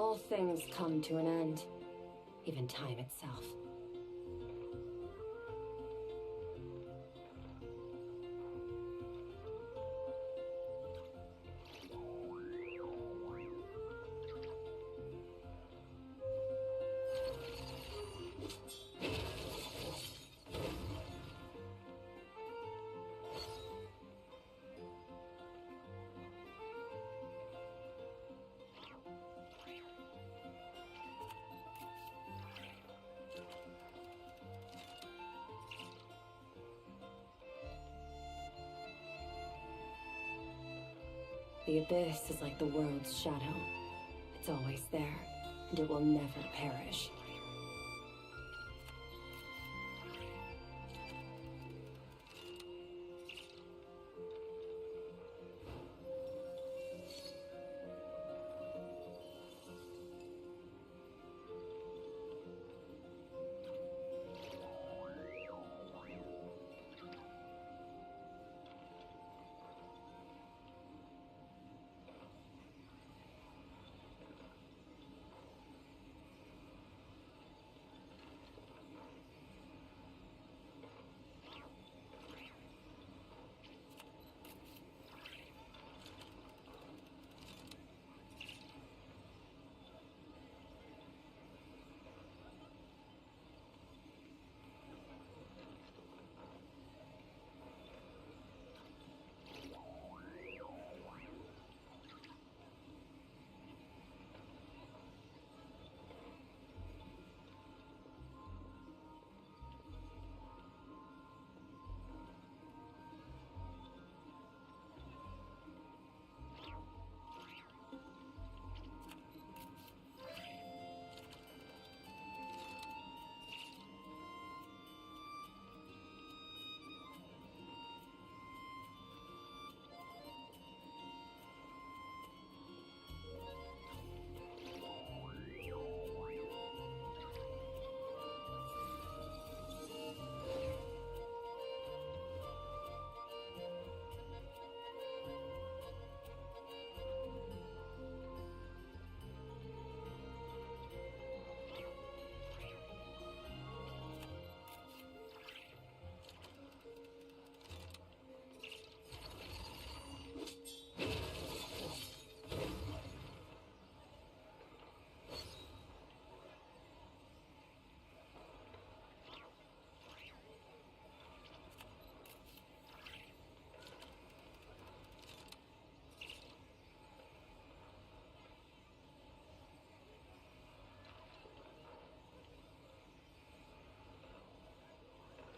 All things come to an end, even time itself. The abyss is like the world's shadow. It's always there, and it will never perish.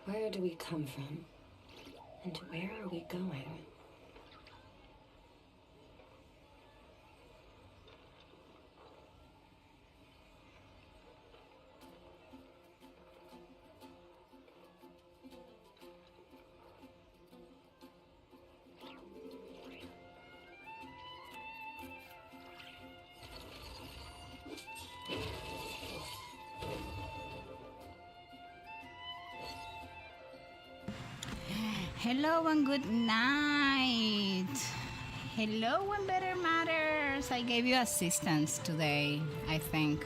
Where do we come from? And where are we going? Hello and good night. Hello and better matters. I gave you assistance today, I think,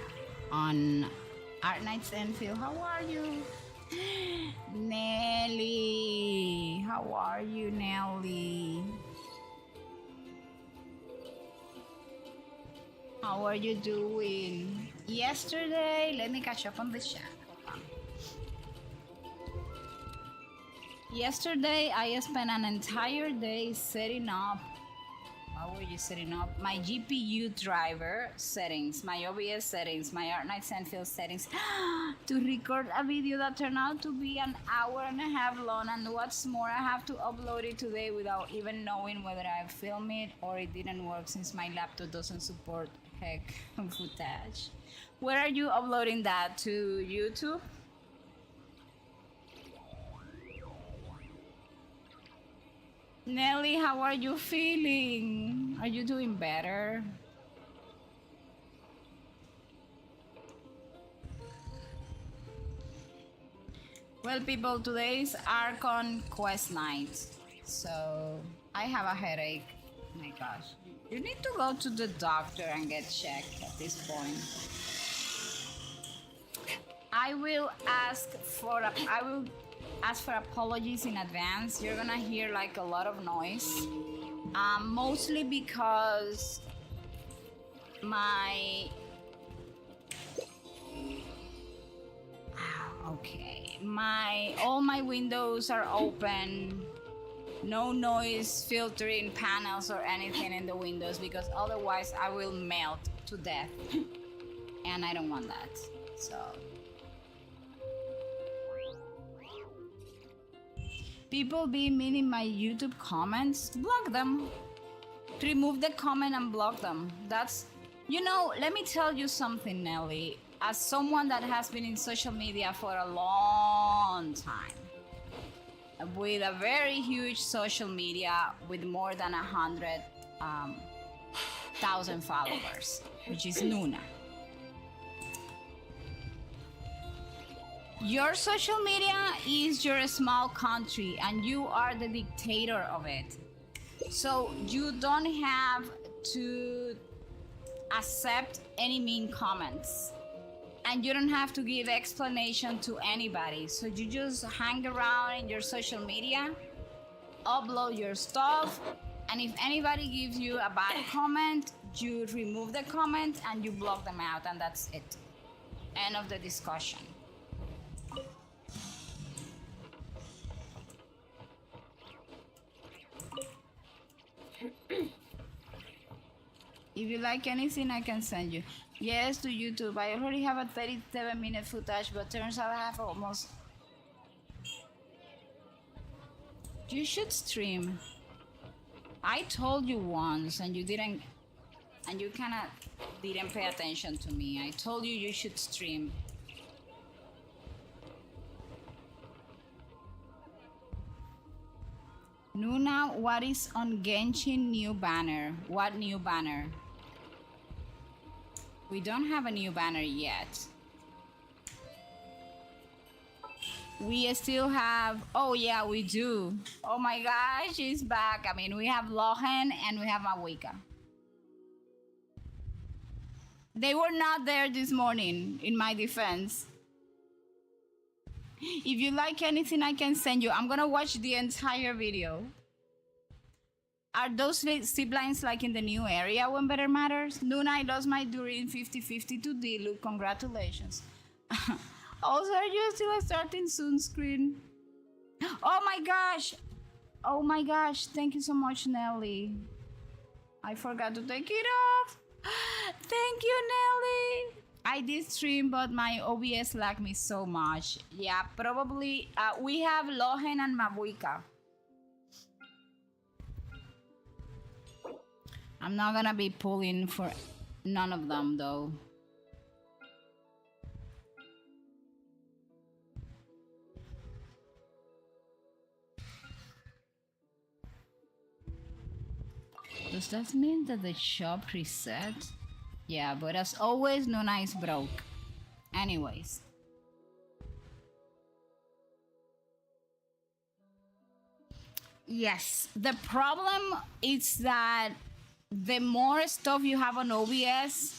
on Art Nights Enfield. How are you? Nelly. How are you, Nelly? How are you doing? Yesterday, let me catch up on the chat. Yesterday, I spent an entire day setting up. How were you setting up? My GPU driver settings, my OBS settings, my Art Night Enfield settings to record a video that turned out to be an hour and a half long. And what's more, I have to upload it today without even knowing whether I filmed it or it didn't work since my laptop doesn't support heck footage. Where are you uploading that? To YouTube? Nelly, how are you feeling? Are you doing better? Well, people, today's Archon quest night. So I have a headache. Oh my gosh. You need to go to the doctor and get checked at this point. I will ask for apologies in advance. You're gonna hear like a lot of noise, mostly because my all my windows are open. No noise filtering panels or anything in the windows, because otherwise I will melt to death, and I don't want that. So people be mean in my YouTube comments, block them. Remove the comment and block them. That's, you know, let me tell you something, Nelly. As someone that has been in social media for a long time, with a very huge social media with more than 100,000 followers, which is Nuna. Your social media is your small country and you are the dictator of it. So you don't have to accept any mean comments. And you don't have to give explanation to anybody. So you just hang around in your social media, upload your stuff, and if anybody gives you a bad comment, you remove the comment and you block them out, and that's it. End of the discussion. If you like anything, I can send you. Yes, to YouTube. I already have a 37-minute footage, but turns out I have almost... You should stream. I told you once, and you didn't... And you kinda didn't pay attention to me. I told you you should stream. Nuna, what is on Genshin new banner? What new banner? We don't have a new banner yet. We still have... Oh yeah, we do. Oh my gosh, she's back. I mean, we have Lohen and we have Mawika. They were not there this morning, in my defense. If you like anything, I can send you. I'm gonna watch the entire video. Are those siblings like in the new area when better matters? Nuna, I lost my during 50-50 to Dilu. Congratulations. Also, are you still starting soon screen? Oh my gosh. Oh my gosh. Thank you so much, Nelly. I forgot to take it off. Thank you, Nelly. I did stream, but my OBS lagged me so much. Yeah, probably. We have Lohen and Mabuika. I'm not gonna be pulling for none of them, though. Does that mean that the shop reset? Yeah, but as always, Nuna is broke. Anyways. Yes, the problem is that the more stuff you have on OBS,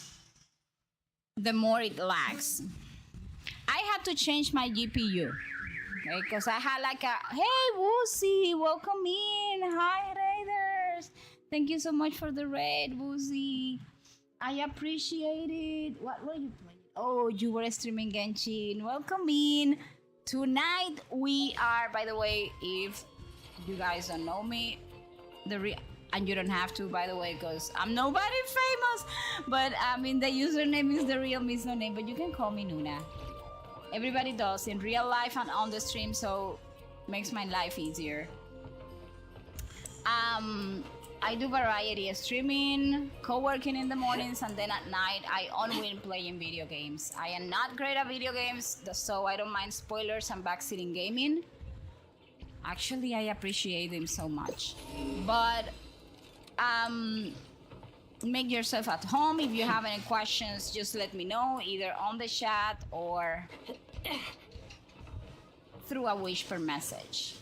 the more it lags. I had to change my GPU, okay? Because I had like a, hey, Woozy, welcome in. Hi, Raiders. Thank you so much for the raid, Woozy. I appreciate it. What were you playing? Oh, you were streaming Genshin. Welcome in. Tonight we are, by the way, if you guys don't know me, and you don't have to, by the way, because I'm nobody famous, but I mean the username is the real Miss No Name, but you can call me Nuna. Everybody does in real life and on the stream, so makes my life easier. I do variety streaming, co-working in the mornings, and then at night I unwind playing video games. I am not great at video games, so I don't mind spoilers and backseating gaming. Actually, I appreciate them so much. But make yourself at home. If you have any questions, just let me know, either on the chat or through a Whisper message.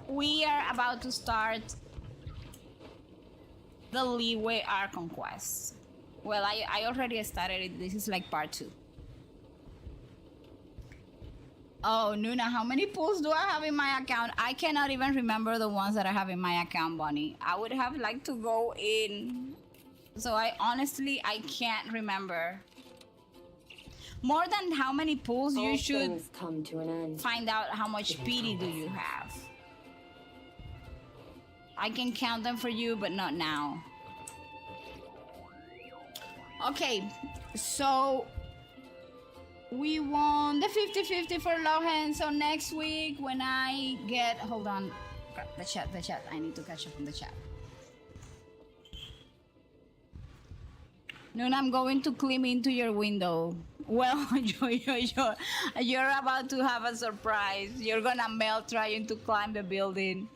We are about to start the Liyue Archon quest. Well, I already started it. This is like part 2. Oh, Nuna, how many pulls do I have in my account? I cannot even remember the ones that I have in my account, Bonnie. I would have liked to go in. So I can't remember. More than how many pulls you should come to an end. Find out how much pity do you have. I can count them for you, but not now. Okay, so we won the 50-50 for Lohan. So next week when I get, hold on, the chat. I need to catch up on the chat. Noon, I'm going to climb into your window. Well, you're about to have a surprise. You're gonna melt trying to climb the building.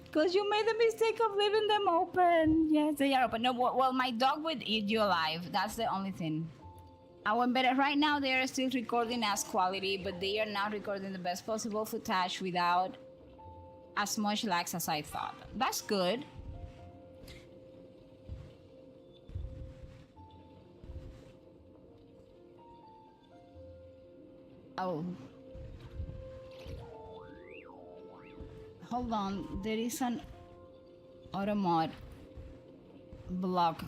Because you made the mistake of leaving them open. Yes, they are open. No, well, my dog would eat you alive. That's the only thing. But right now they are still recording as quality, but they are now recording the best possible footage without as much lags as I thought. That's good. Oh. Hold on, there is an automod block.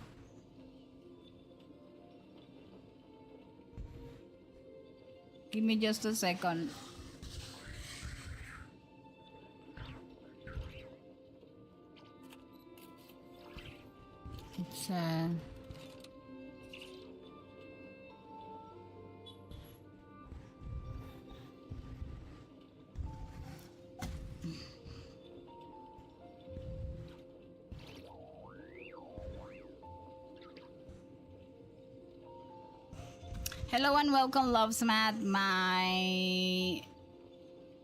Give me just a second. It's hello and welcome, Lovesmat, my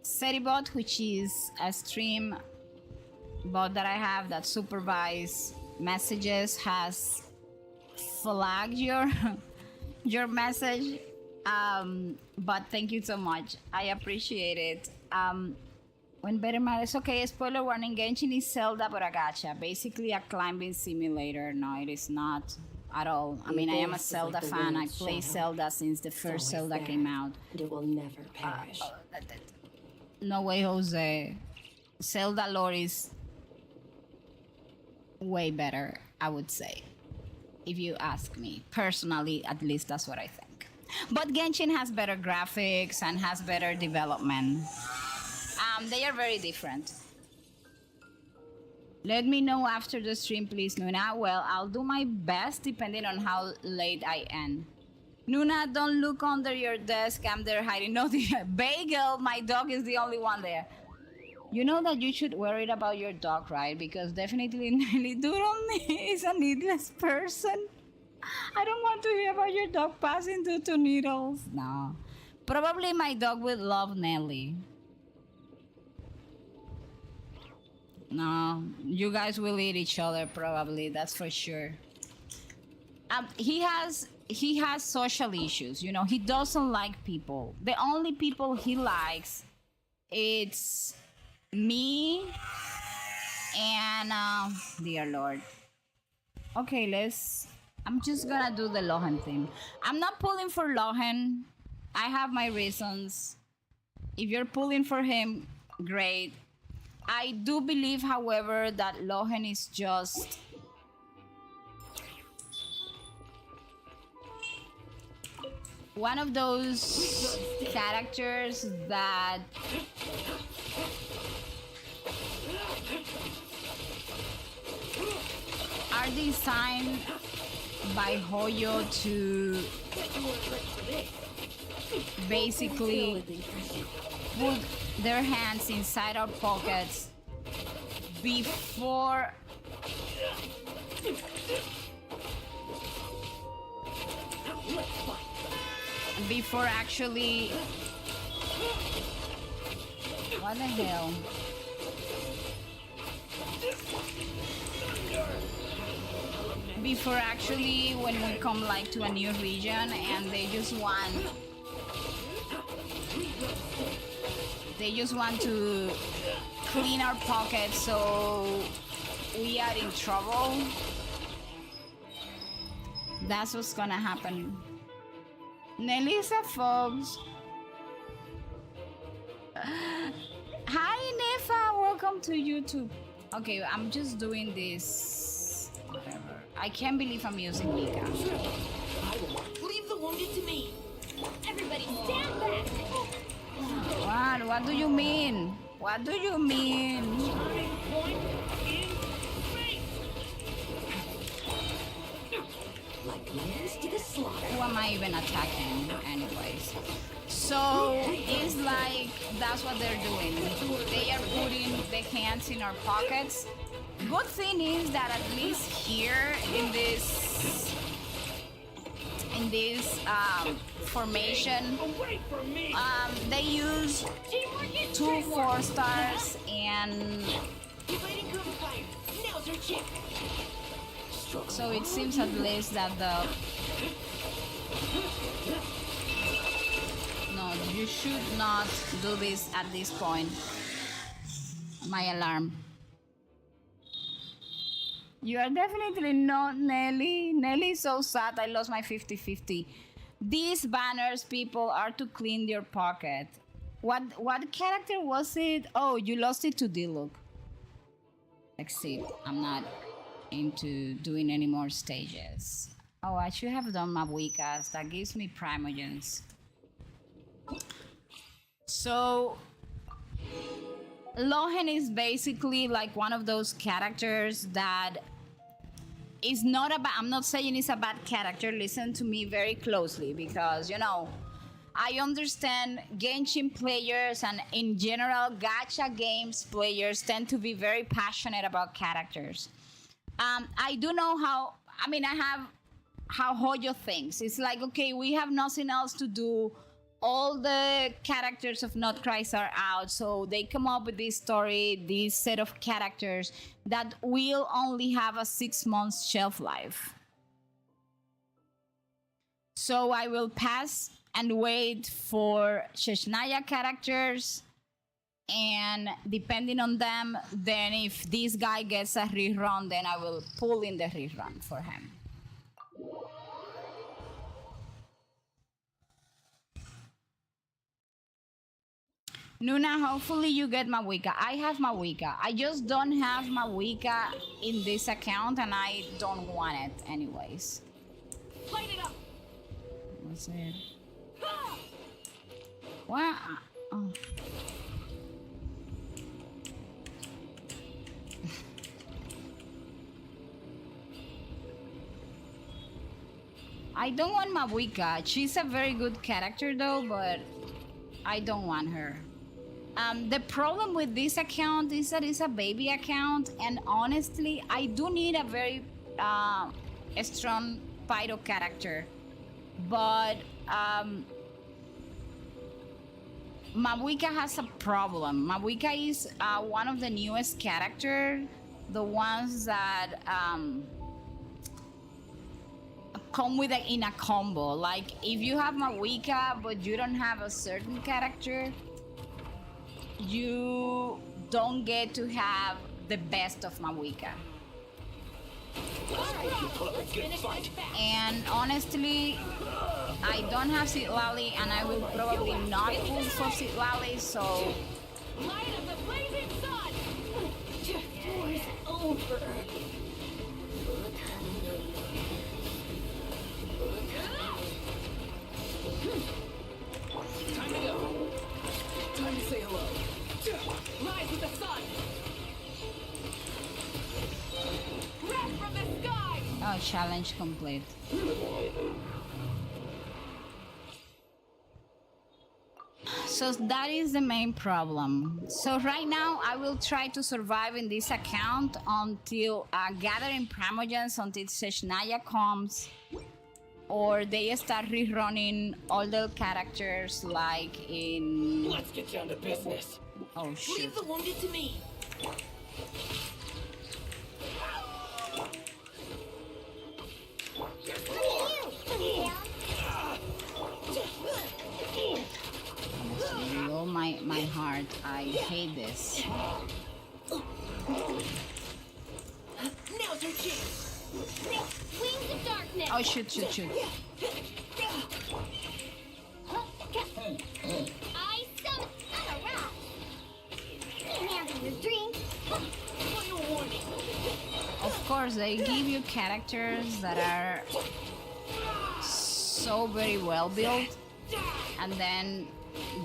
SetiBot, which is a stream bot that I have that supervise messages, has flagged your message. But thank you so much. I appreciate it. When better matters, okay, spoiler warning, Genshin is Zelda but a gacha. Basically a climbing simulator. No, it is not. At all. I mean, I am a Zelda fan. I play Zelda since the first Zelda came out. And it will never perish. No way, Jose. Zelda lore is way better, I would say. If you ask me. Personally, at least that's what I think. But Genshin has better graphics and has better development. They are very different. Let me know after the stream, please, Nuna. Well, I'll do my best depending on how late I end. Nuna, don't look under your desk. I'm there hiding. No, Bagel, my dog is the only one there. You know that you should worry about your dog, right? Because definitely Nelly Duron is a needless person. I don't want to hear about your dog passing through 2 needles. No. Probably my dog will love Nelly. No, you guys will eat each other probably. That's for sure. He has social issues. You know, he doesn't like people. The only people he likes, it's me and dear Lord. Okay, I'm just gonna do the Lohan thing. I'm not pulling for Lohan. I have my reasons. If you're pulling for him, great. I do believe, however, that Lohan is just one of those characters that are designed by Hoyo to basically put their hands inside our pockets before actually, what the hell? Before actually, when we come like to a new region and they just want to clean our pockets so we are in trouble That's what's gonna happen. Nelisa, folks. Hi, Nefa. Welcome to YouTube. Okay, I'm just doing this. Whatever. I can't believe I'm using Mika. Leave the wounded to me. Everybody stand back! What? What do you mean? What do you mean? Turning point in space. Like lambs to the slaughter. Who am I even attacking, anyways? So it's like that's what they're doing. They are putting the hands in our pockets. Good thing is that at least here in this formation, Away from me. they use Teamwork is 2 teamwork. 4 stars and Dividing cover fire. Now's our chance. so it seems at least that the no, you should not do this at this point. My alarm. You are definitely not Nelly. Nelly is so sad. I lost my 50-50. These banners, people, are to clean your pocket. What character was it? Oh, you lost it to Diluc. Except I'm not into doing any more stages. Oh, I should have done my Wiccas. That gives me primogens. So Lohen is basically like one of those characters that is not a bad, I'm not saying it's a bad character. Listen to me very closely because, you know, I understand Genshin players and in general gacha games players tend to be very passionate about characters. I do know how, I mean, I have how Hoyo thinks. It's like, okay, we have nothing else to do. All the characters of Notcries are out, so they come up with this story, this set of characters that will only have a 6 months shelf life. So I will pass and wait for Sheshnaya characters, and depending on them, then if this guy gets a rerun, then I will pull in the rerun for him. Nuna, hopefully you get my Wicca. I have my Wicca. I just don't have my Wicca in this account and I don't want it anyways. Light it up. What's it? What? Oh. I don't want my Wicca. She's a very good character though, but I don't want her. The problem with this account is that it's a baby account, and honestly, I do need a very strong Pyro character. But Mabuika has a problem. Mabuika is one of the newest characters, the ones that come with in a combo. Like if you have Mabuika but you don't have a certain character, you don't get to have the best of Mabuika. And honestly, I don't have Citlali and I will probably not pull for Citlali, so Light of the blazing sun! War's over. Time to go. Time to say hello. Rise with the sun! Wrath from the sky! oh, challenge complete. So that is the main problem. So right now I will try to survive in this account until gathering primogens until Seshnaya comes, or they start rerunning all the characters like in... Let's get down to business. Oh shoot. Leave the wounded to me. Oh my heart, I hate this. Now's your chance. Wings of darkness! weakness. Oh, shoot, shoot, shoot. I summon a rat. Handle your drink. For your warning. Of course, they give you characters that are so very well built, and then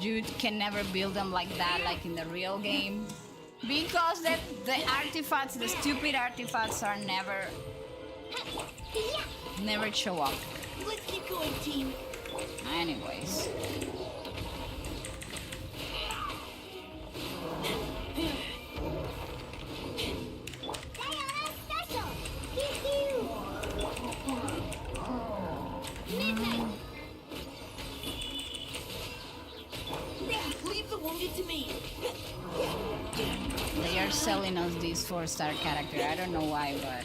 you can never build them like that, like in the real game, because the artifacts, the stupid artifacts, are never show up. Let's keep going, team. Anyways. Diana special. Midnight. Leave the wounded to me. They are selling us this 4-star character. I don't know why, but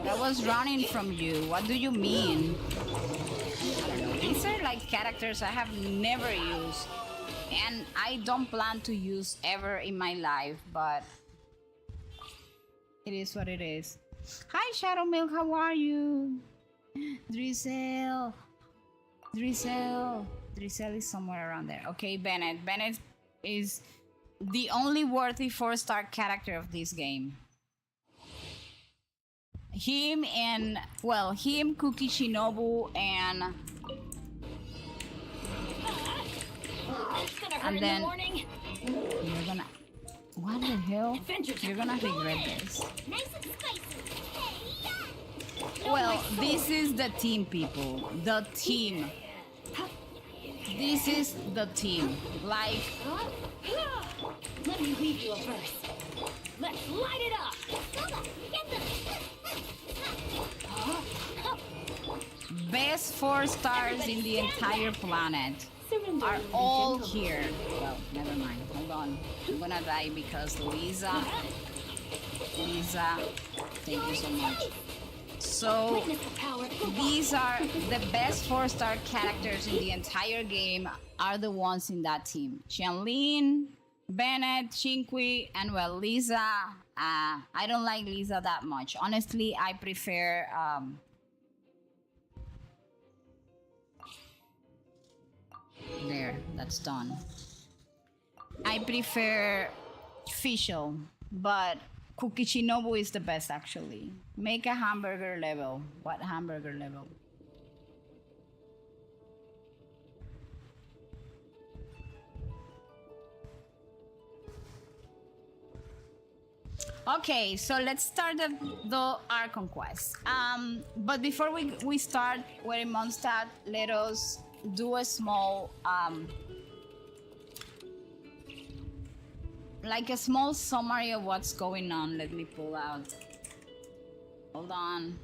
I was running from you. What do you mean? I don't know. These are like characters I have never used, and I don't plan to use ever in my life, but it is what it is. Hi, Shadow Milk, how are you? Drizzle is somewhere around there. Okay, Bennett is the only worthy 4-star character of this game. Him, Kuki Shinobu, and It's gonna hurt in then the morning. you're gonna... What the hell? Adventures You're gonna regret this. Nice and spicy. Well, this is the team, people. The team. This is the team. Like, Let me read you a verse. Let's light it up. Get them. best 4 stars in the entire planet Surrender are and be all gentle. here. Well, never mind. Hold on. I'm gonna die because Lisa, thank you so much. So, Witness the power of the these are the best 4-star characters in the entire game, are the ones in that team. Xianlin, Bennett, Shinqui, and well, Lisa. I don't like Lisa that much. Honestly, I prefer there, that's done. I prefer Fischl, but Kukishinobu is the best actually. Make a hamburger level. What hamburger level? Okay, so let's start the Archon quest. But before we start, we're in Mondstadt, let us do a small like a small summary of what's going on. Let me pull out. Hold on.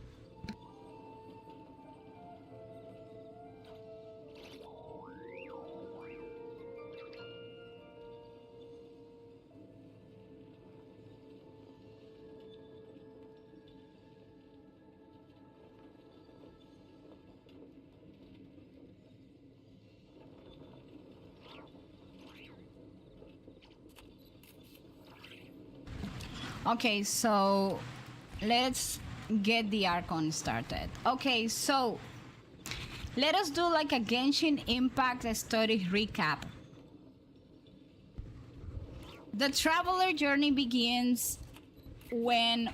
Okay, so let's get the Archon started. Okay, so let us do like a Genshin Impact story recap. The Traveler journey begins when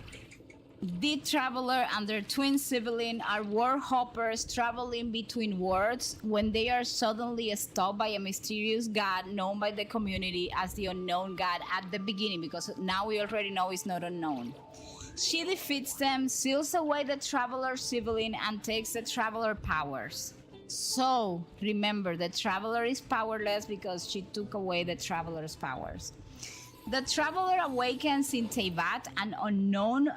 the Traveler and their twin sibling are war hoppers traveling between worlds when they are suddenly stopped by a mysterious god known by the community as the unknown god at the beginning, because now we already know it's not unknown. She defeats them, seals away the Traveler sibling, and takes the Traveler powers. So remember, the Traveler is powerless because she took away the Traveler's powers. The Traveler awakens in Teyvat, an unknown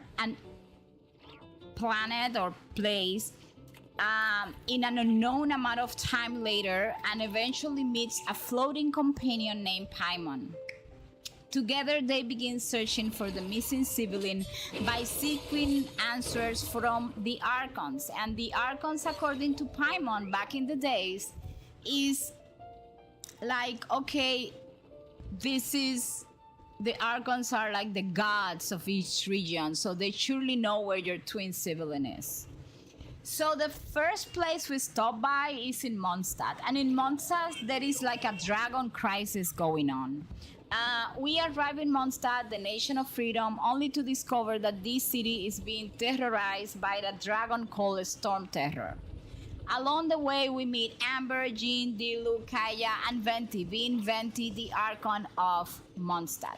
planet or place, in an unknown amount of time later, and eventually meets a floating companion named Paimon. Together they begin searching for the missing sibling by seeking answers from the Archons. And the Archons, according to Paimon back in the days, is like, okay, this is the Archons are like the gods of each region, so they surely know where your twin sibling is. So the first place we stop by is in Mondstadt, and in Mondstadt there is like a dragon crisis going on. We arrive in Mondstadt, the nation of freedom, only to discover that this city is being terrorized by the dragon called Storm Terror. Along the way, we meet Amber, Jean, Dilu, Kaya, and Venti, being Venti, the Archon of Mondstadt.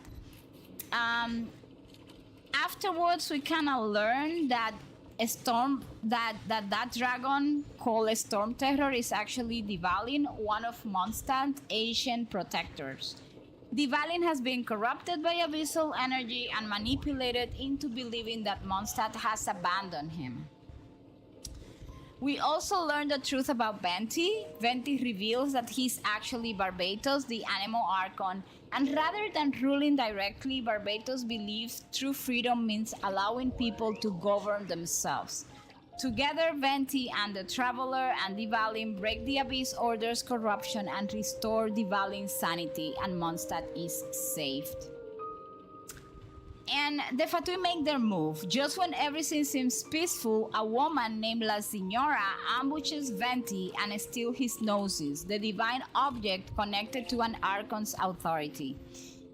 Afterwards, we kind of learn that that dragon called Storm Terror is actually Divalin, one of Mondstadt's ancient protectors. Divalin has been corrupted by abyssal energy and manipulated into believing that Mondstadt has abandoned him. We also learn the truth about Venti. Venti reveals that he's actually Barbatos, the animal Archon, and rather than ruling directly, Barbatos believes true freedom means allowing people to govern themselves. Together, Venti and the Traveler and Divalin break the Abyss Order's corruption and restore Divalin's sanity, and Mondstadt is saved. And the Fatui make their move. Just when everything seems peaceful, a woman named La Signora ambushes Venti and steals his Gnosis, the divine object connected to an Archon's authority.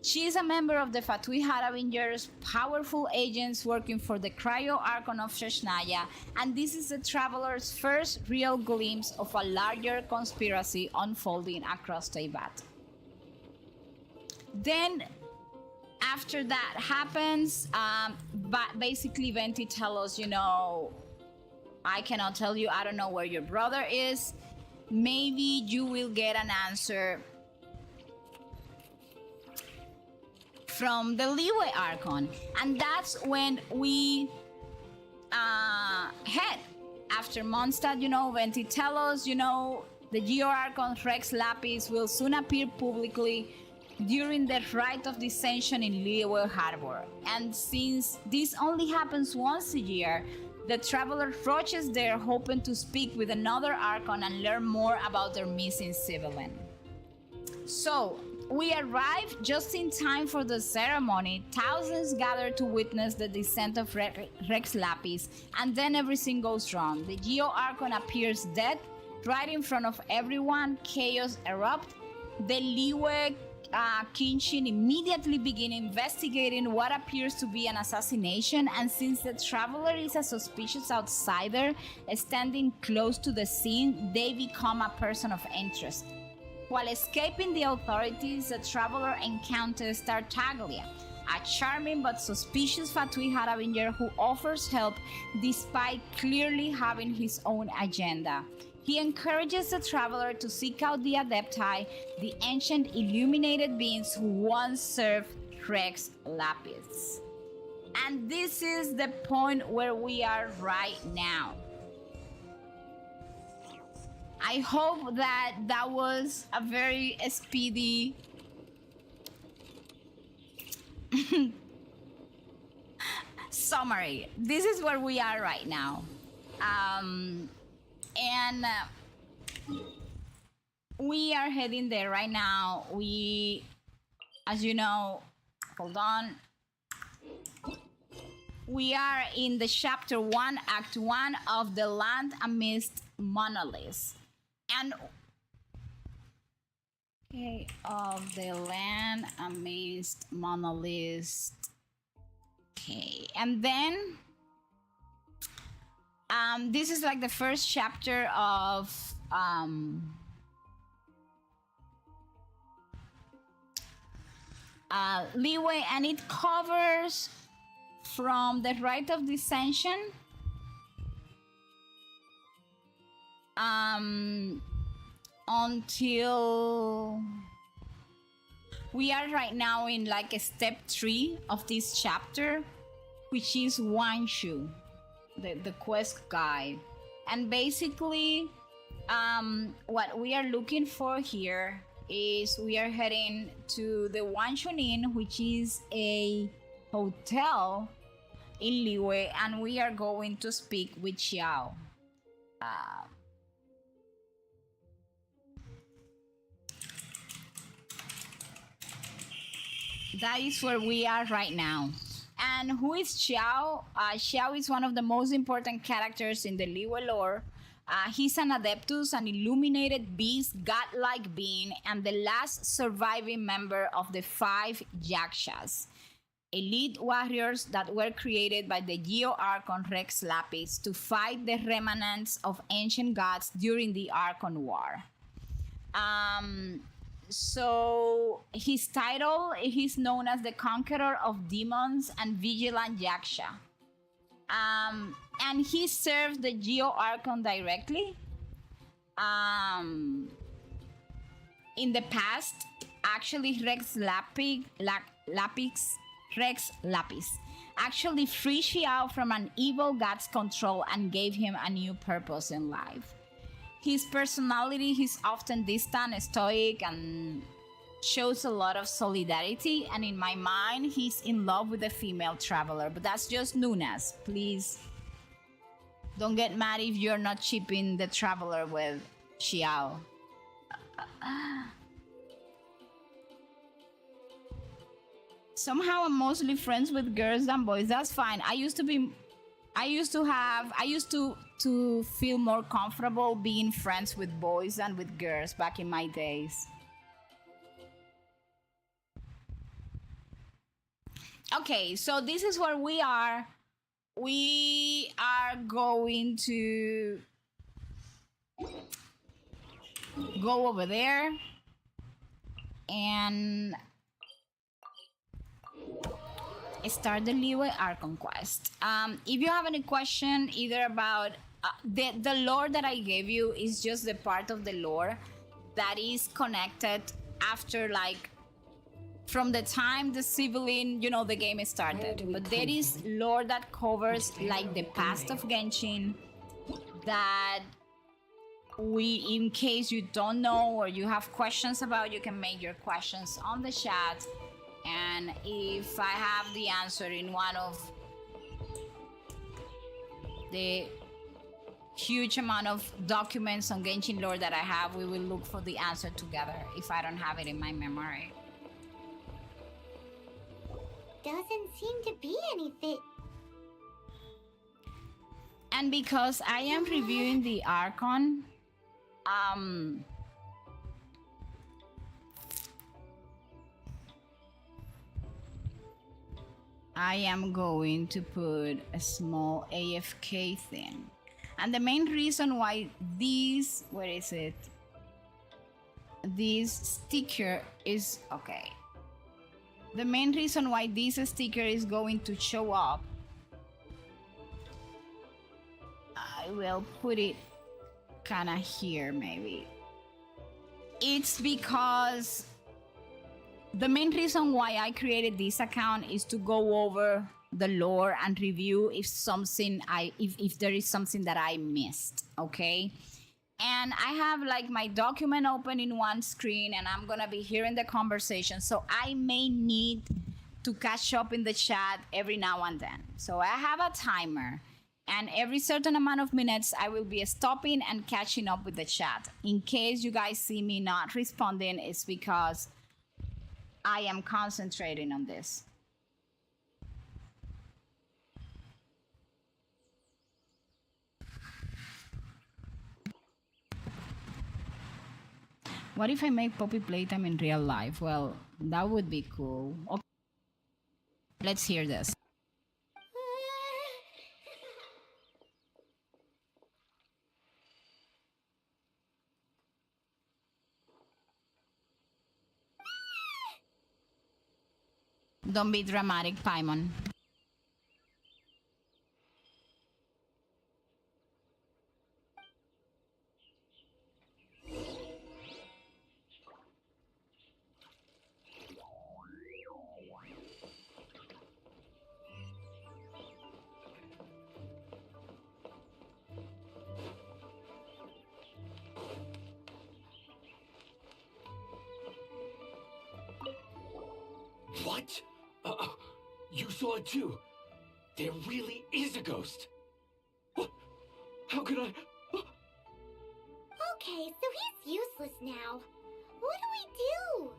She is a member of the Fatui Harabingers, powerful agents working for the Cryo Archon of Shashnaya, and this is the Traveler's first real glimpse of a larger conspiracy unfolding across Teyvat. Then, after that happens, basically Venti tells us, I cannot tell you, I don't know where your brother is. Maybe you will get an answer from the Liyue Archon. And that's when we head. After Mondstadt, Venti tells us, the Geo Archon Rex Lapis will soon appear publicly during the rite of dissension in Liyue Harbor. And since this only happens once a year, the Traveler rushes there hoping to speak with another Archon and learn more about their missing sibling. So, we arrive just in time for the ceremony. Thousands gather to witness the descent of Rex Lapis, and then everything goes wrong. The Geo Archon appears dead right in front of everyone. Chaos erupts. The Liyue Kinshin immediately begin investigating what appears to be an assassination, and since the Traveler is a suspicious outsider standing close to the scene, they become a person of interest. While escaping the authorities, the Traveler encounters Tartaglia, a charming but suspicious Fatui Harabinger who offers help despite clearly having his own agenda. He encourages the Traveler to seek out the Adepti, the ancient illuminated beings who once served Rex Lapis. And this is the point where we are right now. I hope that was a very speedy summary. This is where we are right now. And we are heading there right now. We, as you know, hold on. We are in the chapter 1, act 1 of The Land Amidst Monoliths. And okay, of The Land Amidst Monoliths. Okay, and then this is like the first chapter of Liyue, and it covers from the rite of dissension until we are right now in like a step 3 of this chapter, which is Wanshu, the quest guide. And basically what we are looking for here is we are heading to the Wanshu Inn, which is a hotel in Liyue, and we are going to speak with Xiao. That is where we are right now. And who is Xiao? Xiao is one of the most important characters in the Liyue lore. He's an Adeptus, an illuminated beast, godlike being, and the last surviving member of the 5 Yakshas, elite warriors that were created by the Geo Archon Rex Lapis to fight the remnants of ancient gods during the Archon War. So his title, he's known as the Conqueror of Demons and Vigilant Yaksha. And he served the Geo Archon directly. In the past, actually Rex Lapis actually freed Xiao from an evil god's control and gave him a new purpose in life. His personality, he's often distant, stoic, and shows a lot of solidarity. And in my mind, he's in love with a female traveler. But that's just Nunas. Please don't get mad if you're not shipping the traveler with Xiao. Somehow I'm mostly friends with girls than boys. That's fine. I used to feel more comfortable being friends with boys than with girls back in my days. Okay, so this is where we are. We are going to go over there and start the Liyue Archon quest. If you have any question either about the lore that I gave you is just the part of the lore that is connected after, like, from the time the civilian, the game started. But there is lore that covers like the past of Genshin that in case you don't know or you have questions about, you can make your questions on the chat. And if I have the answer in one of the huge amount of documents on Genshin Lore that I have, we will look for the answer together if I don't have it in my memory. Doesn't seem to be anything. And because I am reviewing the Archon, I am going to put a small AFK thing. And the main reason why this, where is it? This sticker is, okay. The main reason why this sticker is going to show up, I will put it kind of here maybe. It's because the main reason why I created this account is to go over the lore and review if there is something that I missed, okay? And I have like my document open in one screen and I'm gonna be hearing the conversation, so I may need to catch up in the chat every now and then. So I have a timer, and every certain amount of minutes I will be stopping and catching up with the chat. In case you guys see me not responding, it's because I am concentrating on this. What if I make Poppy playtime in real life? Well, that would be cool. Okay. Let's hear this. Don't be dramatic, Paimon. What? You saw it too. There really is a ghost. What? How could I? Okay, so he's useless now. What do we do?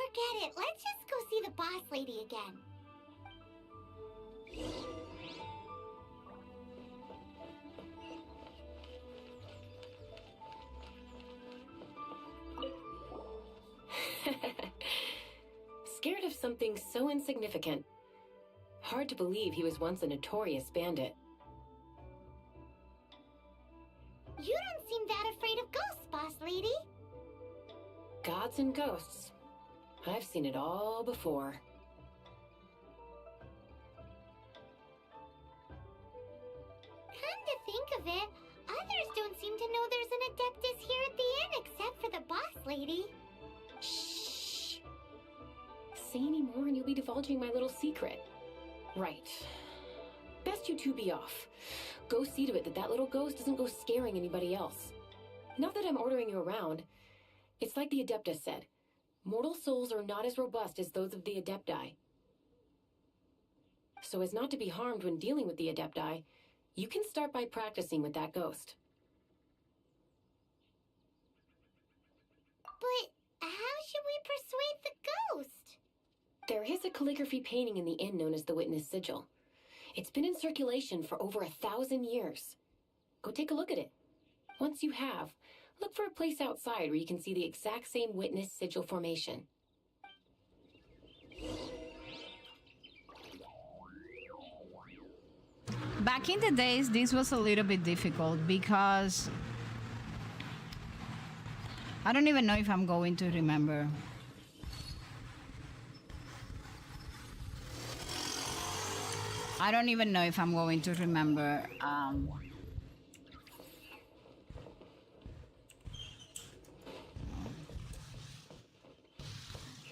Forget it. Let's just go see the boss lady again. Scared of something so insignificant. Hard to believe he was once a notorious bandit. You don't seem that afraid of ghosts, boss lady. Gods and ghosts. I've seen it all before. Come to think of it, others don't seem to know there's an Adeptus here at the inn except for the boss lady. Shh. Say any more and you'll be divulging my little secret. Right. Best you two be off. Go see to it that that little ghost doesn't go scaring anybody else. Not that I'm ordering you around. It's like the Adeptus said. Mortal souls are not as robust as those of the Adepti. So as not to be harmed when dealing with the Adepti, you can start by practicing with that ghost. But how should we persuade the ghost? There is a calligraphy painting in the inn known as the Witness Sigil. It's been in circulation for over 1,000 years. Go take a look at it. Once you have, look for a place outside where you can see the exact same Witness Sigil formation. Back in the days, this was a little bit difficult because I don't even know if I'm going to remember. I don't even know if I'm going to remember.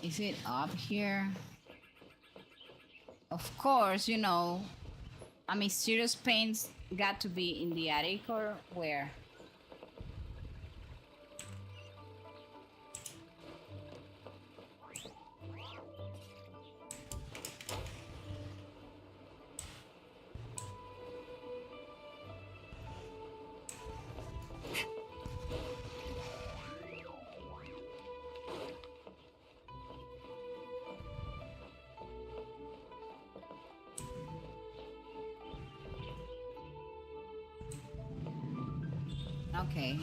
Is it up here? Of course, you know, a mysterious paint's got to be in the attic or where? Okay.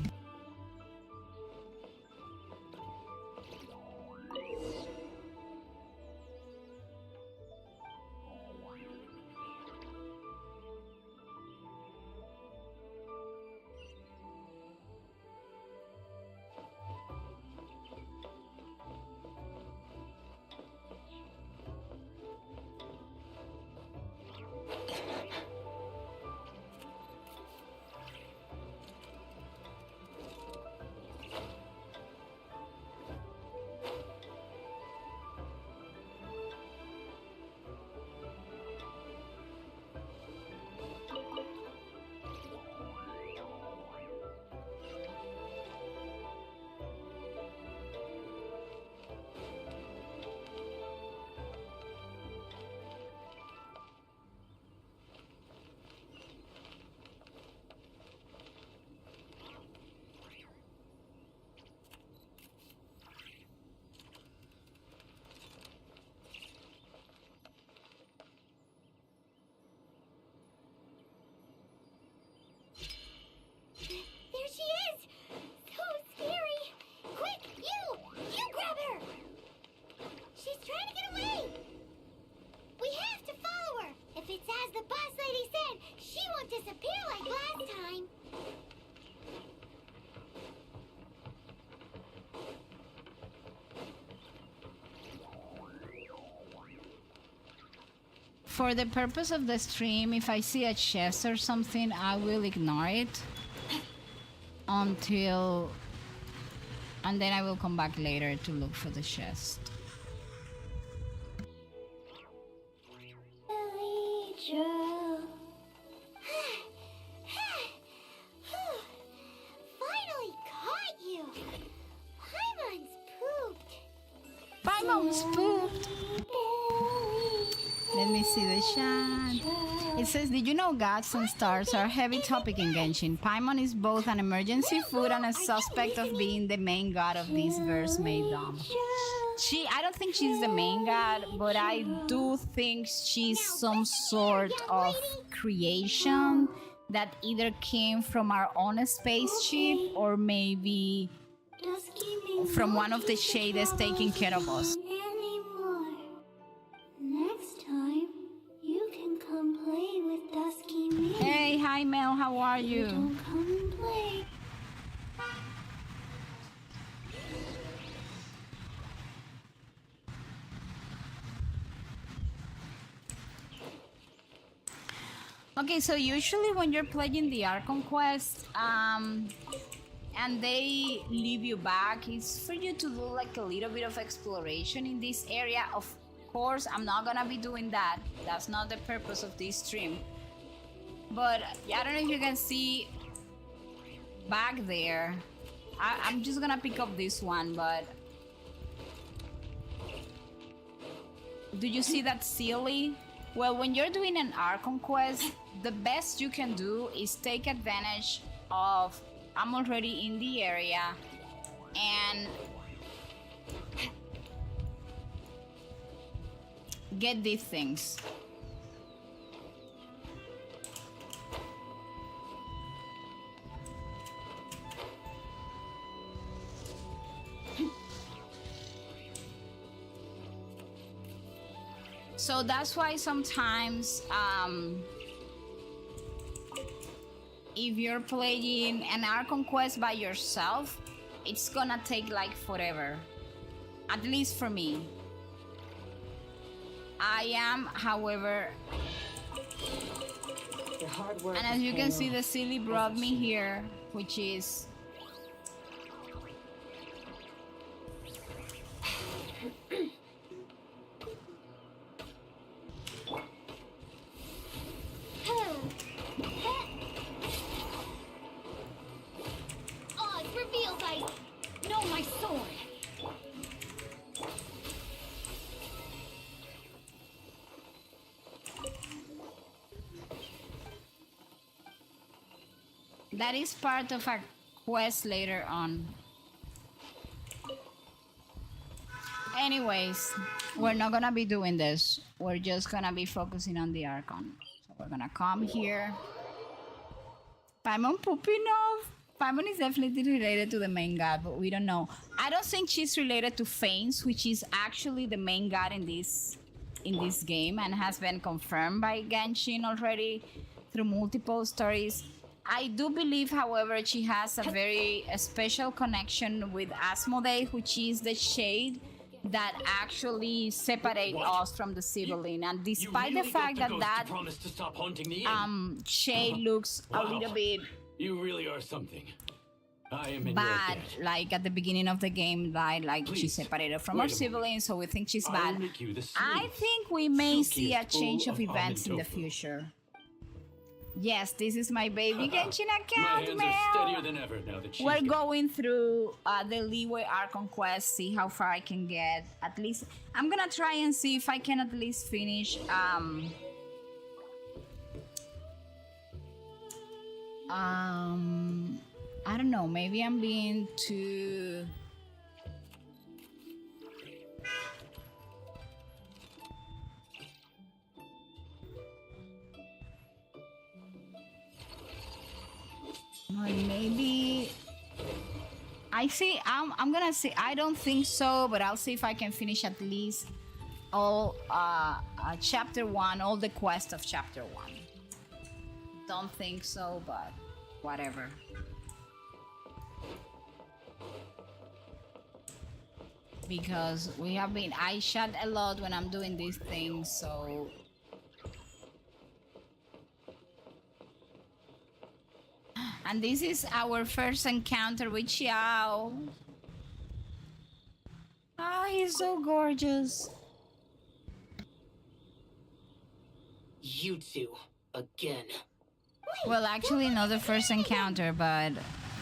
There she is! So scary! Quick, you grab her! She's trying to get away! We have to follow her! If it's as the boss lady said, she won't disappear like last time. For the purpose of the stream, if I see a chest or something, I will ignore it until, and then I will come back later to look for the chest. Finally caught you! Paimon's pooped! Paimon's pooped! Let me see the chat. It says, did you know gods and stars are a heavy topic in Genshin? Paimon is both an emergency food and a suspect of being the main god of this verse made dumb. I don't think she's the main god, but I do think she's some sort of creation that either came from our own spaceship or maybe from one of the shades taking care of us. Anymore. Next time, you can come play with Dusky Me. Hey, hi Mel, how are you? Don't come and play. Okay, so usually when you're playing the Archon quest, and they leave you back, it's for you to do like a little bit of exploration in this area. Of course, I'm not gonna be doing that. That's not the purpose of this stream. But I don't know if you can see back there. I'm just gonna pick up this one, but do you see that silly? Well, when you're doing an Archon quest, the best you can do is take advantage of I'm already in the area and get these things. So that's why sometimes if you're playing an Archon quest by yourself, it's gonna take like forever. At least for me. I am, however, Your hard work and as is you can paying see, off. the silly brought me here, which is Oh, it reveals I know my sword. that is part of a quest later on. Anyways, we're not gonna be doing this. We're just gonna be focusing on the Archon. So we're gonna come here. Paimon pooping off. Paimon is definitely related to the main god, but we don't know. I don't think she's related to Fanes, which is actually the main god in this game and has been confirmed by Genshin already through multiple stories. I do believe, however, she has a very special connection with Asmodee, which is the shade that actually separate What? us from the Sibylline. And You despite really the fact got the that ghost that to promise to stop haunting the inn. shade looks a Wow. little bit You really are something. I am in bad, your debt. like at the beginning of the game, like she Please, separated from wait our a Sibylline, so we think she's I'll bad. make you the I smooth, think we may see a silkiest change bowl of of events in almond the tofu. future. Yes, this is my baby Genshin My account, hands are steadier Mel. than ever now that she's We're gone. going through the Liyue Archon quest, see how far I can get. At least I'm gonna try and see if I can at least finish I don't know, maybe I'm being too maybe I see I'm gonna see I don't think so, but I'll see if I can finish at least all chapter 1, all the quest of chapter 1. Don't think so, but whatever. Because I shot a lot when I'm doing these things, so and this is our first encounter with Xiao. Ah, he's so gorgeous. You two, again. Well, actually, not the first encounter, but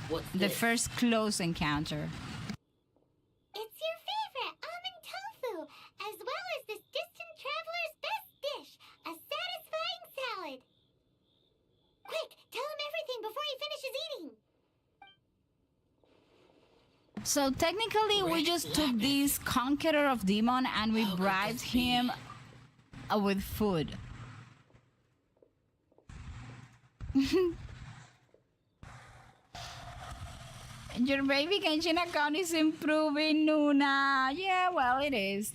What's the this? first close encounter. It's your favorite almond tofu, as well as this distant traveler's best dish, a satisfying salad. Quick, tell him everything before he finishes eating. So technically, we just took this conqueror of demon and we bribed him with food. Your baby Genshin account is improving, Nuna. Yeah, well, it is.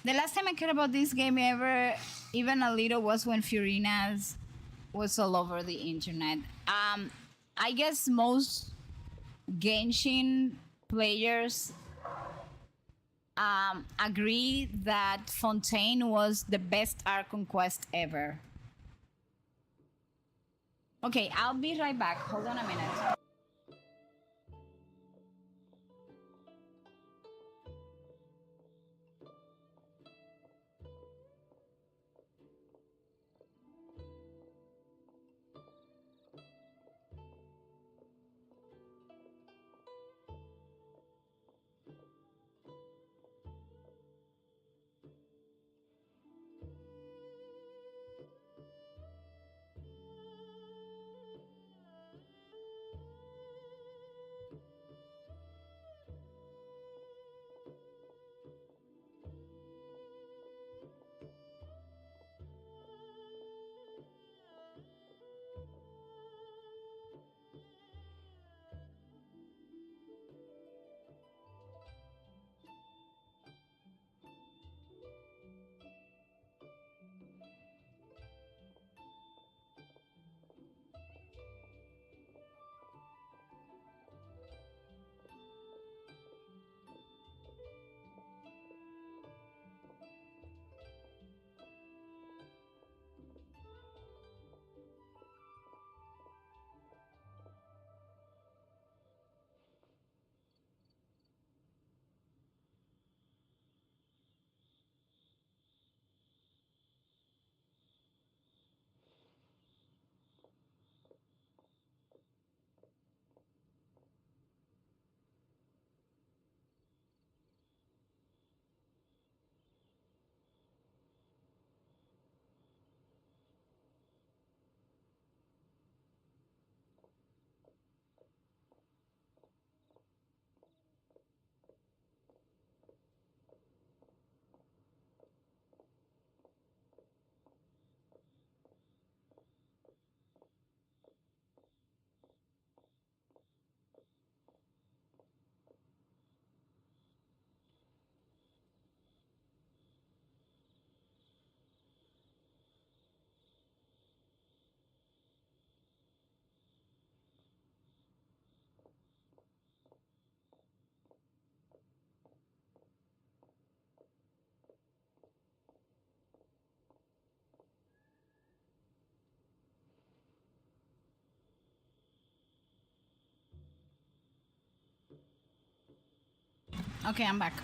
The last time I cared about this game ever, even a little, was when Fiorina's was all over the internet. I guess most Genshin players agree that Fontaine was the best Arc Conquest ever. Okay, I'll be right back. Hold on a minute. Okay, I'm back.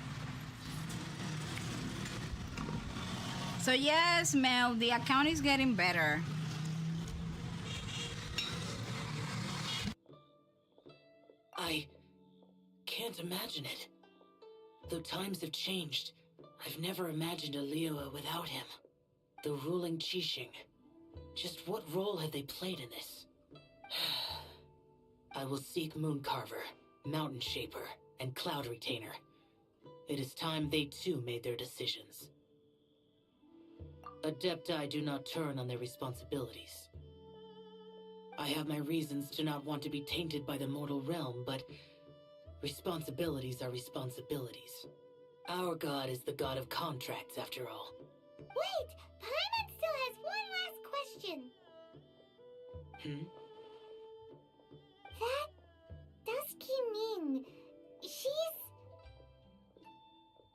So yes, Mel, the account is getting better. I can't imagine it. Though times have changed, I've never imagined a Liyue without him. The ruling Qixing. Just what role have they played in this? I will seek Mooncarver, Mountain Shaper, and Cloud Retainer. It is time they too made their decisions. Adepti do not turn on their responsibilities. I have my reasons to not want to be tainted by the mortal realm, but responsibilities are responsibilities. Our god is the god of contracts, after all. Wait! Paimon still has one last question. That Dusky Ming, she's...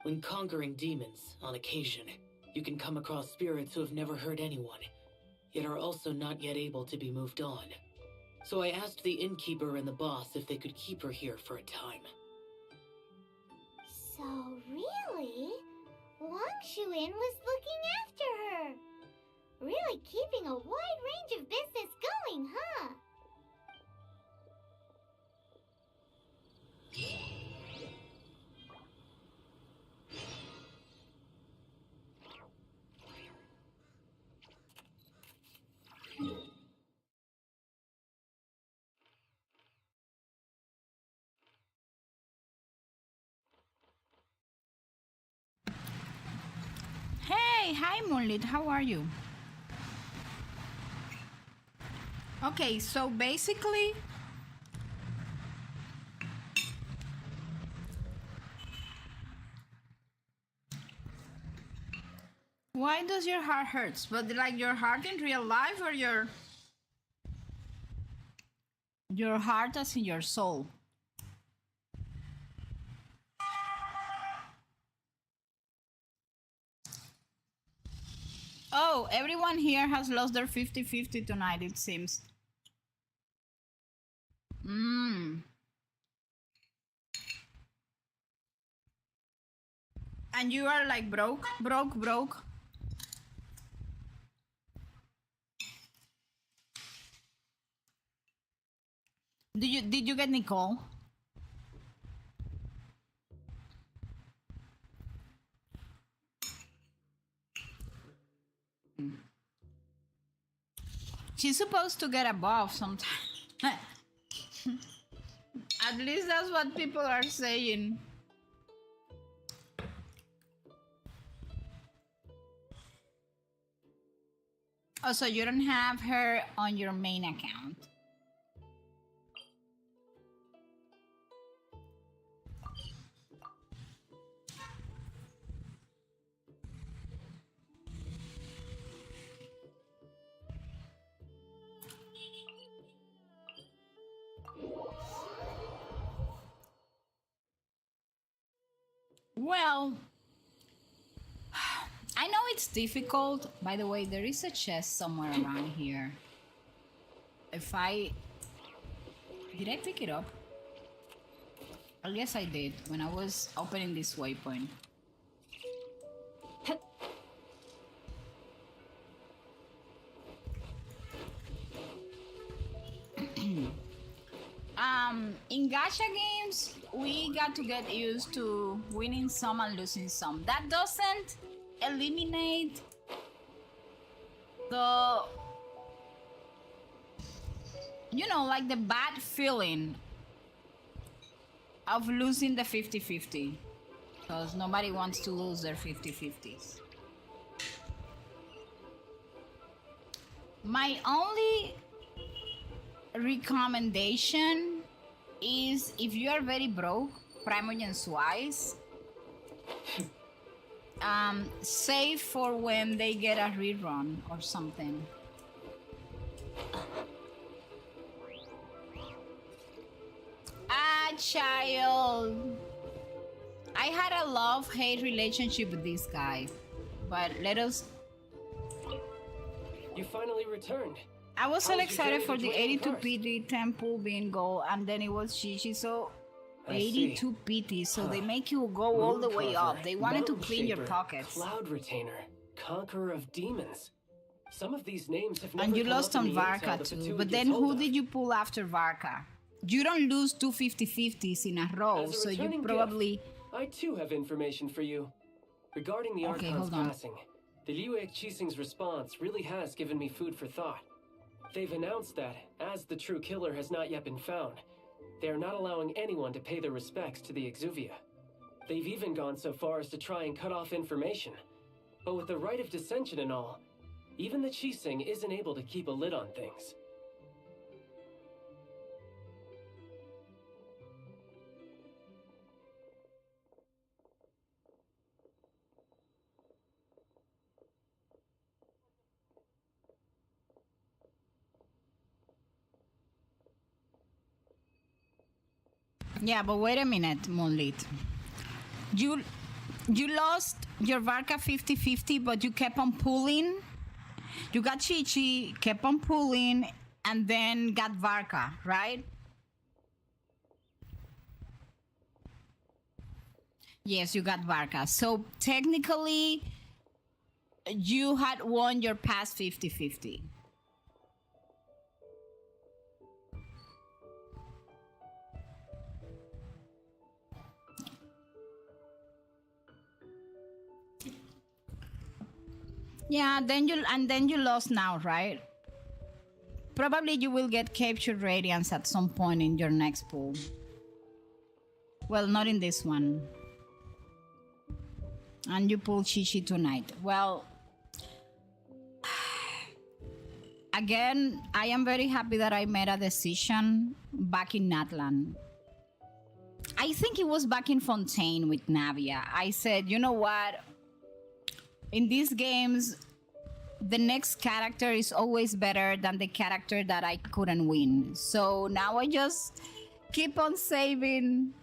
When conquering demons, on occasion, you can come across spirits who have never hurt anyone, yet are also not yet able to be moved on. So I asked the innkeeper and the boss if they could keep her here for a time. So really, Wang Shuin was looking after her. Really keeping a wide range of business going, huh? hi, Moonlit. How are you? Okay, so basically, why does your heart hurts? But like your heart in real life, or your heart as in your soul? Oh, everyone here has lost their 50-50 tonight, it seems. And you are like broke. Did you get Nicole? She's supposed to get a buff sometime. At least that's what people are saying. Oh, so you don't have her on your main account. Well, I know it's difficult. By the way, there is a chest somewhere around here. If I... Did I pick it up? I guess I did when I was opening this waypoint. In gacha games, we got to get used to winning some and losing some. That doesn't eliminate the, you know, like the bad feeling of losing the 50-50, because nobody wants to lose their 50-50s. My only recommendation is, if you are very broke, Primogens-wise, save for when they get a rerun or something. Ah, child. I had a love-hate relationship with this guy, but let us... You finally returned. I was so How was your excited journey for to the joining 82 First? PT temple being gold, and then it was Shishi, so I 82 PT, so they make you go all Moon the way Carver, up. They wanted to Mountain clean your Shaper, pockets. Cloud Retainer, Conqueror of Demons. Some of these names have never And you come lost up on in the intel Varka that too. Batui But gets then hold who of. did you pull after Varka? You don't lose two 50-50s in a row, As a so you returning probably... gift, I too have information for you. Regarding the Okay, Archon's hold on. passing, the Liyue Qixing's response really has given me food for thought. They've announced that, as the true killer has not yet been found, they are not allowing anyone to pay their respects to the Exuvia. They've even gone so far as to try and cut off information. But with the right of dissension and all, even the Qixing isn't able to keep a lid on things. Yeah, but wait a minute, Moonlit. You lost your Varka 50-50, but you kept on pulling. You got Chichi, kept on pulling, and then got Varka, right? Yes, you got Varka. So technically, you had won your past 50-50. Yeah, then you lost now, right? Probably you will get captured radiance at some point in your next pool. Well, not in this one. And you pull Chichi tonight. Well, again, I am very happy that I made a decision back in Natlan. I think it was back in Fontaine with Navia. I said, you know what? In these games, the next character is always better than the character that I couldn't win. So now I just keep on saving.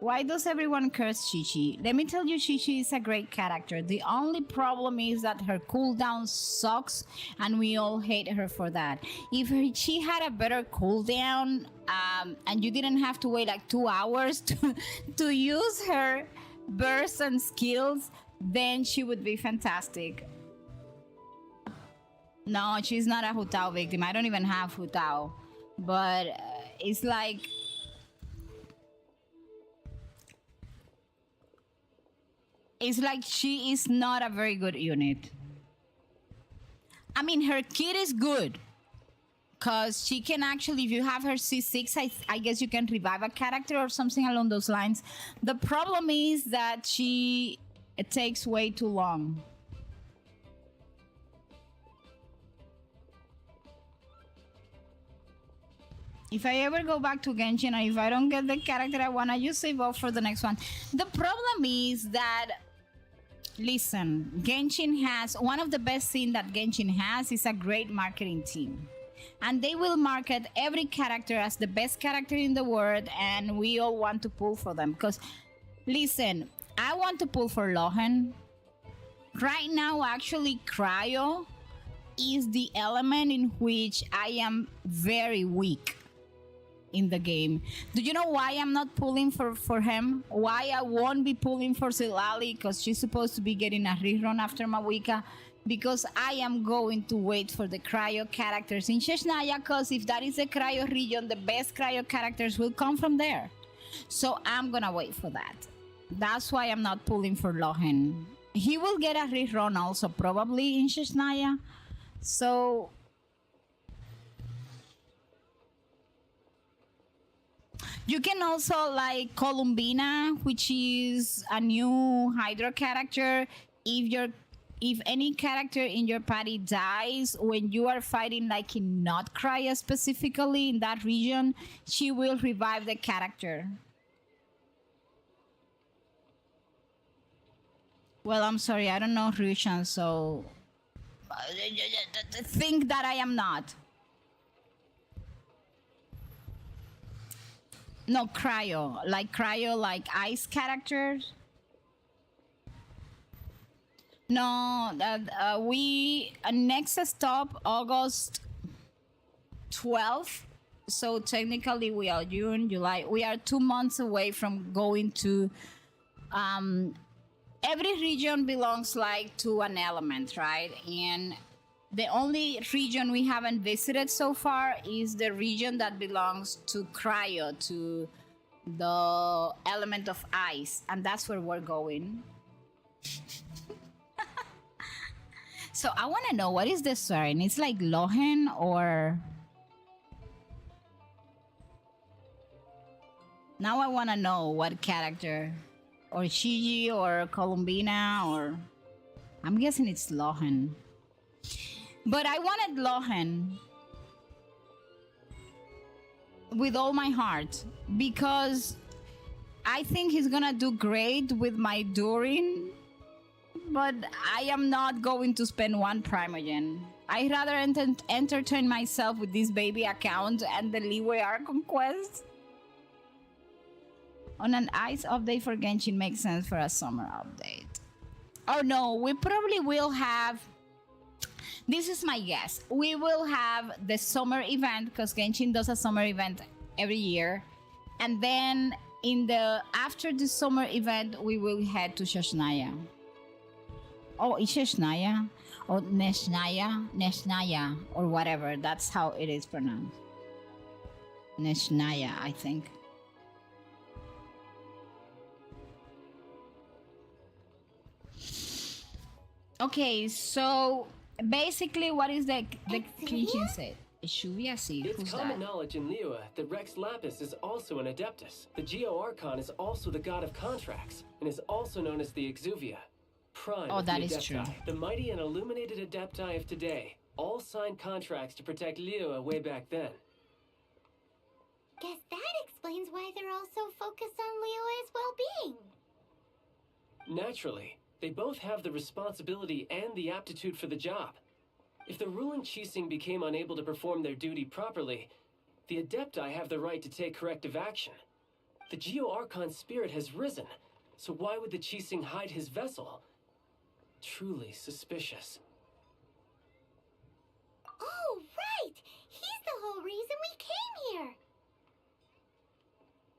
Why does everyone curse Chi-Chi? Let me tell you, Chi-Chi is a great character. The only problem is that her cooldown sucks, and we all hate her for that. If she had a better cooldown, and you didn't have to wait like 2 hours to use her bursts and skills, then she would be fantastic. No, she's not a Hutao victim. I don't even have Hutao. But it's like... It's like she is not a very good unit. I mean, her kit is good. Because she can actually, if you have her C6, I guess you can revive a character or something along those lines. The problem is that it takes way too long. If I ever go back to Genshin, and if I don't get the character I want, I just save up for the next one. The problem is that, listen, Genshin has, one of the best things that Genshin has is a great marketing team. And they will market every character as the best character in the world, and we all want to pull for them. Because, listen, I want to pull for Lohen. Right now, actually, Cryo is the element in which I am very weak in the game. Do you know why I'm not pulling for him? Why I won't be pulling for Silali? Because she's supposed to be getting a rerun after Mawika. Because I am going to wait for the Cryo characters in Sheshnaya, because if that is the Cryo region, the best Cryo characters will come from there. So I'm gonna wait for that. That's why I'm not pulling for Lohen. He will get a rerun also, probably in Sheshnaya. So... you can also like Columbina, which is a new Hydra character. If any character in your party dies when you are fighting like in not Cryo specifically in that region, she will revive the character. Well, I'm sorry, I don't know Russian, so think that I am not. No, Cryo, like ice characters. No, we next stop August 12th. So technically we are June, July. We are 2 months away from going to. Every region belongs like to an element, right? And the only region we haven't visited so far is the region that belongs to Cryo, to the element of ice, and that's where we're going. So I want to know, what is the swearing? It's like Lohen or... Now I want to know what character. Or Shiji or Columbina or... I'm guessing it's Lohen. But I wanted Lohen with all my heart, because I think he's gonna do great with my Durin, but I am not going to spend one Primogen. I'd rather entertain myself with this baby account and the Liyue Archon quest. On an ice update for Genshin makes sense for a summer update. Oh no, we probably will have... This is my guess. We will have the summer event, because Genshin does a summer event every year. And then after the summer event, we will head to Sheshnaya. Oh, it's Sheshnaya? Or Neshnaya, or whatever. That's how it is pronounced. Neshnaya, I think. Okay, so basically, what is the Kenshin said? Lluvia, sí. It's Who's common that? knowledge in Liyue that Rex Lapis is also an Adeptus. The Geo Archon is also the god of contracts, and is also known as the Exuvia. Prime Oh, of that the is Adepti, true. the mighty and illuminated Adepti of today, all signed contracts to protect Liyue way back then. Guess that explains why they're all so focused on Liyue's well-being. Naturally, they both have the responsibility and the aptitude for the job. If the ruling Qixing became unable to perform their duty properly, the Adepti have the right to take corrective action. The Geo-Archon's spirit has risen, so why would the Qixing hide his vessel? Truly suspicious. Oh, right! He's the whole reason we came here!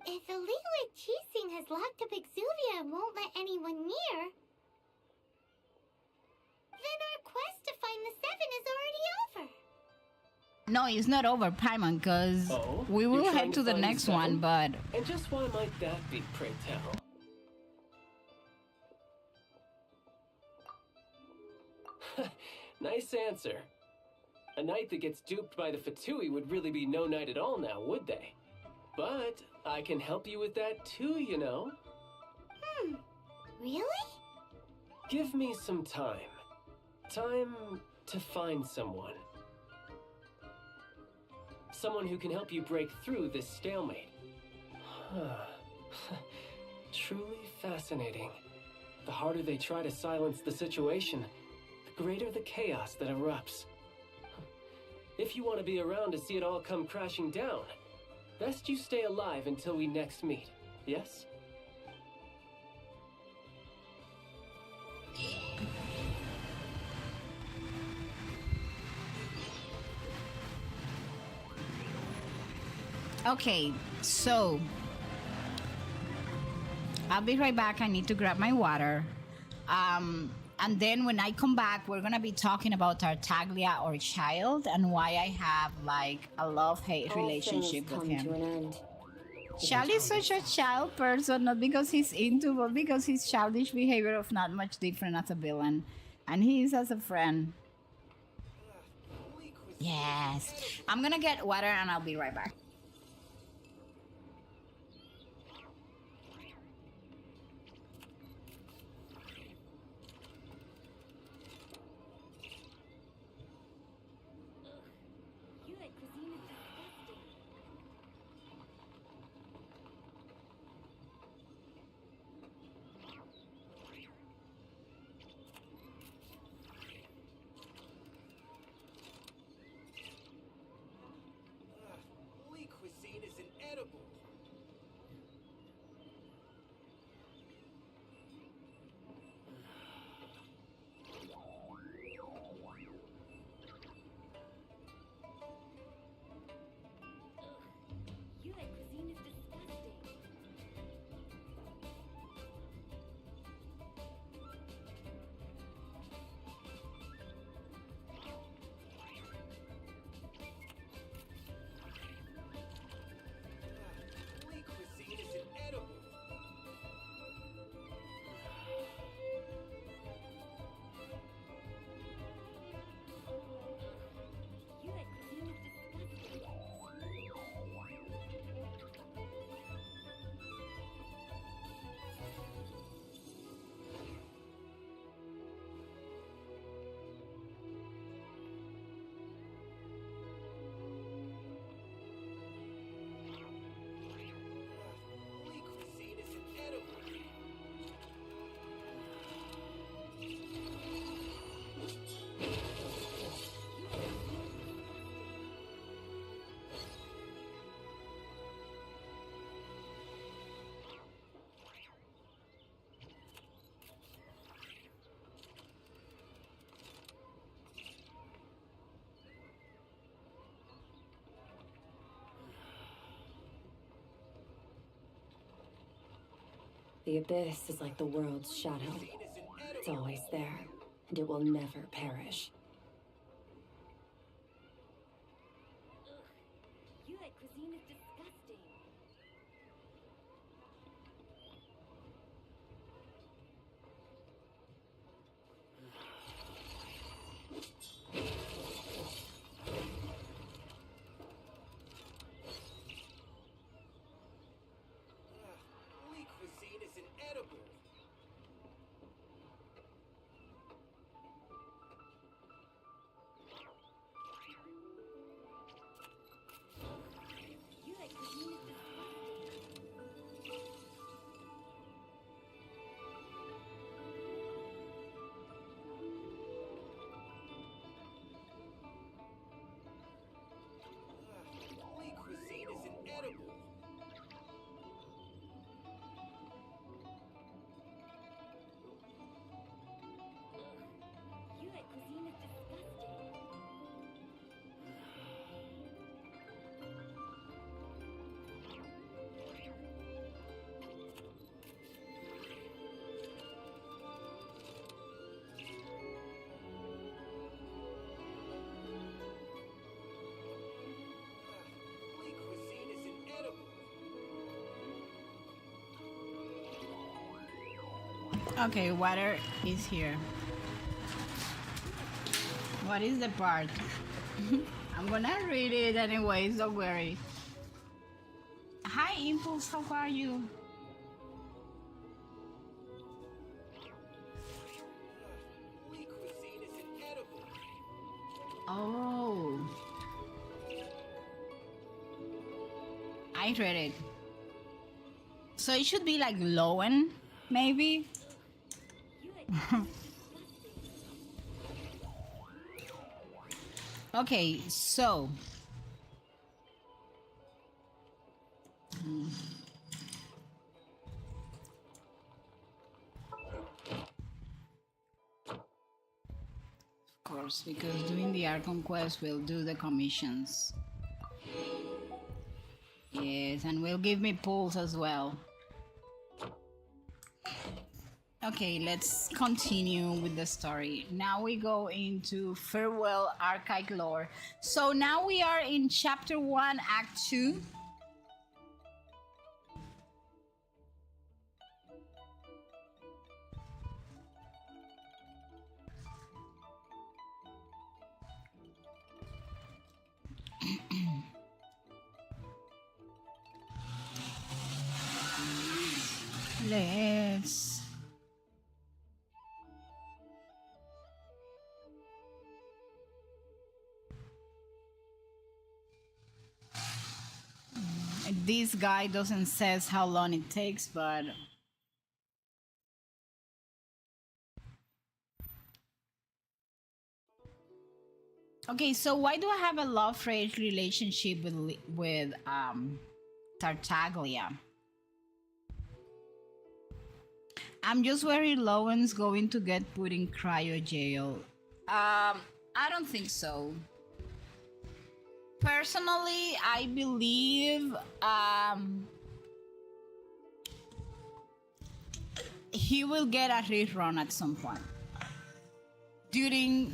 If the Liyue Qixing has locked up Exuvia and won't let anyone near, then our quest to find the Seven is already over. No, it's not over, Paimon, because Oh? we will You're trying head to the find next Seven? one, but And just why might that be, pray tell? Nice answer. A knight that gets duped by the Fatui would really be no knight at all now, would they? But I can help you with that too, you know. Really? Give me some time. Time to find someone. Someone who can help you break through this stalemate. Truly fascinating. The harder they try to silence the situation, the greater the chaos that erupts. If you want to be around to see it all come crashing down, best you stay alive until we next meet, yes? okay, so I'll be right back. I need to grab my water. And then when I come back, we're gonna be talking about Tartaglia or Child and why I have like a love-hate relationship with him. To an end. Child is such a child person, not because he's into, but because his childish behavior of not much different as a villain. And he is as a friend. Yes. I'm gonna get water and I'll be right back. Cuisine is inedible. The abyss is like the world's shadow. It's always there, and it will never perish. Cuisine is disgusting. Cuisine is inedible. Okay, water is here. What is the part? I'm gonna read it anyways, don't worry. Hi Impulse, how are you? Oh, I read it. So it should be like Lowen, maybe? Okay, so of course, because doing the Archon quest will do the commissions. Yes, and will give me pulls as well. Okay, let's continue with the story. Now we go into Farewell Archaic Lore. So now we are in Chapter 1, Act 2. Let's... This guy doesn't says how long it takes, but okay. So why do I have a love-hate relationship with Tartaglia? I'm just worried Lowen's going to get put in cryo jail. I don't think so. Personally, I believe he will get a rerun at some point during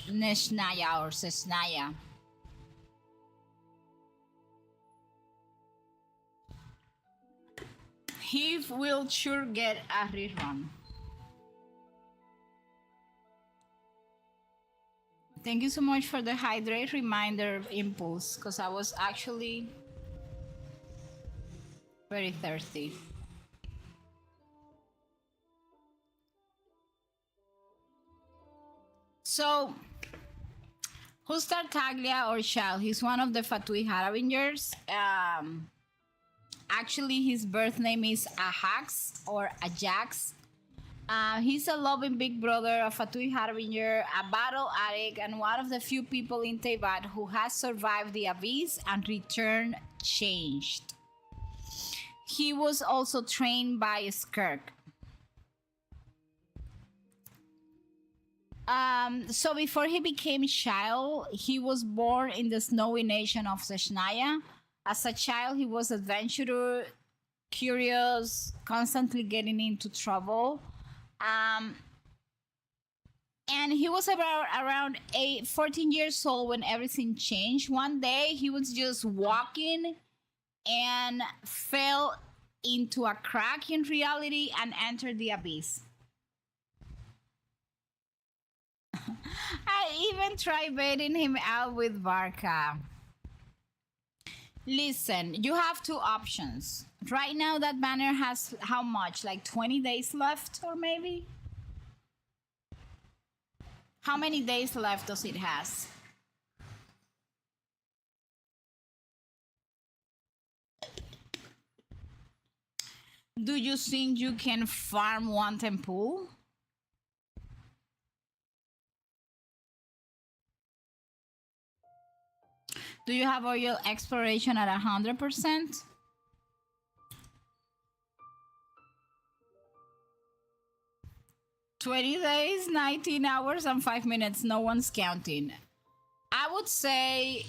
Neshnaya or Sesnaya. He will sure get a rerun. Thank you so much for the hydrate reminder, Impulse, because I was actually very thirsty. So, who's Tartaglia or Shal? He's one of the Fatui Harabingers. Actually, his birth name is Ajax or Ajax. He's a loving big brother, a Fatui Harbinger, a battle addict, and one of the few people in Teyvat who has survived the abyss and returned changed. He was also trained by Skirk. So before he became Shile, he was born in the snowy nation of Seshnaya. As a child, he was adventurous, curious, constantly getting into trouble. And he was around 14 years old when everything changed. One day, he was just walking and fell into a crack in reality and entered the abyss. I even tried baiting him out with Varka. Listen, you have two options. Right now, that banner has how much? Like 20 days left, or maybe? How many days left does it has? Do you think you can farm one temple? Do you have all your exploration at 100%? $20 days, 19 hours, and 5 minutes. No one's counting. I would say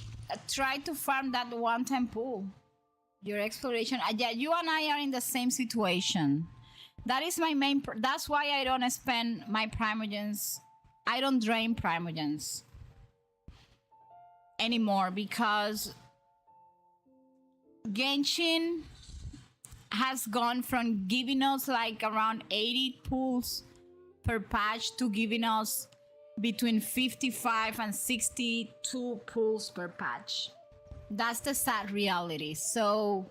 try to farm that one temple. Your exploration. Yeah, you and I are in the same situation. That is my main. That's why I don't spend my primogens. I don't drain primogens anymore because Genshin has gone from giving us like around 80 pulls per patch to giving us between 55 and 62 pulls per patch. That's the sad reality. So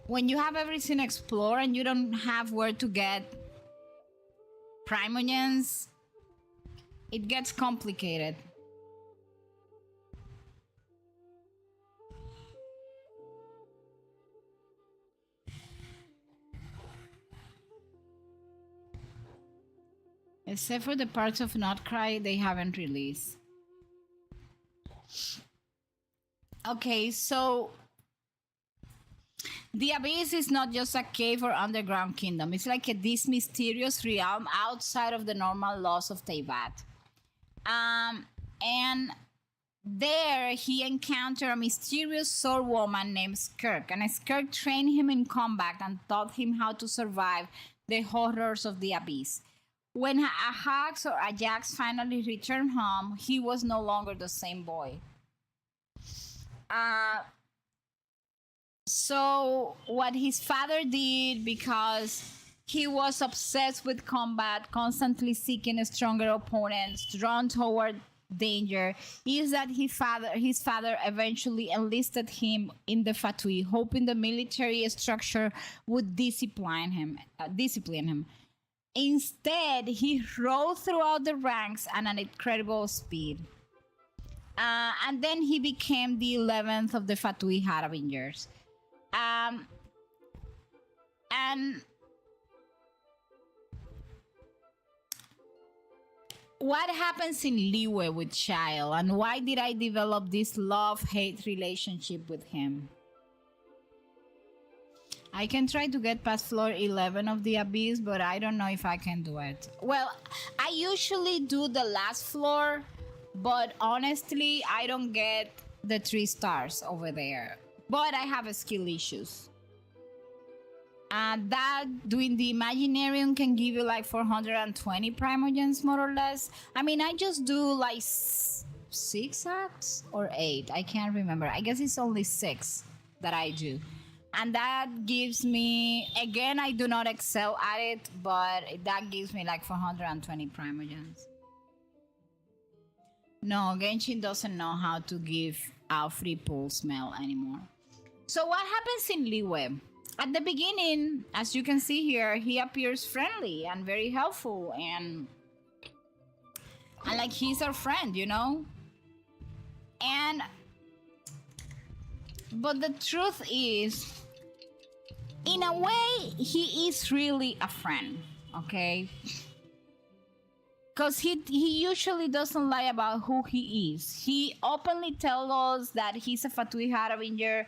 when you have everything explored and you don't have where to get primogens, it gets complicated. Except for the parts of Notcry they haven't released. Okay, so the Abyss is not just a cave or underground kingdom. It's like this mysterious realm outside of the normal laws of Teyvat. And there he encountered a mysterious sword woman named Skirk. And Skirk trained him in combat and taught him how to survive the horrors of the Abyss. When Ajax or Ajax finally returned home, he was no longer the same boy. So what his father did, because he was obsessed with combat, constantly seeking stronger opponents, drawn toward danger, is that his father eventually enlisted him in the Fatui, hoping the military structure would discipline him. Instead, he rose throughout the ranks at an incredible speed. And then he became the 11th of the Fatui Harabingers. And what happens in Liyue with Child, and why did I develop this love-hate relationship with him? I can try to get past floor 11 of the Abyss, but I don't know if I can do it. Well, I usually do the last floor, but honestly, I don't get the 3 stars over there. But I have skill issues. That doing the Imaginarium can give you like 420 primogens, more or less. I mean, I just do like 6 acts or 8. I can't remember. I guess it's only 6 that I do. And that gives me, again, I do not excel at it, but that gives me like 420 primogens. No, Genshin doesn't know how to give out free pulse mail anymore. So what happens in Liyue? At the beginning, as you can see here, he appears friendly and very helpful, and like he's our friend, you know? But the truth is, in a way, he is really a friend, okay? Because he usually doesn't lie about who he is. He openly tells us that he's a Fatui Harabinger.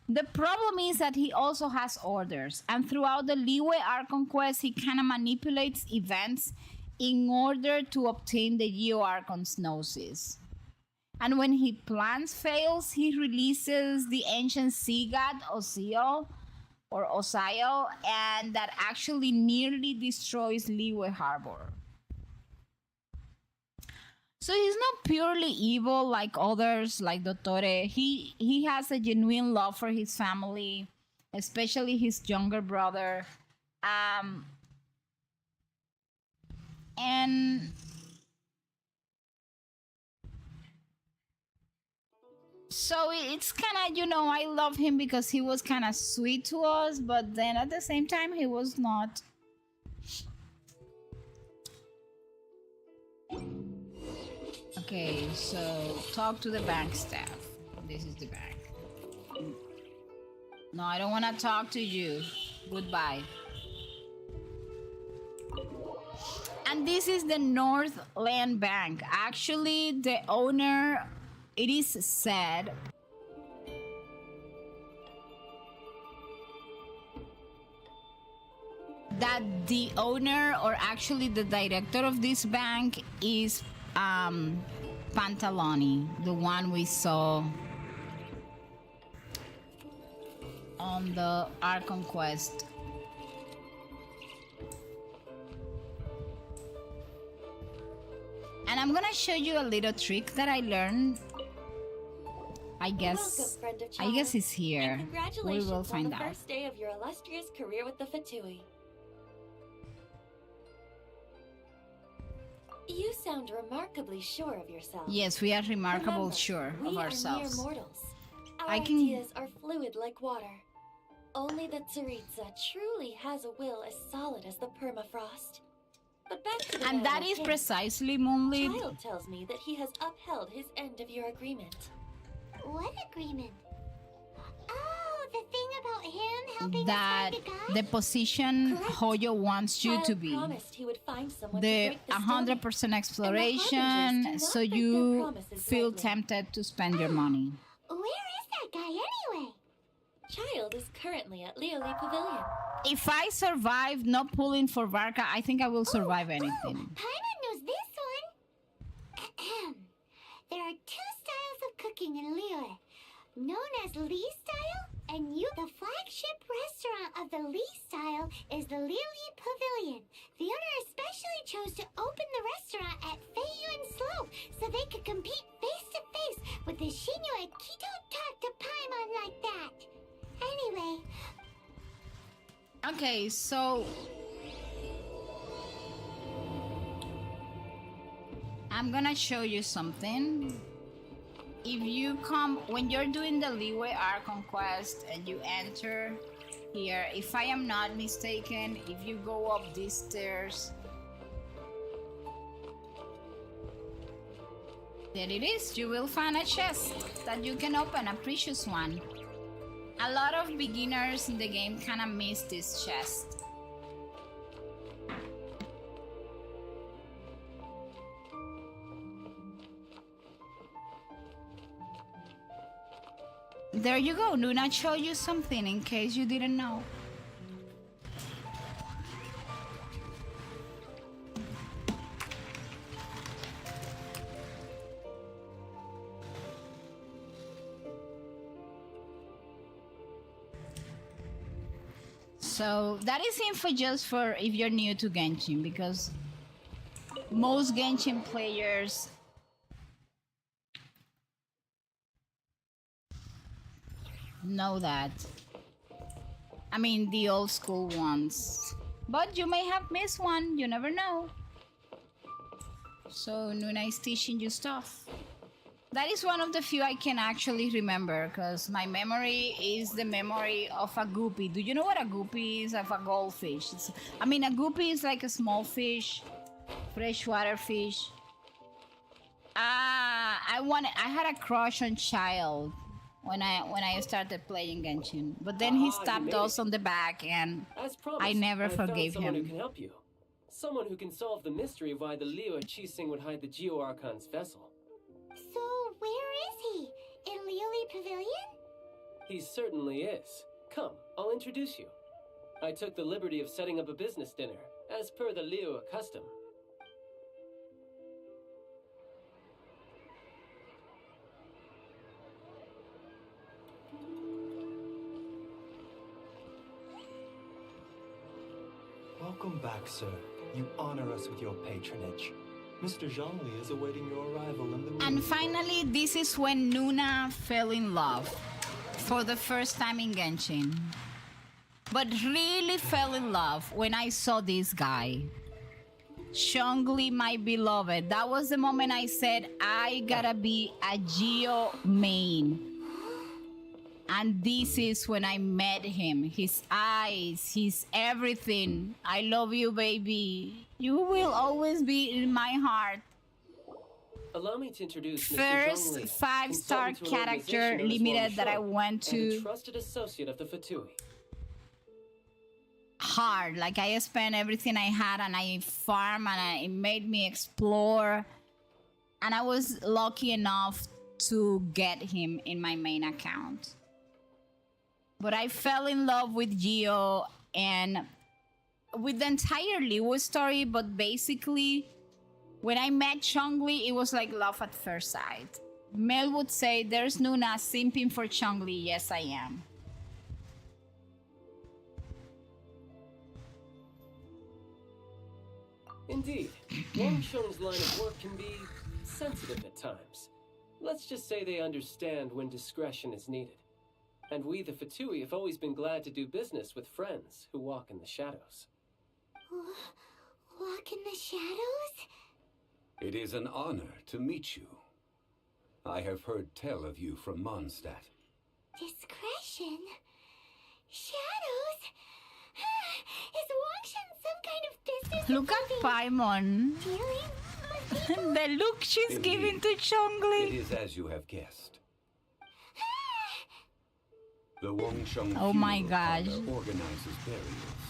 The problem is that he also has orders. And throughout the Liyue Archon quest, he kind of manipulates events in order to obtain the Geo Archon's Gnosis. And when his plans fails, he releases the ancient sea god, Osiel, and that actually nearly destroys Liyue Harbor. So he's not purely evil like others, like Dottore. He has a genuine love for his family, especially his younger brother. And so it's kind of, you know, I love him because he was kind of sweet to us, but then at the same time, he was not. Okay, so talk to the bank staff. This is the bank. No, I don't want to talk to you. Goodbye. And this is the Northland Bank. Actually, the owner, it is said, that the owner, or actually the director of this bank, is Pantaloni, the one we saw on the Archon quest. And I'm gonna show you a little trick that I learned. I I guess. Welcome, friend of I child. guess he's here. And We congratulations will find on the out. first day of your illustrious career with the Fatui. You sound remarkably sure of yourself. Yes, we are remarkable Remember, sure we of are ourselves. mere mortals. Our I can- ideas are fluid like water. Only the Tsaritsa truly has a will as solid as the permafrost. But back to the And that matter is at hand. precisely Moonlit. Child tells me that he has upheld his end of your agreement. What agreement? Oh, the thing about him helping That us find a guy? the position Correct. Hoyo wants you Child to be. promised he would find someone to The break the 100% stone. exploration, And the so Harbingers do not you break their promises feel lightly. tempted to spend your money. Where is that guy anyway? Child is currently at Liyue Pavilion. If I survive not pulling for Varka, I think I will survive Oh, anything. Paimon knows this one. Ahem. There are two styles of cooking in Liyue, known as Lee style and Yu. The flagship restaurant of the Lee style is the Liyue Pavilion. The owner especially chose to open the restaurant at Feiyuan Slope so they could compete face to face with the Shinyo Kito talk to Paimon like that. Anyway, Okay, so I'm gonna show you something. If you come when you're doing the Liyue Archon quest and you enter here, if I am not mistaken, if you go up these stairs, there it is. You will find a chest that you can open, a precious one. A lot of beginners in the game kind of miss this chest. There you go. Luna showed you something in case you didn't know. So that is info just for if you're new to Genshin, because most Genshin players know that. I mean, the old school ones. But you may have missed one, you never know. So Nuna is teaching you stuff. That is one of the few I can actually remember, because my memory is the memory of a guppy. Do you know what a guppy is? Of a goldfish. I mean, a guppy is like a small fish, freshwater fish. I had a crush on Child when I started playing Genshin, but then he You stabbed made us it. on the back, and As promised, I never found forgave someone him. who can help you. Someone who can solve the mystery of why the Liyue Qixing would hide the Geo Archon's vessel. so where is he? In Liyue Pavilion? He certainly is. Come, I'll introduce you. I took the liberty of setting up a business dinner, as per the Liyue custom. Welcome back, sir. You honor us with your patronage. Mr. Zhongli is awaiting your arrival in the room. And finally, this is when Nuna fell in love for the first time in Genshin. But really fell in love when I saw this guy. Zhongli, my beloved. That was the moment I said, I gotta be a Geo main. And this is when I met him. His eyes, his everything. I love you, baby. You will always be in my heart. Allow me to introduce Mr. First Zhongli, 5-star consultant to an character organization known as limited that I Wang Shou, went and a to. trusted associate of the Fatui. Hard. Like, I spent everything I had and I farm, and it made me explore. And I was lucky enough to get him in my main account. But I fell in love with Geo and with the entire Liyue story, but basically when I met Zhongli, it was like love at first sight. Mel would say, there's Nuna simping for Zhongli. Yes, I am. Indeed, Wang Shou's line of work can be sensitive at times. Let's just say they understand when discretion is needed. And we, the Fatui, have always been glad to do business with friends who walk in the shadows. Walk in the shadows? It is an honor to meet you. I have heard tell of you from Mondstadt. Discretion? Shadows? Is Wangshan some kind of business? Look at Paimon. Dealing with people? The look she's Indeed. giving to It Chongli. is as you have guessed. The Wangsheng Oh my Funeral gosh. Parlor organizes burials.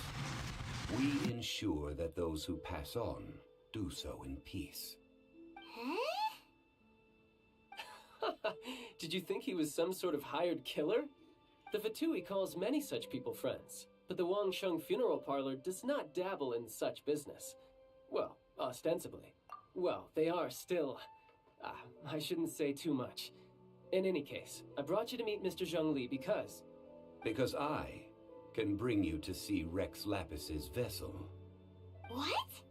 We ensure that those who pass on do so in peace. Huh? Did you think he was some sort of hired killer? The Fatui calls many such people friends, but the Wangsheng Funeral Parlor does not dabble in such business. Well, ostensibly. Well, they are still... I shouldn't say too much. In any case, I brought you to meet Mr. Zhongli because... Because I can bring you to see Rex Lapis's vessel. What?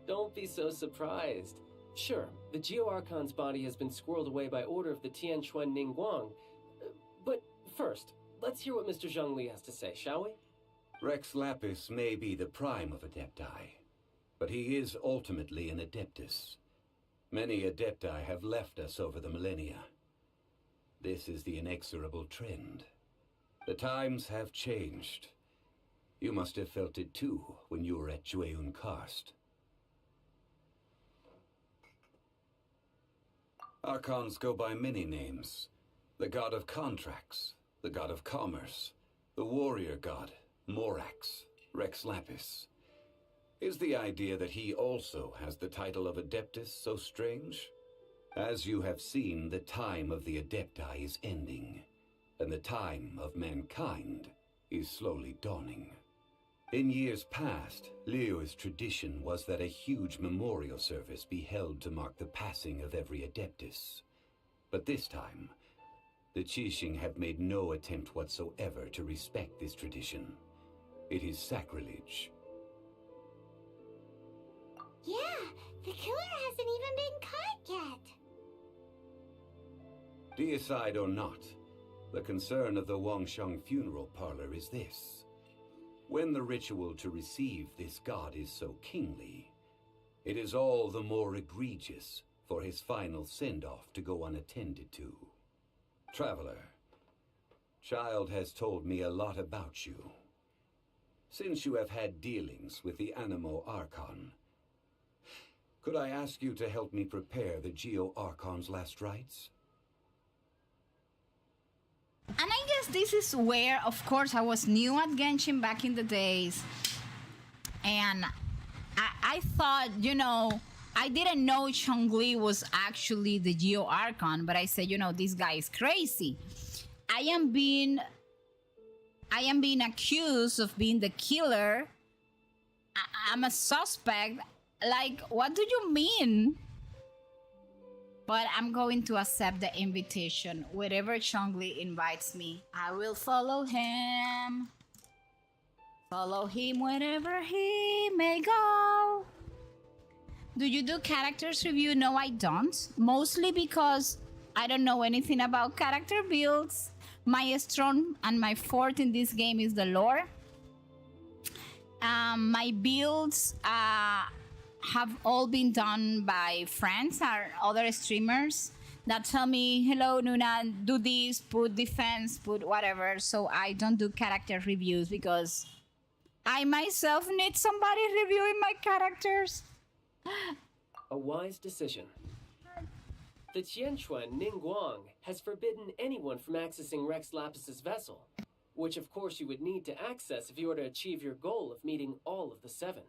Don't be so surprised. Sure, the Geo-Archon's body has been squirreled away by order of the Tianquan Ningguang. But first, let's hear what Mr. Zhongli has to say, shall we? Rex Lapis may be the prime of Adepti, but he is ultimately an Adeptus. Many Adepti have left us over the millennia. This is the inexorable trend. The times have changed. You must have felt it too when you were at Jueyun Karst. Archons go by many names. The god of contracts, the god of commerce, the warrior god, Morax, Rex Lapis. Is the idea that he also has the title of Adeptus so strange? As you have seen, the time of the Adepti is ending, and the time of mankind is slowly dawning. In years past, Liyue's tradition was that a huge memorial service be held to mark the passing of every Adeptus. But this time, the Qixing have made no attempt whatsoever to respect this tradition. It is sacrilege. Yeah, the killer hasn't even been caught yet. Deicide or not, the concern of the Wangsheng Funeral Parlor is this. When the ritual to receive this god is so kingly, it is all the more egregious for his final send-off to go unattended to. Traveler, Child has told me a lot about you. Since you have had dealings with the Animo Archon, could I ask you to help me prepare the Geo Archon's last rites? And I guess this is where, of course, I was new at Genshin back in the days. And I thought, you know, I didn't know Chongli was actually the Geo Archon, but I said, you know, this guy is crazy. I am being accused of being the killer. I'm a suspect. Like, what do you mean? But I'm going to accept the invitation. Wherever Chongli invites me, I will follow him. Follow him wherever he may go. Do you do characters review? No, I don't. Mostly because I don't know anything about character builds. My strong and my forte in this game is the lore. My builds have all been done by friends or other streamers that tell me, hello Nuna, do this, put defense, put whatever. So I don't do character reviews because I myself need somebody reviewing my characters. A wise decision. The Tianquan Ningguang has forbidden anyone from accessing Rex Lapis's vessel, which of course you would need to access if you were to achieve your goal of meeting all of the 7.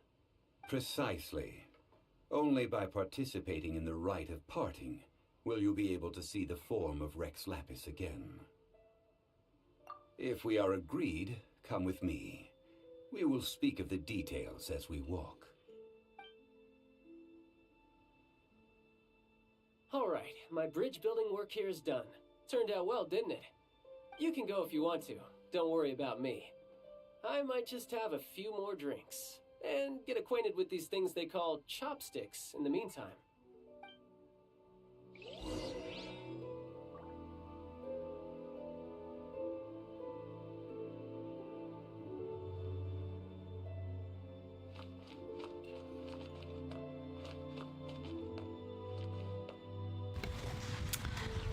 Precisely. Only by participating in the rite of parting will you be able to see the form of Rex Lapis again. If we are agreed, come with me. We will speak of the details as we walk. Alright, my bridge building work here is done. Turned out well, didn't it? You can go if you want to. Don't worry about me. I might just have a few more drinks. And get acquainted with these things they call chopsticks in the meantime.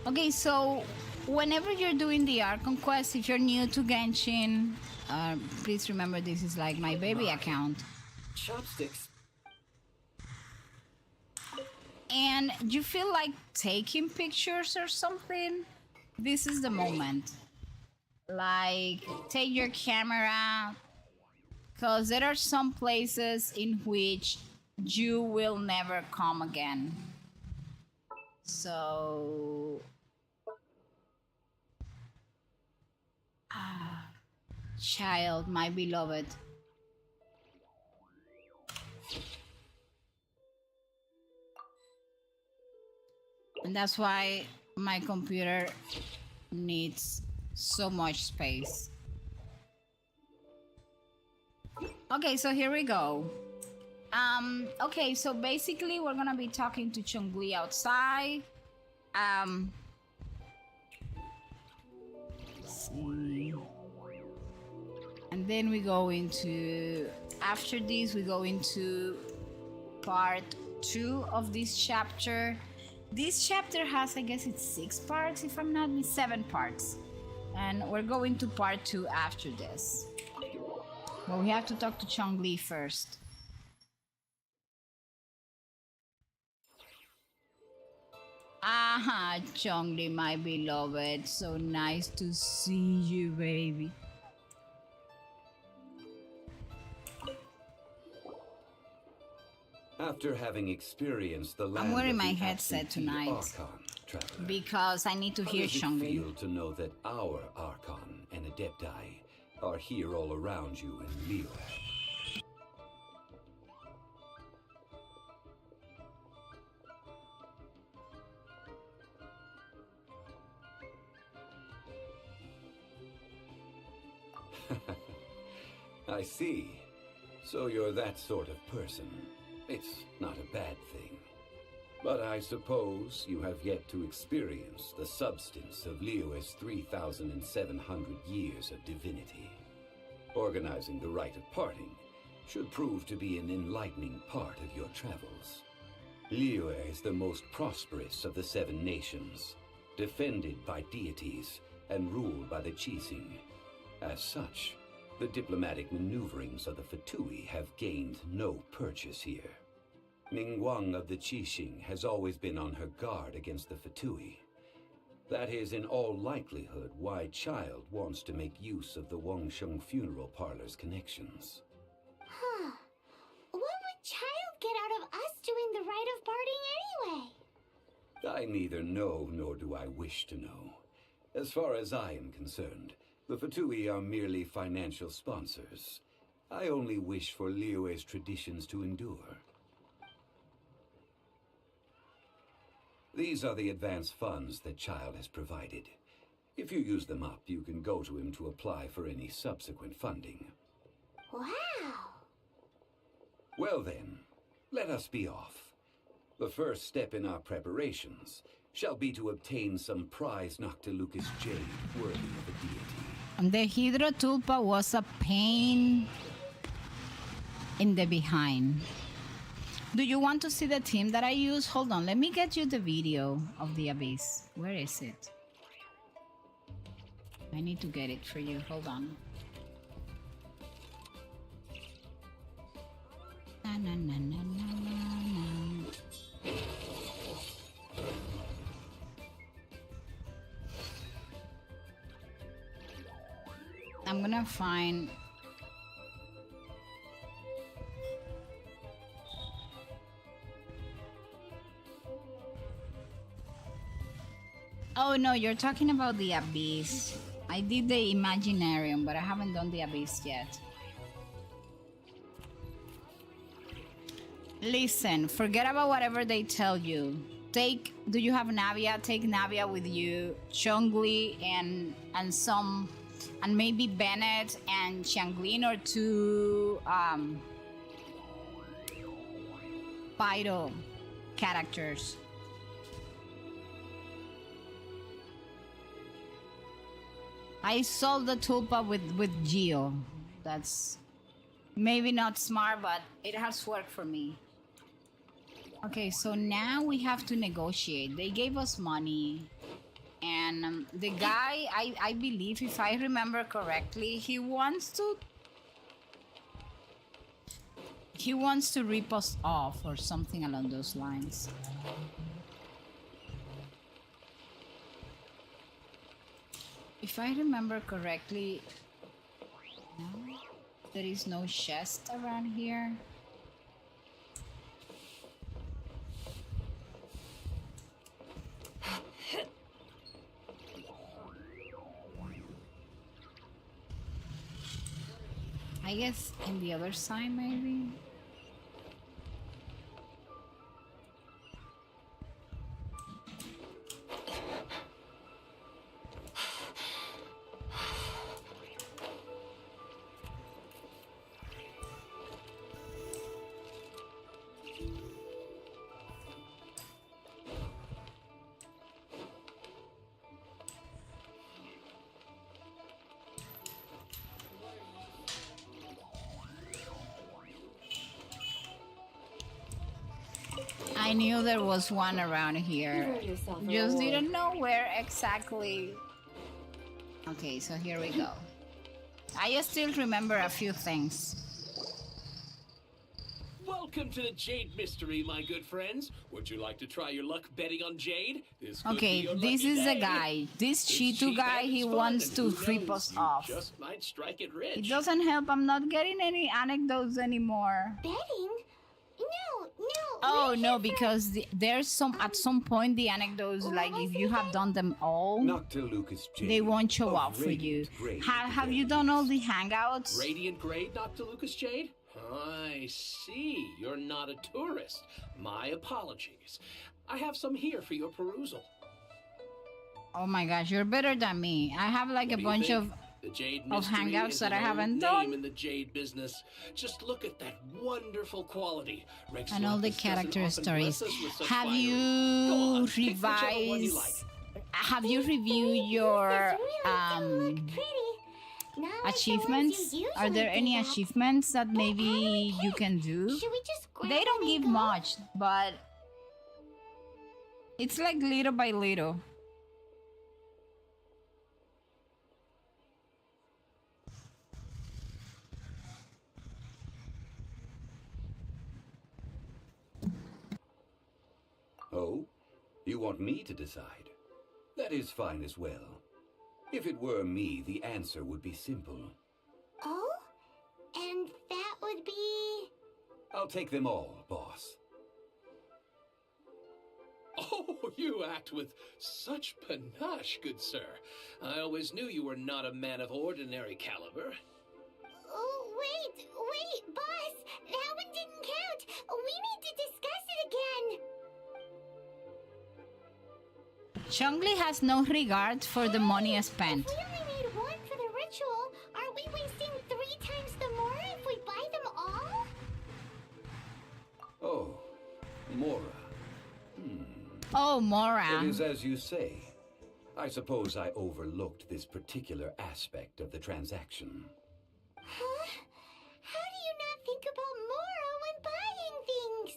Okay, so whenever you're doing the Archon quest, if you're new to Genshin, please remember this is like my baby account. Chopsticks. And you feel like taking pictures or something, this is the moment. Like, take your camera, because there are some places in which you will never come again. So... child, my beloved. And that's why my computer needs so much space. Okay, so here we go. Okay, so basically we're gonna be talking to Chongli outside. Let's see. And then we go into, after this, we go into part 2 of this chapter. This chapter has, I guess it's 6 parts, if I'm not mistaken, 7 parts. And we're going to part 2 after this. But we have to talk to Chongli first. Aha, Chongli, my beloved. So nice to see you, baby. After having experienced the land I'm wearing of my the headset absentee tonight Archon, traveler, because I need to how hear does it Chongli. feel to know that our Archon and Adepti are here all around you in Liyue? I see. So you're that sort of person. It's not a bad thing. But I suppose you have yet to experience the substance of Liyue's 3,700 years of divinity. Organizing the rite of parting should prove to be an enlightening part of your travels. Liyue is the most prosperous of the 7 nations, defended by deities and ruled by the Qixing. As such, the diplomatic maneuverings of the Fatui have gained no purchase here. Ningguang of the Qixing has always been on her guard against the Fatui. That is in all likelihood why Child wants to make use of the Wangsheng funeral parlor's connections. Huh. What would Child get out of us doing the rite of parting anyway? I neither know nor do I wish to know. As far as I am concerned, the Fatui are merely financial sponsors. I only wish for Liyue's traditions to endure. These are the advance funds that Child has provided. If you use them up, you can go to him to apply for any subsequent funding. Wow. Well then, let us be off. The first step in our preparations shall be to obtain some prize Noctilucus jade worthy of a deity. And the Hydro Tulpa was a pain in the behind. Do you want to see the team that I use? Hold on, let me get you the video of the Abyss. Where is it? I need to get it for you. Hold on. Na, na, na, na, na, na. I'm gonna find... Oh no, you're talking about the Abyss. I did the Imaginarium, but I haven't done the Abyss yet. Listen, forget about whatever they tell you. Do you have Navia? Take Navia with you. Chongli and some... and maybe Bennett and Xianglin or 2 Pyro characters. I solved the tulpa with Geo. That's maybe not smart, but it has worked for me. Okay, so now we have to negotiate. They gave us money. And the guy, I believe, if I remember correctly, he wants to rip us off or something along those lines. If I remember correctly, no, there is no chest around here. I guess in the other side, maybe. I knew there was one around here. Just didn't know where exactly. Okay, so here we go. I still remember a few things. Welcome to the Jade Mystery, my good friends. Would you like to try your luck betting on Jade? This could be Okay, your this lucky is the day. guy. This Cheeto cheap guy, and he fun, wants and to who rip knows, us you off. just might strike it rich. It doesn't help. I'm not getting any anecdotes anymore. Betting? No. Oh we're no, here for- because there's some at some point the anecdotes, like if you have done them all, Noctilucus Jade. they won't show of up for you. radiant grade Have you done all the hangouts? Radiant Grade, Noctilucus Jade? I see. You're not a tourist. My apologies. I have some here for your perusal. Oh my gosh, you're better than me. I have like What a do you bunch think? of The Jade of Mystery hangouts is that an I haven't old done. name in the Jade business. Just look at that wonderful quality. Rex and all the Lapis doesn't character often stories. bless us with such Have finery. Go you on, pick whichever one you like. revised? Have you reviewed your This really do look pretty. Not like the ones achievements? you Are there usually any give out. achievements that I don't maybe really you care. can do? Should we just grab They don't them and give go? much, but it's like little by little. Oh? You want me to decide? That is fine as well. If it were me, the answer would be simple. Oh? And that would be... I'll take them all, boss. Oh, you act with such panache, good sir. I always knew you were not a man of ordinary caliber. Oh, wait, boss! That one didn't count! We need to discuss it again! Chongli has no regard for the money spent. If we only need one for the ritual, aren't we wasting 3 times the more if we buy them all? Oh, Mora. Oh, Mora. It is as you say. I suppose I overlooked this particular aspect of the transaction. Huh? How do you not think about Mora when buying things?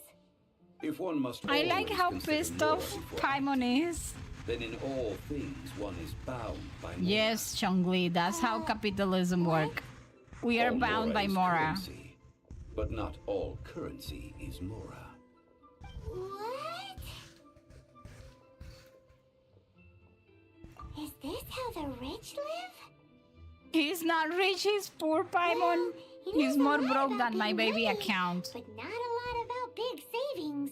If one must I like always how consider pissed Mora off before Paimon is. then in all things one is bound by Mora. Yes, Chongli, that's how capitalism works. We are All bound by is Mora. currency, but not all currency is Mora. What? Is this how the rich live? He's not rich, he's poor, Paimon. Well, he knows He's a more lot broke about than my being baby rich, account. But not a lot about big savings.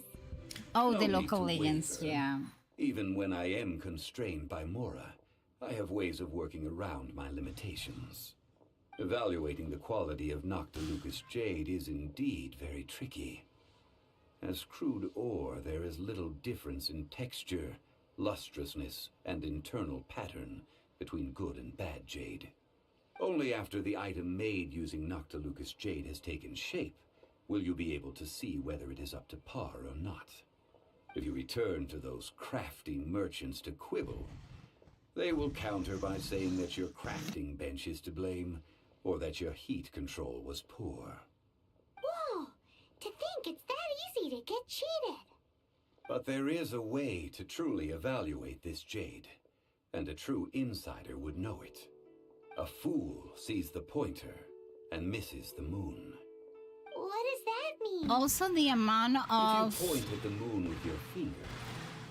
Oh, No the need local to legends, waver. yeah. Even when I am constrained by Mora, I have ways of working around my limitations. Evaluating the quality of Noctilucus Jade is indeed very tricky. As crude ore, there is little difference in texture, lustrousness, and internal pattern between good and bad jade. Only after the item made using Noctilucus Jade has taken shape will you be able to see whether it is up to par or not. If you return to those crafty merchants to quibble, they will counter by saying that your crafting bench is to blame, or that your heat control was poor. Whoa! To think it's that easy to get cheated. But there is a way to truly evaluate this jade, and a true insider would know it. A fool sees the pointer and misses the moon. What does that mean? Also, the amount of If you point at the moon with your finger,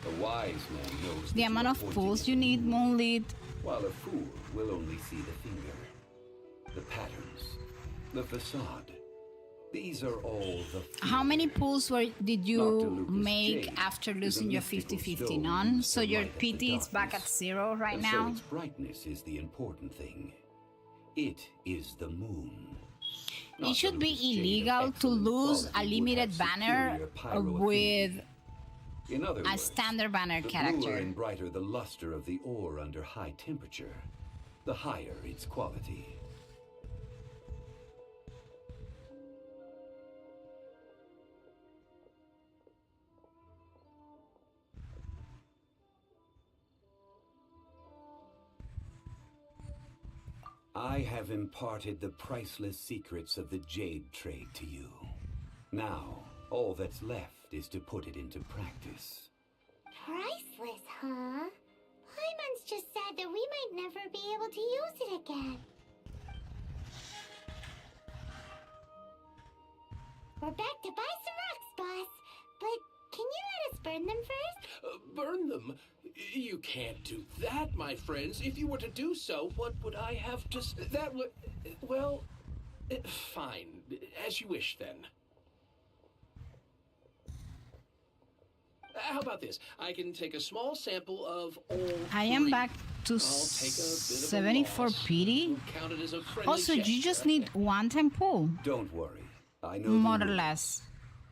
a wise man knows the that amount you are of pointing pulls at you the need, moon, Moonlit. while a fool will only see the finger, the patterns, the facade. These are all the How many finger. pulls did Dr. you Lucas make Jade after is a losing your mystical 50-50 stone none? used So to your light up the PT is back at darkness. 0 right And now? So its brightness is the important thing. It is the moon. Not It should the be Lucas Jade of illegal to excellent lose a quality would limited have banner superior pyro with affinity. In other a words, standard banner the character. bluer and brighter the luster of the ore under high temperature, the higher its quality. I have imparted the priceless secrets of the jade trade to you. Now, all that's left is to put it into practice. Priceless, huh? Paimon's just sad that we might never be able to use it again. We're back to buy some rocks, boss. But can you let us burn them first? Burn them? You can't do that, my friends. If you were to do so, what would I have to... That would... Well... Fine. As you wish, then. How about this? I can take a small sample of all I am three. back to I'll take a bit of a 74 loss. PD. We'll count it as a friendly Also, you gesture. just need one time pull, Don't worry. I know more the or rules. less.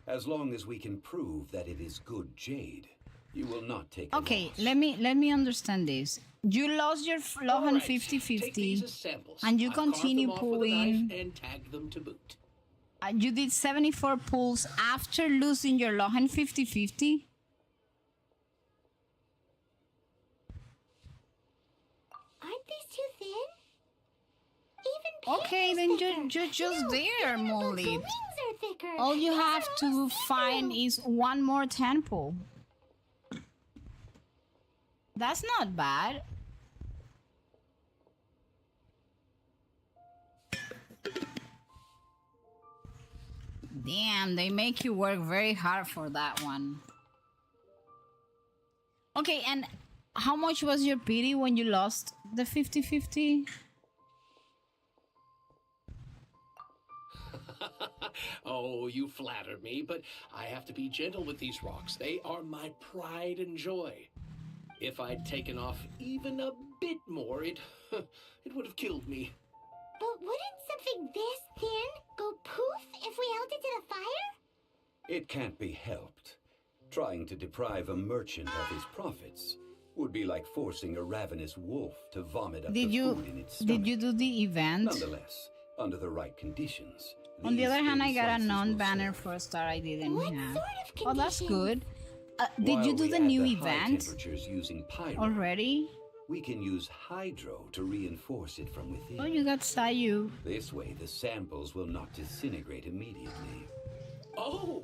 As long as we can prove that it is good jade, you will not take a Okay, loss. let me understand this. You lost your All Lohan right, take these 50-50, as samples. and you I've carved continue them off with a pulling. knife and tagged them to boot. and you did 74 pulls after losing your Lohan 50-50. Aren't these too thin? Even Okay, Paimon's then thicker. you're just No, there, even the Vulgar Molly. wings are thicker. All you These have are to all find see-through. is one more 10 pull. That's not bad. Damn, they make you work very hard for that one. Okay, and how much was your pity when you lost the 50-50? Oh, you flatter me, but I have to be gentle with these rocks. They are my pride and joy. If I'd taken off even a bit more, it would have killed me. But wouldn't something this thin go poof if we held it to the fire? It can't be helped. Trying to deprive a merchant of his profits would be like forcing a ravenous wolf to vomit up Did the you food in its stomach. did you do the event? Nonetheless, under the right conditions. On the these other hand, thin I got a slices will non-banner serve. for a star I didn't What have. sort of Oh, that's conditions? good. Did While you do we the add new high event temperatures using pyro, already? we can use hydro to reinforce it from within. Oh, you got Sayu. This way, the samples will not disintegrate immediately. Oh,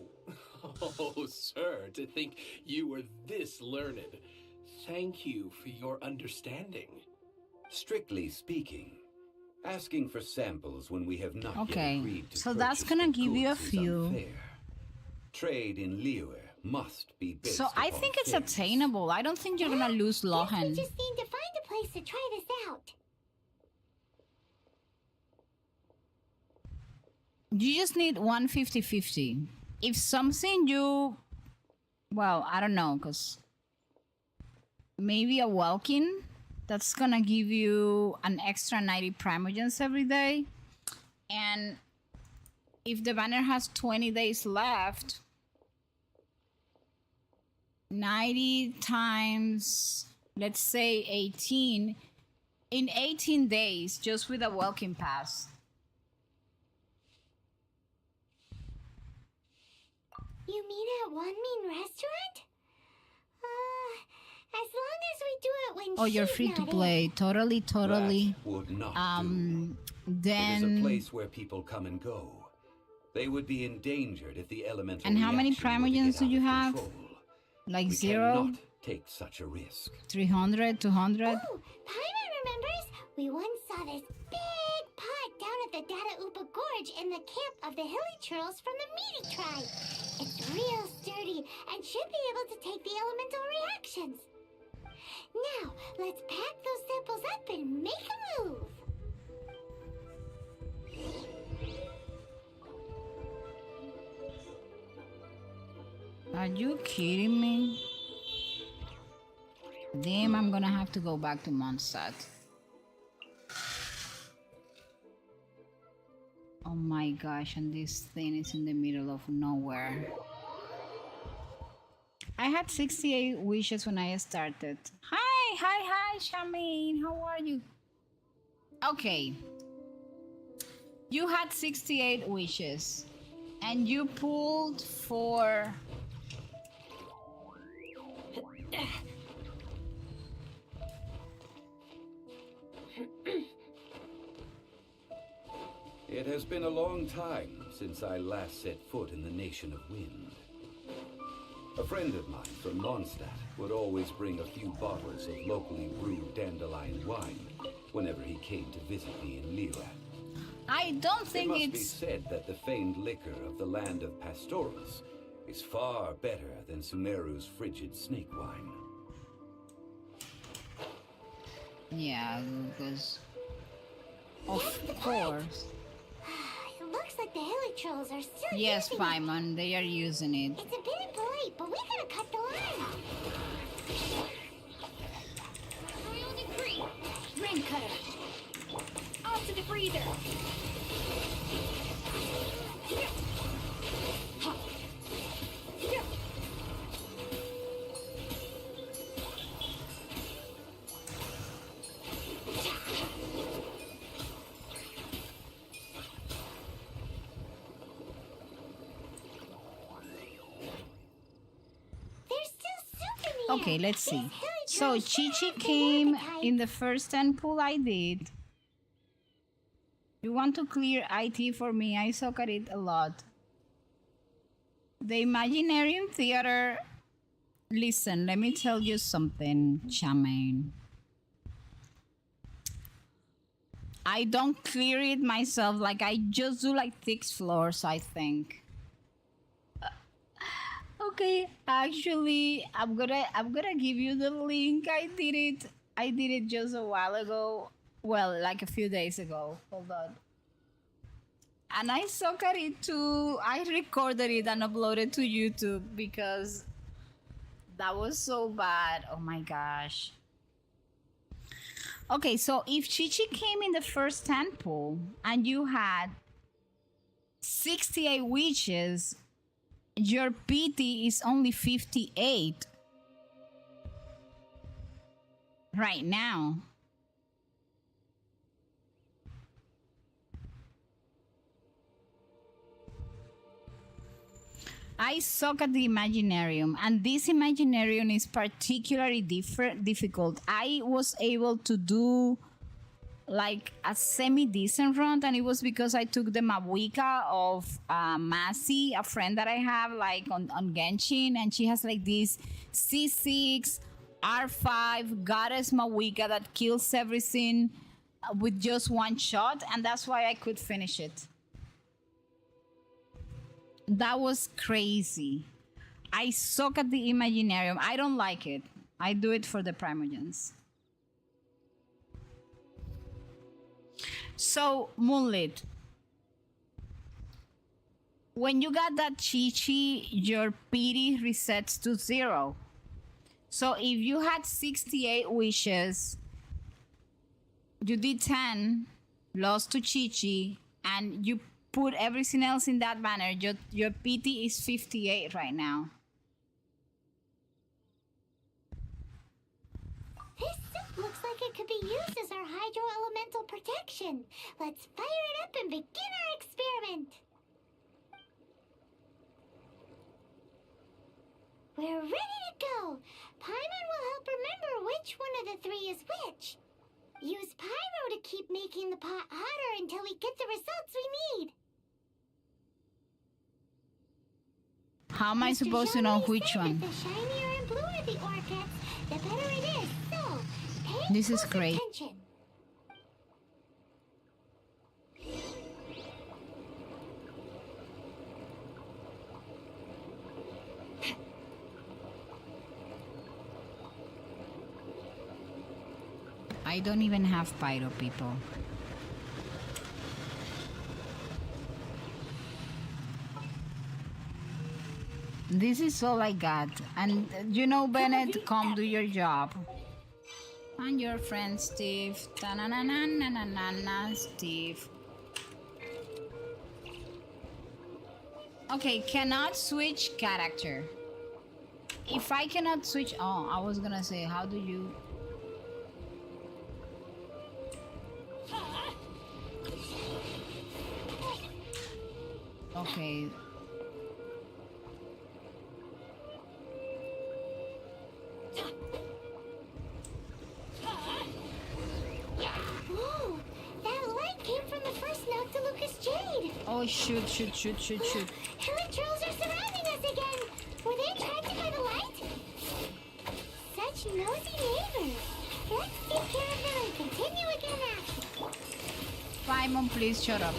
oh, sir, to think you were this learned. Thank you for your understanding. Strictly speaking, asking for samples when we have not Okay, yet agreed to so that's purchase gonna the give you a goods is few. unfair. Trade in Liyue must be based So I upon think it's fairness. attainable. I don't think you're gonna lose Guess we Lohan. just need to find a place to try this out. You just need 150-50. If something you... Well, I don't know, because... Maybe a Welkin that's gonna give you an extra 90 primogens every day. And if the banner has 20 days left, 90 times, let's say 18, in 18 days, just with a Welkin pass. You mean at One Mean Restaurant? As long as we do it when Oh, you're she's free to not play. in. Totally. That would not do. It is a Then... place where people come and go. They would be endangered if the elemental And how many reaction were to primogens get do out you of have? control. Like We 0? cannot take such a risk. 300, 200. Oh, Paimon remembers. We once saw this big pot down at the Data Upa Gorge in the camp of the hilly churls from the Meaty tribe. It's real sturdy and should be able to take the elemental reactions. Now, let's pack those samples up and make a move. Are you kidding me? Damn, I'm gonna have to go back to Mondstadt. Oh my gosh, and this thing is in the middle of nowhere. I had 68 wishes when I started. Hi, Charmaine. How are you? Okay. You had 68 wishes. And you pulled for... It has been a long time since I last set foot in the Nation of Wind. A friend of mine from Mondstadt would always bring a few bottles of locally brewed dandelion wine whenever he came to visit me in Liyue. I don't think it must it's... be said that the famed liquor of the land of pastorals is far better than Sumeru's frigid snake wine. Yeah, because... Of course. It looks like the hilly trolls are still Yes, using it. Paimon, they are using it. It's a bit impolite, but we gotta cut the line. Royal decree. Ring cutter. Off to the freezer. Okay, let's see. So Chi-Chi came in the first 10 pull I did. You want to clear IT for me? I suck at it a lot. The Imaginarium Theater. Listen, let me tell you something, Charmaine. I don't clear it myself. Like I just do like 6 floors, I think. Okay, actually, I'm gonna give you the link. I did it just a while ago. Well, like a few days ago. Hold on. And I suck at it too. I recorded it and uploaded to YouTube because that was so bad. Oh my gosh. Okay, so if Chi-Chi came in the first 10 pool and you had 68 witches, your PT is only 58 right now. I suck at the Imaginarium, and this Imaginarium is particularly difficult. I was able to do like a semi-decent run, and it was because I took the Mawika of Masi, a friend that I have like on Genshin, and she has like this C6 R5 goddess Mawika that kills everything with just one shot, and that's why I could finish it. That was crazy. I suck at the Imaginarium. I don't like it. I do it for the Primogens. So, Moonlit, when you got that Chi-Chi, your PD resets to 0. So if you had 68 wishes, you did 10, lost to Chi-Chi, and you put everything else in that banner, your PT is 58 right now. This soup looks like it could be used as our hydro-elemental protection. Let's fire it up and begin our experiment. We're ready to go. Paimon will help remember which one of the 3 is which. Use Pyro to keep making the pot hotter until we get the results we need. How am I supposed to know which one? The shinier and bluer the ore gets, the better it is. So, pay This is close great. attention. I don't even have pyro, people. This is all I got. And you know, Bennett, come do your job. And your friend Steve. Ta-na-na-na-na-na-na, Steve. Okay, cannot switch character. If I cannot switch, oh, I was gonna say, how do you? Okay. Whoa! That light came from the first Noctilucous Jade! Oh, shoot. Hella trolls are surrounding us again! Were they attracted by the light? Such nosy neighbors! Let's take care of them and continue again after. Paimon, please shut up.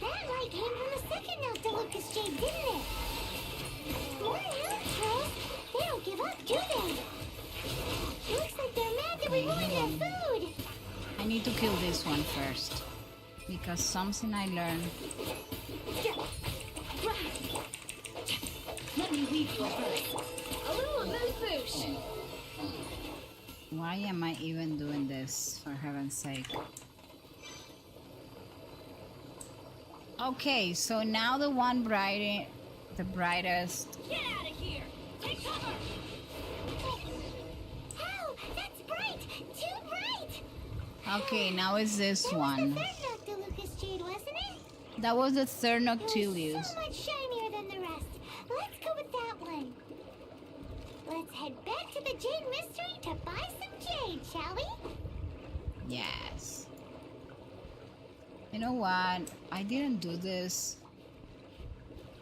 That light came from the second Noctilucous Jade, didn't it? More hella trolls! They don't give up, do they? Looks like they're mad that we ruined their food! I need to kill this one first. Because something I learned. Let me weave you a bird. A little boost. Why am I even doing this, for heaven's sake? Okay, so now the one the brightest. Get out of here! Take cover! Ow! That's bright! Too bright! Okay, now it's this That one. was the third Noctilucous Jade, wasn't it? That was the third It was Noctilius. so much shinier than the rest. Let's go with that one. Let's head back to the Jade Mystery to buy some jade, shall we? Yes. You know what? I didn't do this.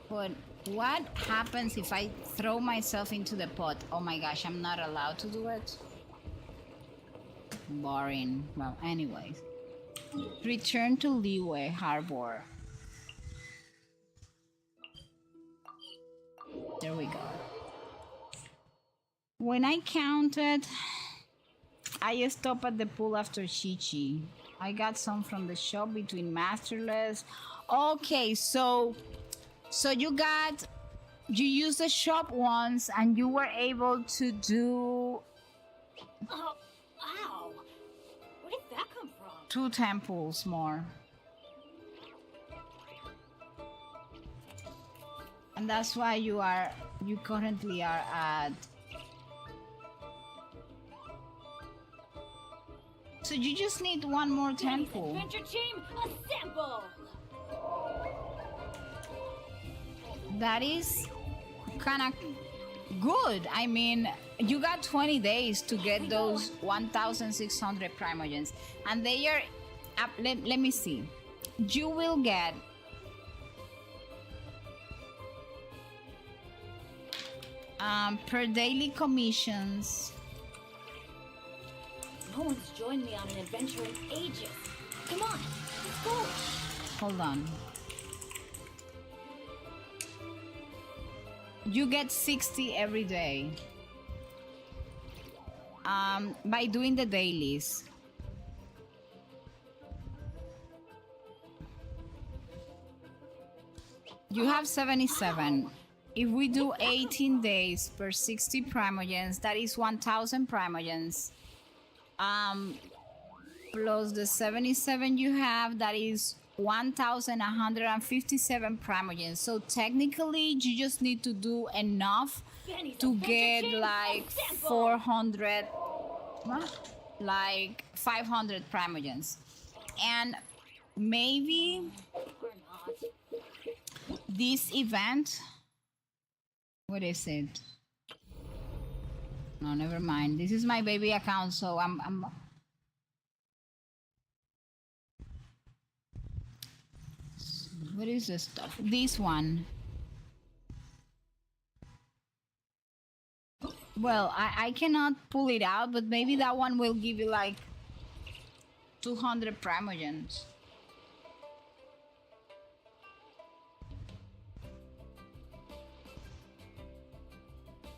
But what happens if I throw myself into the pot? Oh my gosh, I'm not allowed to do it. Boring. Well, anyways. Return to Liyue Harbor. There we go. When I counted, I stopped at the pool after Chi-Chi. I got some from the shop between masterless. Okay, so you used the shop once and you were able to do Oh, ow! Where did that come from? 2 temples more. And that's why you currently are at. So you just need one more temple. Adventure team, assemble! That is kind of good. I mean, you got 20 days to get those 1,600 primogens, and they are up. Let me see. You will get per daily commissions. No one's joined me on an adventure in ages. Come on, let's go! Hold on. You get 60 every day. By doing the dailies. You have 77. If we do 18 days per 60 primogens, that is 1,000 primogens. Plus the 77 you have, that is 1,157 primogens. So technically, you just need to do enough to get like 400, like 500 primogens. And maybe We're not. this event. What is it? No, never mind. This is my baby account, so I'm. What is this stuff? This one. Well, I cannot pull it out, but maybe that one will give you like 200 primogens.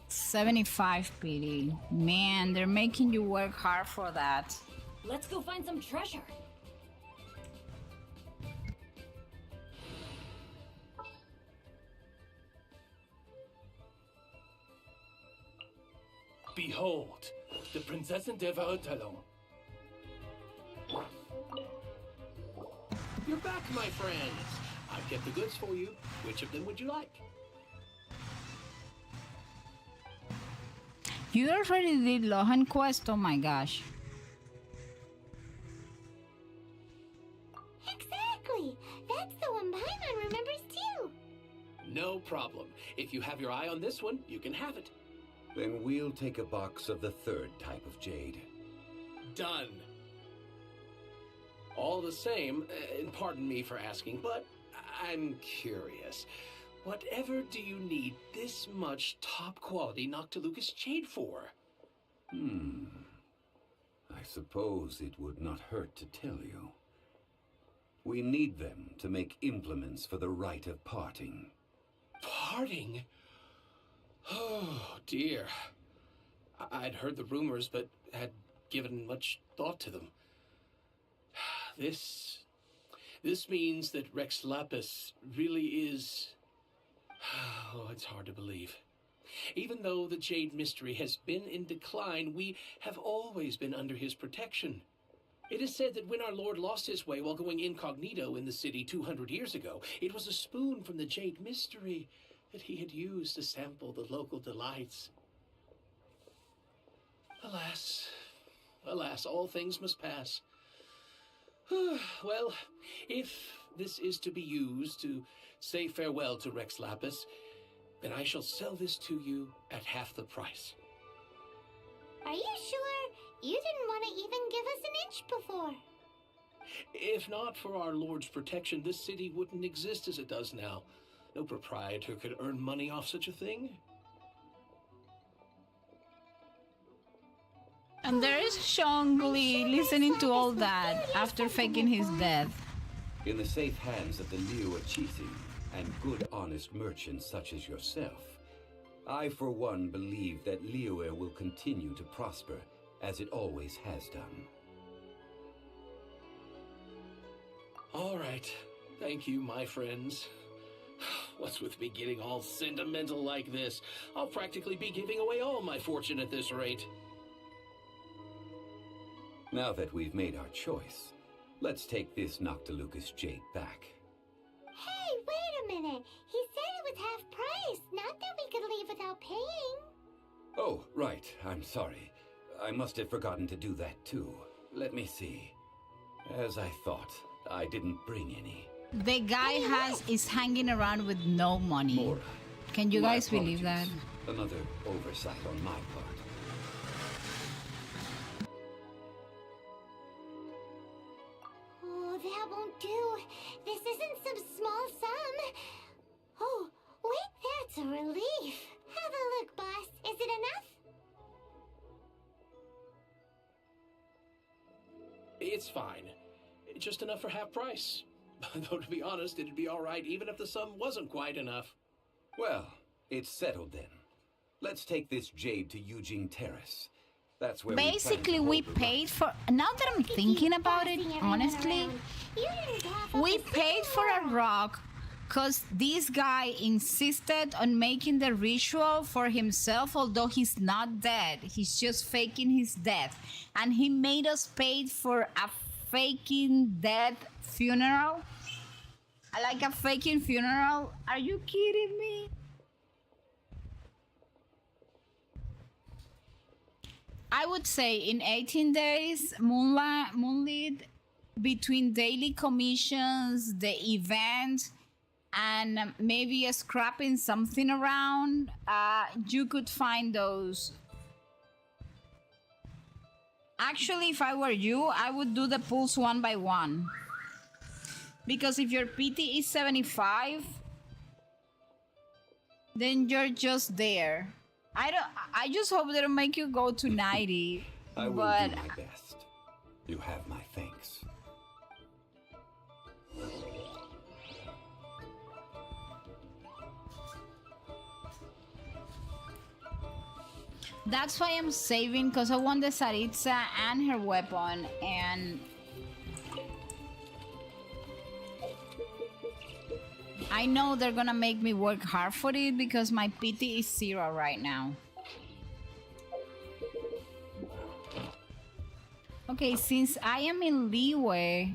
$75 pity. Man, they're making you work hard for that. Let's go find some treasure. Behold, the Prinzessin de Varotello. You're back, my friends. I've kept the goods for you. Which of them would you like? You already did Lohan Quest, oh my gosh. Exactly. That's the one Paimon remembers too. No problem. If you have your eye on this one, you can have it. Then we'll take a box of the third type of jade. Done. All the same, and pardon me for asking, but I'm curious. Whatever do you need this much top-quality Noctilucous jade for? I suppose it would not hurt to tell you. We need them to make implements for the rite of parting. Parting? Oh, dear. I'd heard the rumors, but had given much thought to them. This means that Rex Lapis really is... Oh, it's hard to believe. Even though the Jade Mystery has been in decline, we have always been under his protection. It is said that when our Lord lost his way while going incognito in the city 200 years ago, it was a spoon from the Jade Mystery that he had used to sample the local delights. Alas, alas, all things must pass. Well, if this is to be used to say farewell to Rex Lapis, then I shall sell this to you at half the price. Are you sure? You didn't want to even give us an inch before. If not for our Lord's protection, this city wouldn't exist as it does now. No proprietor could earn money off such a thing. And there is Shongli listening to all that after faking his death. In the safe hands of the Liyue and good, honest merchants such as yourself, I, for one, believe that Liyue will continue to prosper as it always has done. All right. Thank you, my friends. What's with me getting all sentimental like this? I'll practically be giving away all my fortune at this rate. Now that we've made our choice, let's take this Noctilucous jade back. Hey, wait a minute. He said it was half price, not that we could leave without paying. Oh, right. I'm sorry. I must have forgotten to do that too. Let me see. As I thought, I didn't bring any. The guy is hanging around with no money. Mora, Can you my guys believe that? apologies. Another oversight on my part. Oh, that won't do. This isn't some small sum. Oh, wait, that's a relief. Have a look, boss. Is it enough? It's fine. Just enough for half price. Though, to be honest, it'd be all right even if the sum wasn't quite enough. Well, it's settled then. Let's take this jade to Eugene Terrace. That's where Basically, we we paid for. Now that I'm thinking about it, honestly, we paid for a rock because this guy insisted on making the ritual for himself, although he's not dead. He's just faking his death. And he made us pay for a faking death funeral. Like a faking funeral. Are you kidding me? I would say in 18 days, Moonlit between daily commissions, the event, and maybe scrapping something around, you could find those. Actually, if I were you, I would do the pulls one by one. Because if your PT is 75, then you're just there. I just hope they don't make you go to 90. I will but do my best. You have my thanks. that's why I'm saving, because I want the Saritsa and her weapon, and I know they're gonna make me work hard for it because my PT is 0 right now. Okay, since I am in Liyue,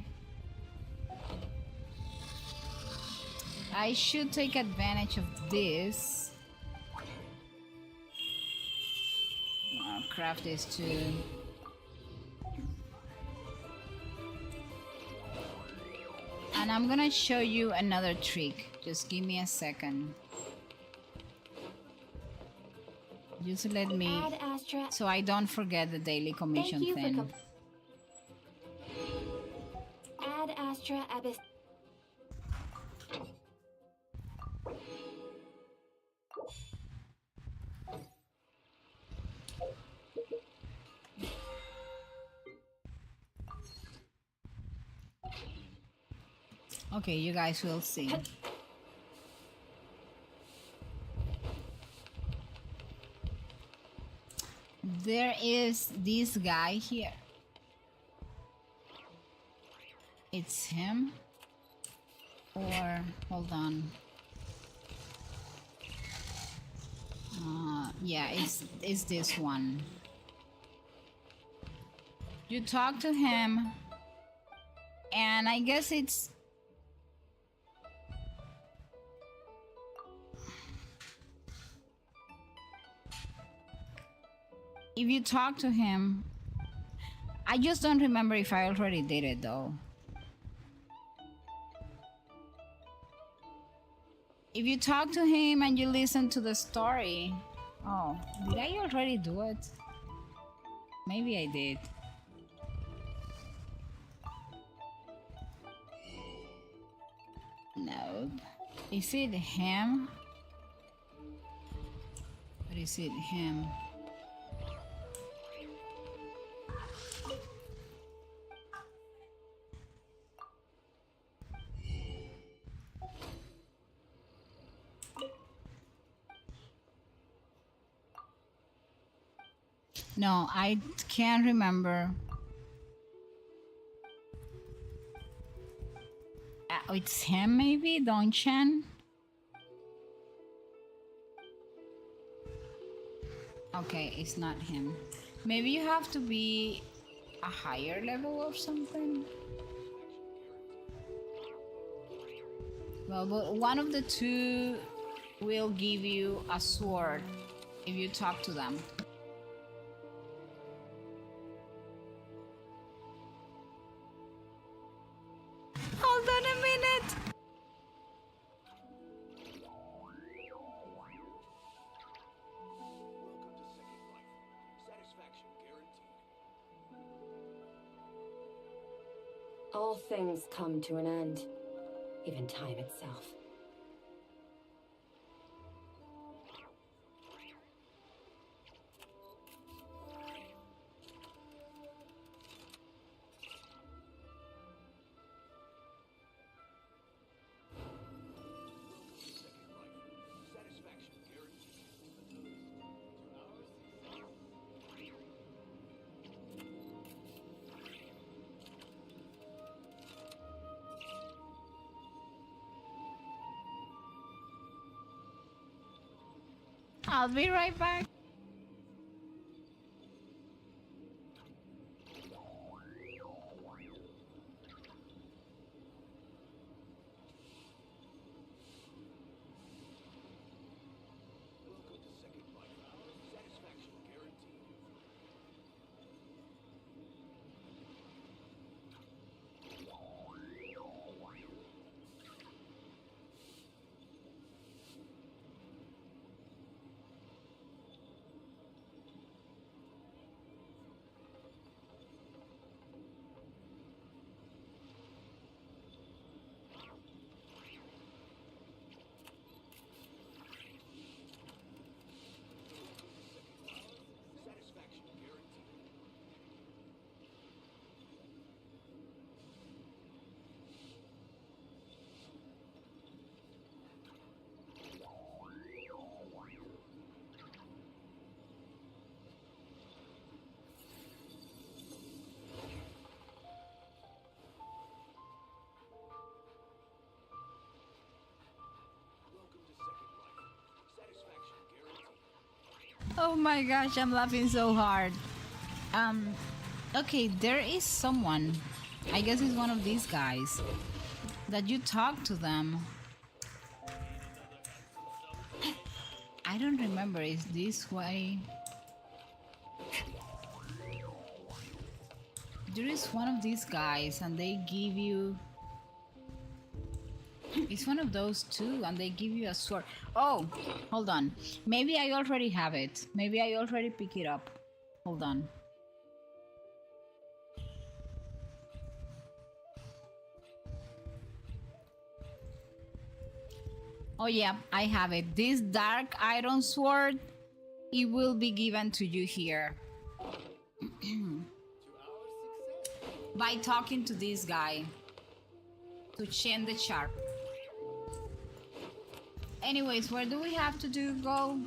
I should take advantage of this. I'll craft this too. And I'm gonna show you another trick. Just give me a second. Just let me, Add Astra. so I don't forget the daily commission Thank you thing. for Add Astra Abyss. Okay, you guys will see. There is this guy here. It's him. Or, hold on. Yeah, it's this one. You talk to him, and I guess it's... If you talk to him, I just don't remember if I already did it though. If you talk to him and you listen to the story... Oh, did I already do it? Maybe I did. No. Is it him? Or is it him? No, I can't remember. It's him, maybe? Donchan? Okay, it's not him. Maybe you have to be a higher level or something? Well, but one of the two will give you a sword if you talk to them. Hold on a minute. All things come to an end, even time itself. I'll be right back. Oh my gosh, I'm laughing so hard. Okay, there is someone. I guess it's one of these guys that you talk to them. I don't remember. Is this way? There is one of these guys, and they give you. It's one of those two, and they give you a sword. Oh, hold on. Maybe I already have it. Maybe I already pick it up. Hold on. Oh yeah, I have it. This dark iron sword, it will be given to you here. By talking to this guy. To Chen the Sharp. Anyways, where do we have to go?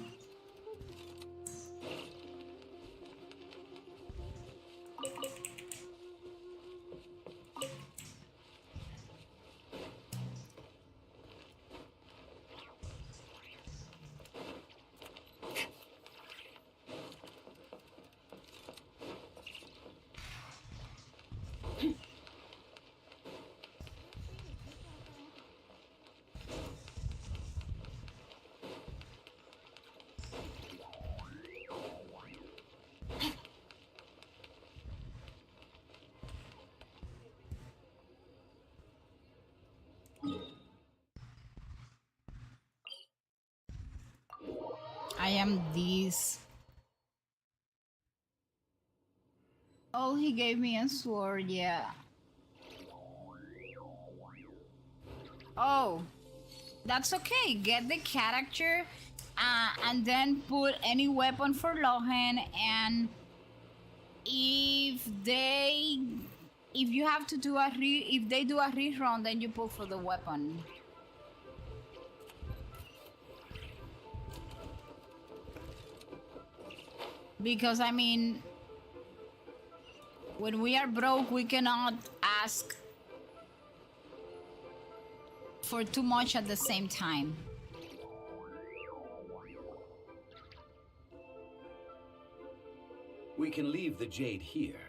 I am this. Oh, he gave me a sword, yeah. Oh, that's okay. Get the character and then put any weapon for Lohan, and if you have to do if they do a rerun, then you put for the weapon. Because I mean, when we are broke, we cannot ask for too much at the same time. We can leave the jade here.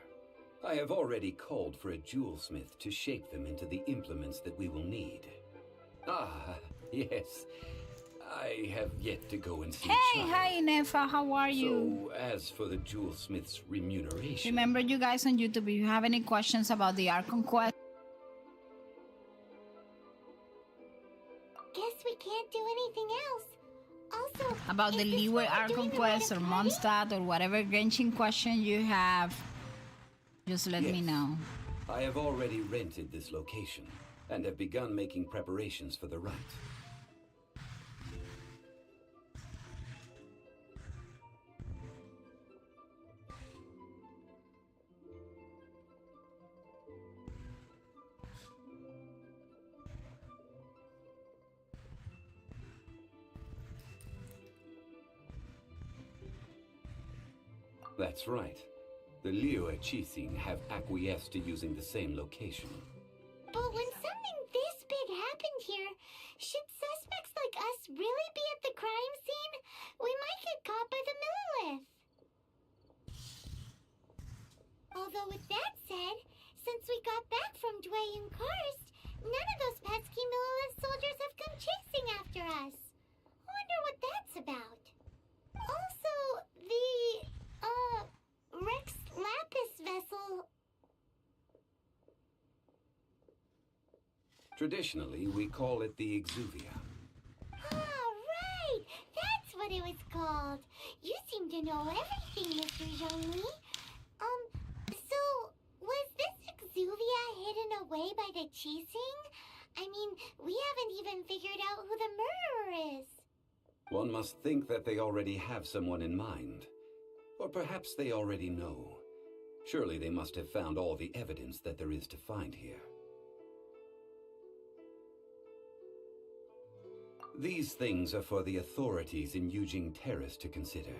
I have already called for a jewelsmith to shape them into the implements that we will need. Ah, yes. I have yet to go and see Hey, Child. hi Nefa, how are you? So, as for the jewelsmith's remuneration... Remember, you guys on YouTube, if you have any questions about the Archon quest, Guess we can't do anything else. Also, about the is this Liyue where we're Archon doing the quest or right of party? Mondstadt or whatever Genshin question you have, just let me Yes. know. I have already rented this location and have begun making preparations for the rite. That's right. The Liyue Qixing have acquiesced to using the same location. But when something this big happened here, should suspects like us really be at the crime scene? We might get caught by the Millilith. Although with that said, since we got back from Dway and Karst, none of those pesky Millilith soldiers have come chasing after us. Wonder what that's about. Also, the, Rex Lapis vessel... Traditionally, we call it the Exuvia. Ah, right! That's what it was called. You seem to know everything, Mr. Zhongli. So, was this Exuvia hidden away by the Qixing? I mean, we haven't even figured out who the murderer is. One must think that they already have someone in mind. Or perhaps they already know. Surely they must have found all the evidence that there is to find here. These things are for the authorities in Yujing Terrace to consider.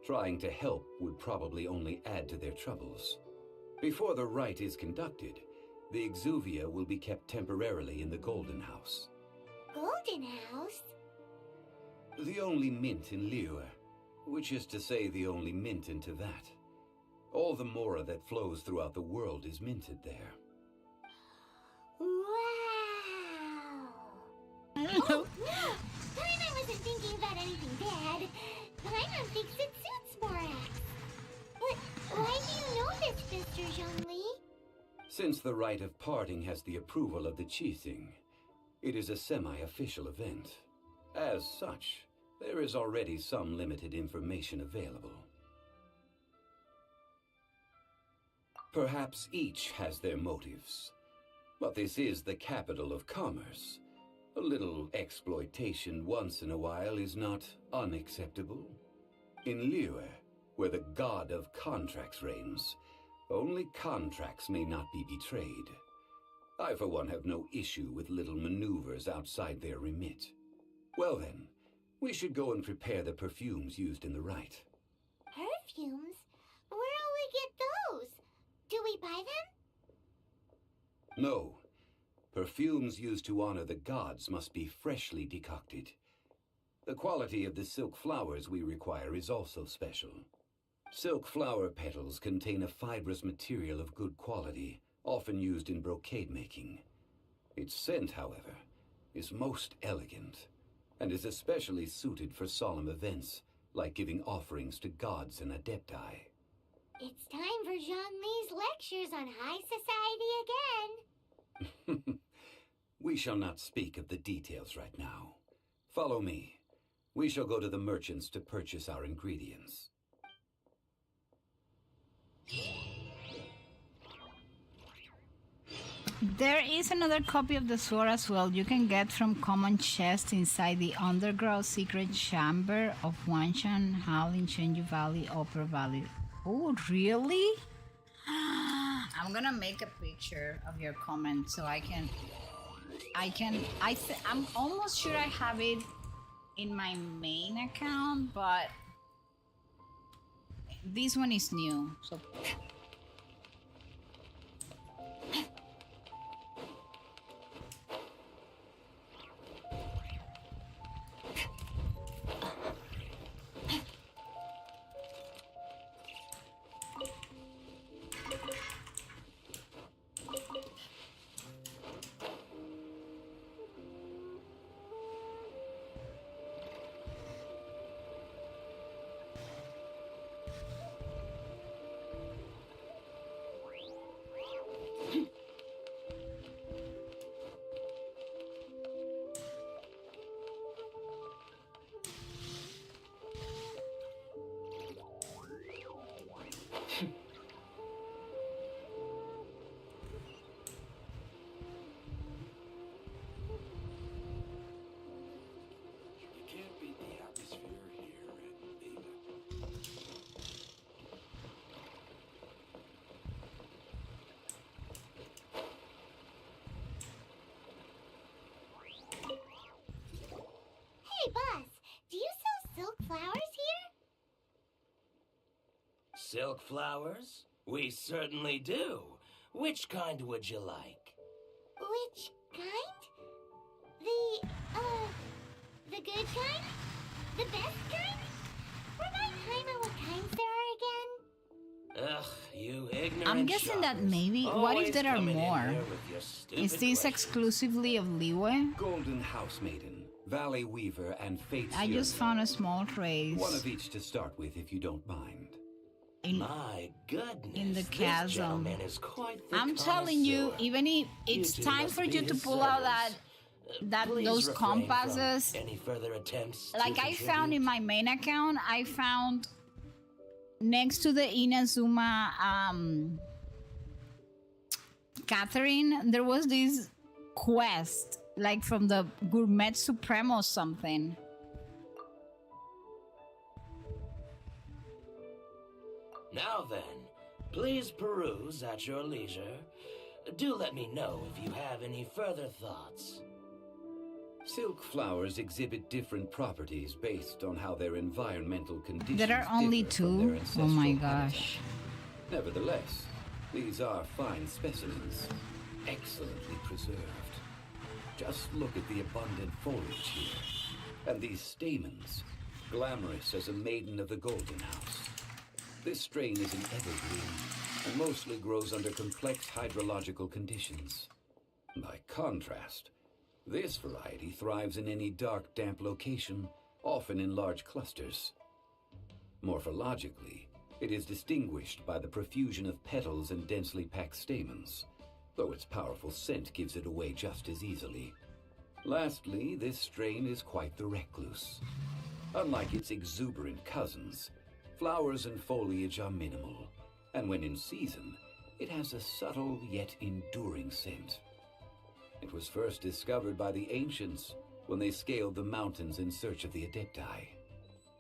Trying to help would probably only add to their troubles. Before the rite is conducted, the Exuvia will be kept temporarily in the Golden House. Golden House? The only mint in Liyue. which is to say the only mint into that. All the mora that flows throughout the world is minted there. Wow! Oh, no! Paimon wasn't thinking about anything bad. Paimon thinks it suits Morax. But why do you know this, Mr. Zhongli? Since the rite of parting has the approval of the Qixing, it is a semi-official event. As such, there is already some limited information available. Perhaps each has their motives, but this is the capital of commerce. A little exploitation once in a while is not unacceptable. In Liyue, where the god of contracts reigns, only contracts may not be betrayed. I, for one, have no issue with little maneuvers outside their remit. Well then, we should go and prepare the perfumes used in the rite. Perfumes? Where'll we get those? Do we buy them? No. Perfumes used to honor the gods must be freshly decocted. The quality of the silk flowers we require is also special. Silk flower petals contain a fibrous material of good quality, often used in brocade making. Its scent, however, is most elegant, and is especially suited for solemn events, like giving offerings to gods and adepti. It's time for Zhongli's lectures on high society again. We shall not speak of the details right now. Follow me. We shall go to the merchants to purchase our ingredients. There is another copy of the sword as well. You can get from common chest inside the underground secret chamber of Wanshan Hall in Chenju Valley, Upper Valley. Oh, really? I'm gonna make a picture of your comment so I'm almost sure I have it in my main account, but this one is new, so Hey, boss, do you sell silk flowers here? Silk flowers? We certainly do. Which kind would you like? Which kind? The good kind? The best kind? Remind Paimon what kinds there are again? Ugh, you ignorant I'm guessing that shoppers. maybe. What if Always there are coming in more? here with your stupid Is this questions. exclusively of Liyue? Golden House Maiden, Valley Weaver, and Fate's I just Yearning. found a small trace One of each to start with, if you don't mind. My goodness. in the this chasm. gentleman is quite the I'm telling you, connoisseur. even if it's two time must for be you to his pull out servants. Please those refrain from compasses, any further attempts to like I found in contribute. my main account, I found next to the Inazuma Catherine, there was this quest, like from the Gourmet Supremo something. Now then, please peruse at your leisure. Do let me know if you have any further thoughts. Silk flowers exhibit different properties based on how their environmental conditions There are only differ from their two? Oh my ancestral habitat. gosh. Nevertheless, these are fine specimens, excellently preserved. Just look at the abundant foliage here, and these stamens. glamorous as a maiden of the Golden House. This strain is an evergreen and mostly grows under complex hydrological conditions. By contrast, this variety thrives in any dark, damp location, often in large clusters. Morphologically, it is distinguished by the profusion of petals and densely packed stamens, though its powerful scent gives it away just as easily. Lastly, this strain is quite the recluse. Unlike its exuberant cousins, flowers and foliage are minimal, and when in season, it has a subtle yet enduring scent. It was first discovered by the ancients when they scaled the mountains in search of the Adepti.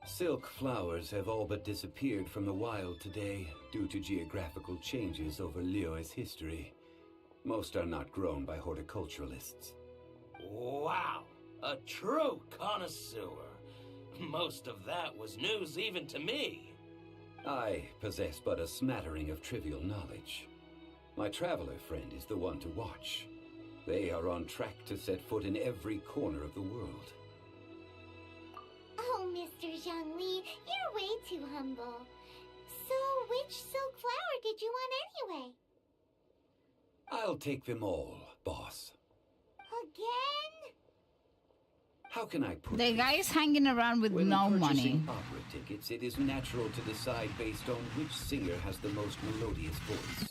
Silk flowers have all but disappeared from the wild today due to geographical changes over Liyue's history. Most are not grown by horticulturalists. Wow! A true connoisseur. Most of that was news even to me. I possess but a smattering of trivial knowledge. My traveler friend is the one to watch. They are on track to set foot in every corner of the world. Oh, Mr. Zhongli, you're way too humble. So, which silk flower did you want anyway? I'll take them all, boss. Again? How can I put The this? guy is hanging around with When no money. purchasing opera tickets, it is natural to decide based on which singer has the most melodious voice.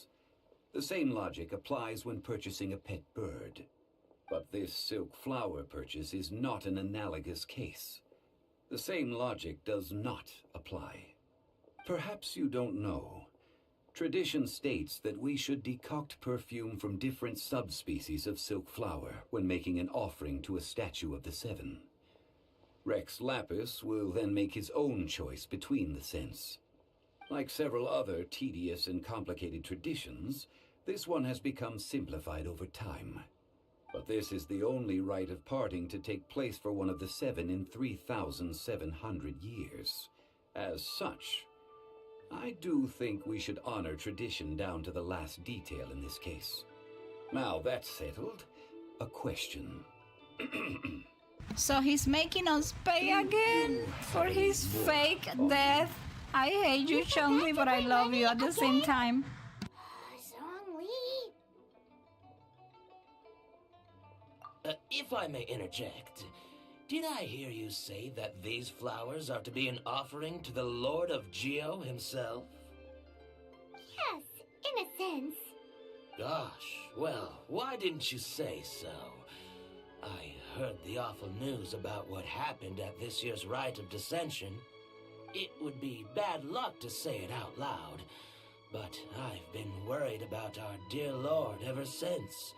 The same logic applies when purchasing a pet bird. But this silk flower purchase is not an analogous case. The same logic does not apply. Perhaps you don't know. Tradition states that we should decoct perfume from different subspecies of silk flower when making an offering to a statue of the Seven. Rex Lapis will then make his own choice between the scents. Like several other tedious and complicated traditions, this one has become simplified over time. But this is the only rite of parting to take place for one of the Seven in 3,700 years. As such, I do think we should honor tradition down to the last detail in this case. Now that's settled, a question. So he's making us pay again for his fake death. I hate you, Chongli, but I love you at the same time. Zhongli. If I may interject, did I hear you say that these flowers are to be an offering to the Lord of Geo himself? Yes, in a sense. Gosh, well, why didn't you say so? I heard the awful news about what happened at this year's Rite of Dissension. It would be bad luck to say it out loud, but I've been worried about our dear Lord ever since.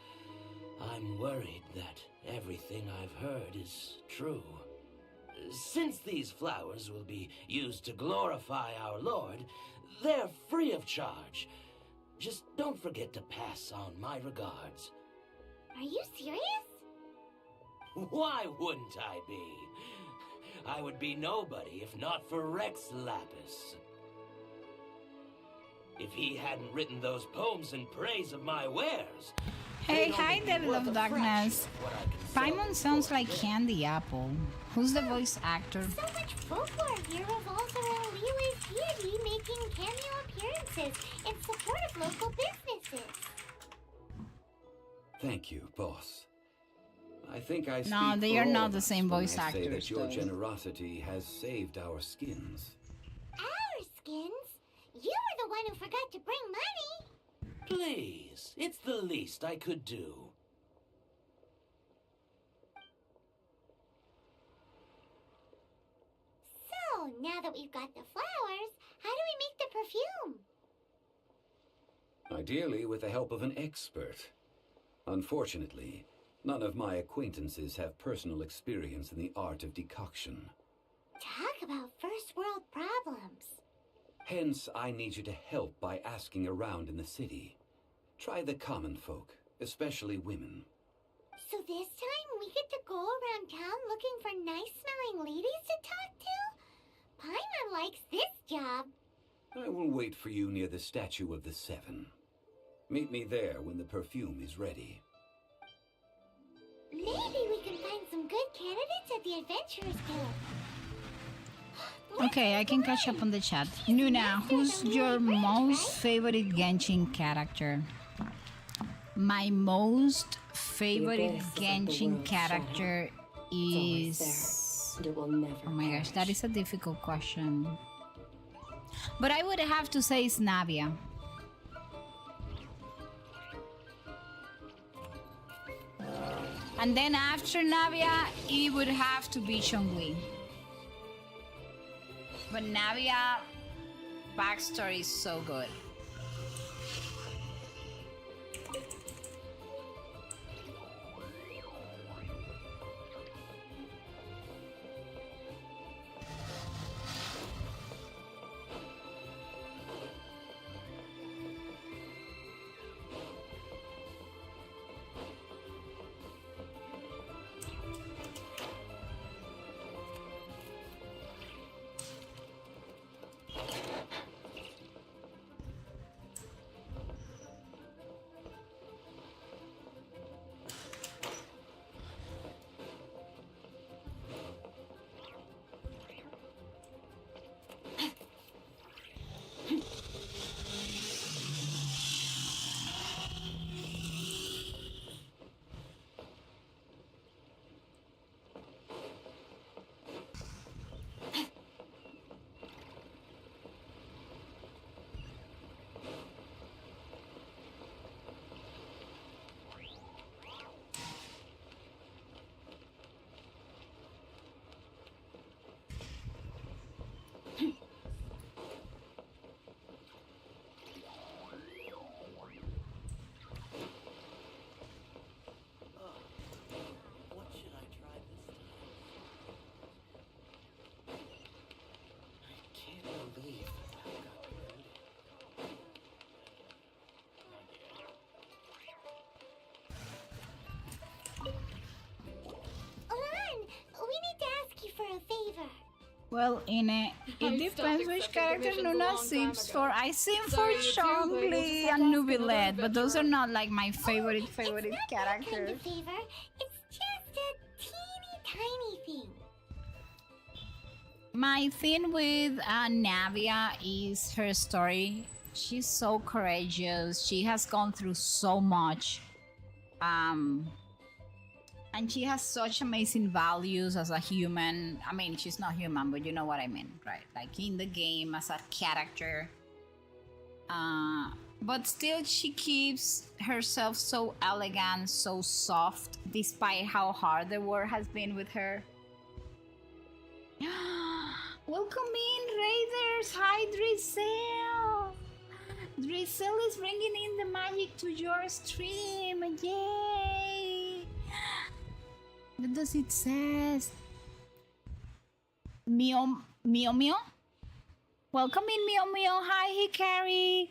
I'm worried that everything I've heard is true. Since these flowers will be used to glorify our Lord, they're free of charge. Just don't forget to pass on my regards. Are you serious? Why wouldn't I be? I would be nobody if not for Rex Lapis. If he hadn't written those poems in praise of my wares... Hey, they'd hi, only be Devil worth of a Darkness. fraction of what I can sell Paimon them sounds for like today. Candy Apple. Who's the voice actor? So much folklore here revolves around Liyue's deity making cameo appearances in support of local businesses. Thank you, boss. I think I speak No, they for are all not of the us same when voice I say actors, that your though. generosity has saved our skins. Our skins? You were the one who forgot to bring money. Please, it's the least I could do. So, now that we've got the flowers, how do we make the perfume? Ideally with the help of an expert. Unfortunately, none of my acquaintances have personal experience in the art of decoction. Talk about first world problems. Hence, I need you to help by asking around in the city. Try the common folk, especially women. So this time we get to go around town looking for nice-smelling ladies to talk to? Paimon likes this job. I will wait for you near the statue of the Seven. Meet me there when the perfume is ready. Maybe we can find some good candidates at the Adventurers Guild. Okay, I can catch up on the chat. Nuna, who's your most favorite Genshin character? My most favorite Genshin character is... Oh my gosh, that is a difficult question. But I would have to say it's Navia. And then after Navia, it would have to be Chongli. But Navia backstory is so good. Well, it depends which character Luna sims for. I sim for Chongli and Nubilet, but those are not like my favorite characters. It's just a teeny tiny thing. My thing with Navia is her story. She's so courageous. She has gone through so much. And she has such amazing values as a human. I mean, she's not human, but you know what I mean, right? Like in the game as a character. But still, she keeps herself so elegant, so soft, despite how hard the war has been with her. Welcome in, Raiders! Hi, Drizzle! Drizzle is bringing in the magic to your stream! Yay! What does it say? Mio? Welcome in, Mio. Hi, Hikari!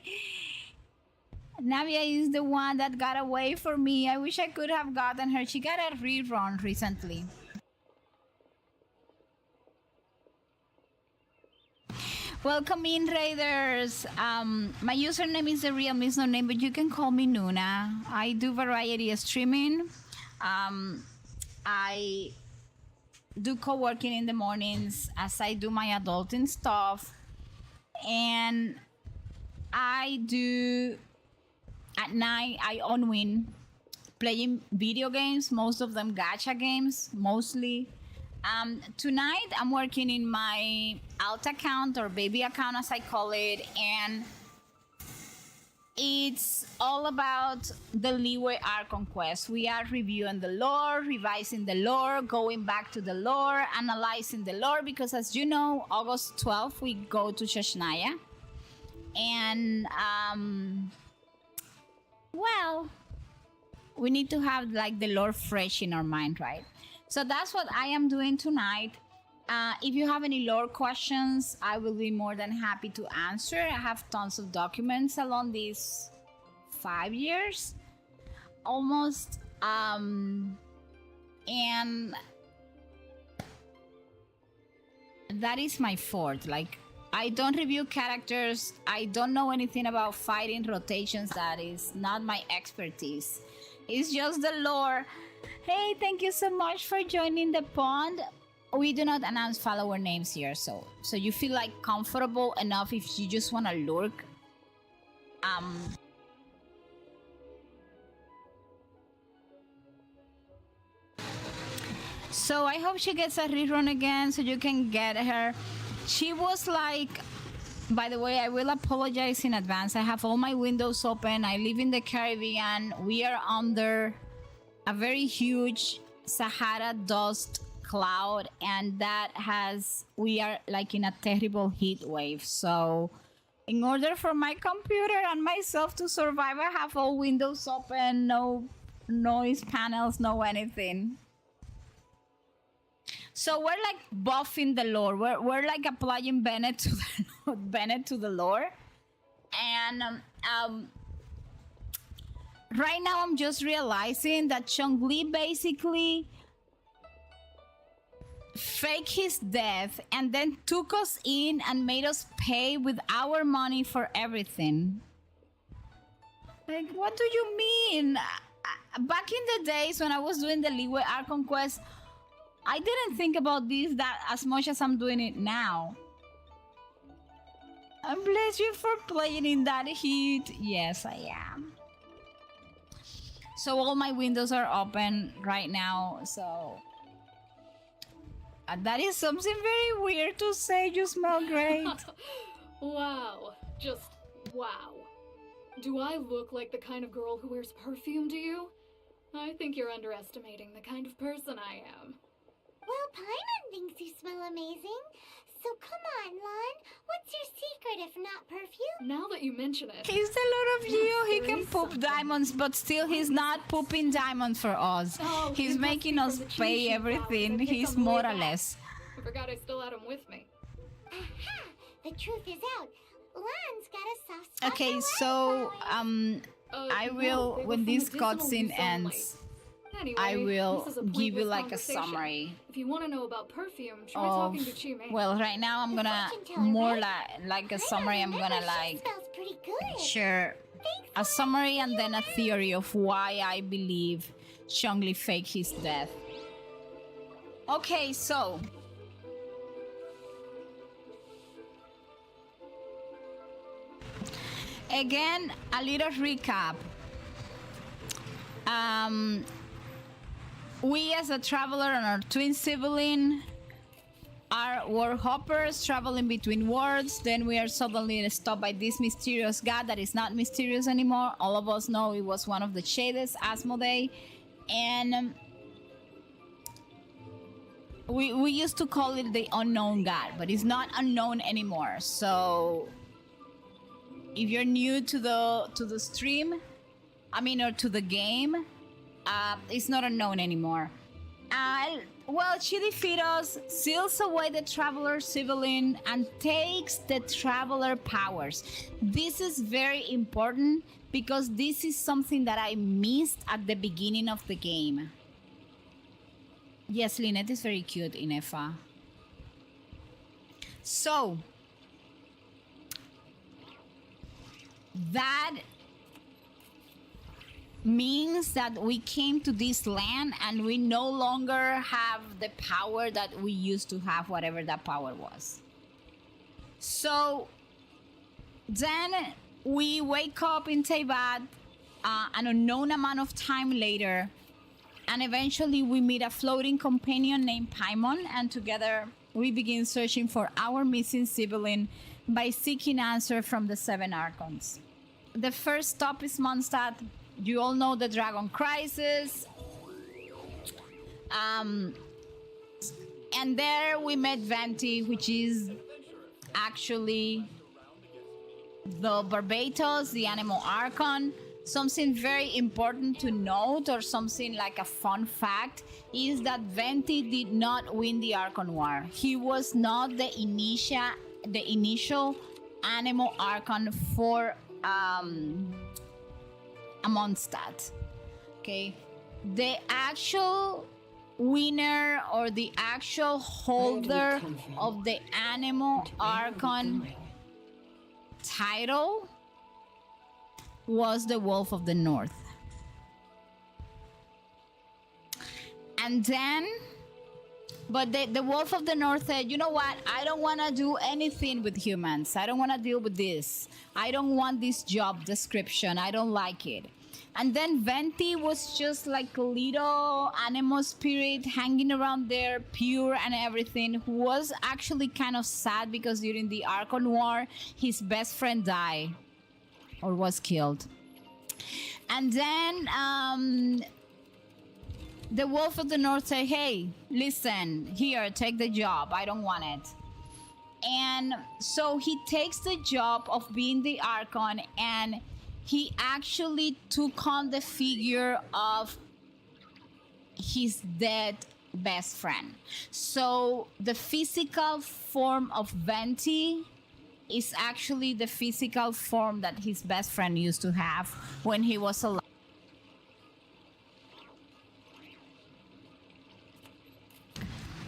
Navia is the one that got away from me. I wish I could have gotten her. She got a rerun recently. Welcome in, Raiders. My username is the real Miss No Name, but you can call me Nuna. I do variety streaming. I do co-working in the mornings as I do my adulting stuff. And I do, at night, I unwind playing video games, most of them gacha games, mostly. Tonight, I'm working in my alt account, or baby account as I call it, and it's all about the Liyue Archon quest. We are reviewing the lore, revising the lore, going back to the lore, analyzing the lore, because as you know, August 12th, we go to Shashnaya. And, well, we need to have like the lore fresh in our mind, right? So that's what I am doing tonight. If you have any lore questions, I will be more than happy to answer. I have tons of documents along these 5 years, almost. And that is my forte. Like, I don't review characters. I don't know anything about fighting rotations. That is not my expertise. It's just the lore. Hey, thank you so much for joining the pond. we do not announce follower names here, so you feel like comfortable enough if you just want to lurk. So I hope she gets a rerun again so you can get her. She was like, by the way, I will apologize in advance. I have all my windows open. I live in the Caribbean. We are under a very huge Sahara dust cloud, and we are like in a terrible heat wave. So in order for my computer and myself to survive, I have all windows open, no noise panels, no anything. So we're like buffing the lore. We're like applying Bennett to the lore. And right now I'm just realizing that Chongli basically faked his death and then took us in and made us pay with our money for everything. Like, what do you mean? Back in the days when I was doing the Liyue Archon quest, I didn't think about this that as much as I'm doing it now. And bless you for playing in that heat. Yes, I am. So all my windows are open right now, so... that is something very weird to say. You smell great. Wow. Just wow. Do I look like the kind of girl who wears perfume to you? I think you're underestimating the kind of person I am. Well, Paimon thinks you smell amazing. So come on, Lon. What's your secret if not perfume? Now that you mention it... He's the Lord of you. He can poop diamonds, but still he's not pooping diamonds for us. Oh, he's making us pay everything. He's morales. I forgot I still had him with me. Aha! The truth is out. Lon's got a soft spot. Okay, so I will, when this cutscene ends, Anyway, I will this is a give you pointless like a conversation. summary. If you want to know about perfume, try of, talking to Chime. well, right now I'm gonna more like a summary. I'm gonna like Smells pretty good. share a summary and then a theory of why I believe Chongli faked his death. Okay, so again, a little recap. We as a traveler and our twin sibling are war hoppers traveling between worlds. Then we are suddenly stopped by this mysterious god that is not mysterious anymore. All of us know it was one of the Shades, Asmodee. And we used to call it the unknown god, but it's not unknown anymore. So if you're new to the stream, or to the game, it's not unknown anymore. Well, she defeats us, seals away the traveler civilian, and takes the traveler powers. This is very important because this is something that I missed at the beginning of the game. Yes, Lynette is very cute, Inefa. So, that means that we came to this land and we no longer have the power that we used to have, whatever that power was. So then we wake up in Teyvat an unknown amount of time later, and eventually we meet a floating companion named Paimon, and together we begin searching for our missing sibling by seeking answer from the 7 Archons. The first stop is Mondstadt. You all know the Dragon Crisis. And there we met Venti, which is actually the Barbatos, the Animal Archon. Something very important to note, or something like a fun fact, is that Venti did not win the Archon War. He was not the initial Animal Archon for Mondstadt. Okay, the actual winner or the actual holder of the Animal Archon title was the Wolf of the North. And then But the Wolf of the North said, you know what? I don't want to do anything with humans. I don't want to deal with this. I don't want this job description. I don't like it. And then Venti was just like a little animal spirit hanging around there, pure and everything, who was actually kind of sad because during the Archon War, his best friend died or was killed. And then the Wolf of the North said, hey, listen, here, take the job. I don't want it. And so he takes the job of being the Archon, and he actually took on the figure of his dead best friend. So the physical form of Venti is actually the physical form that his best friend used to have when he was alive.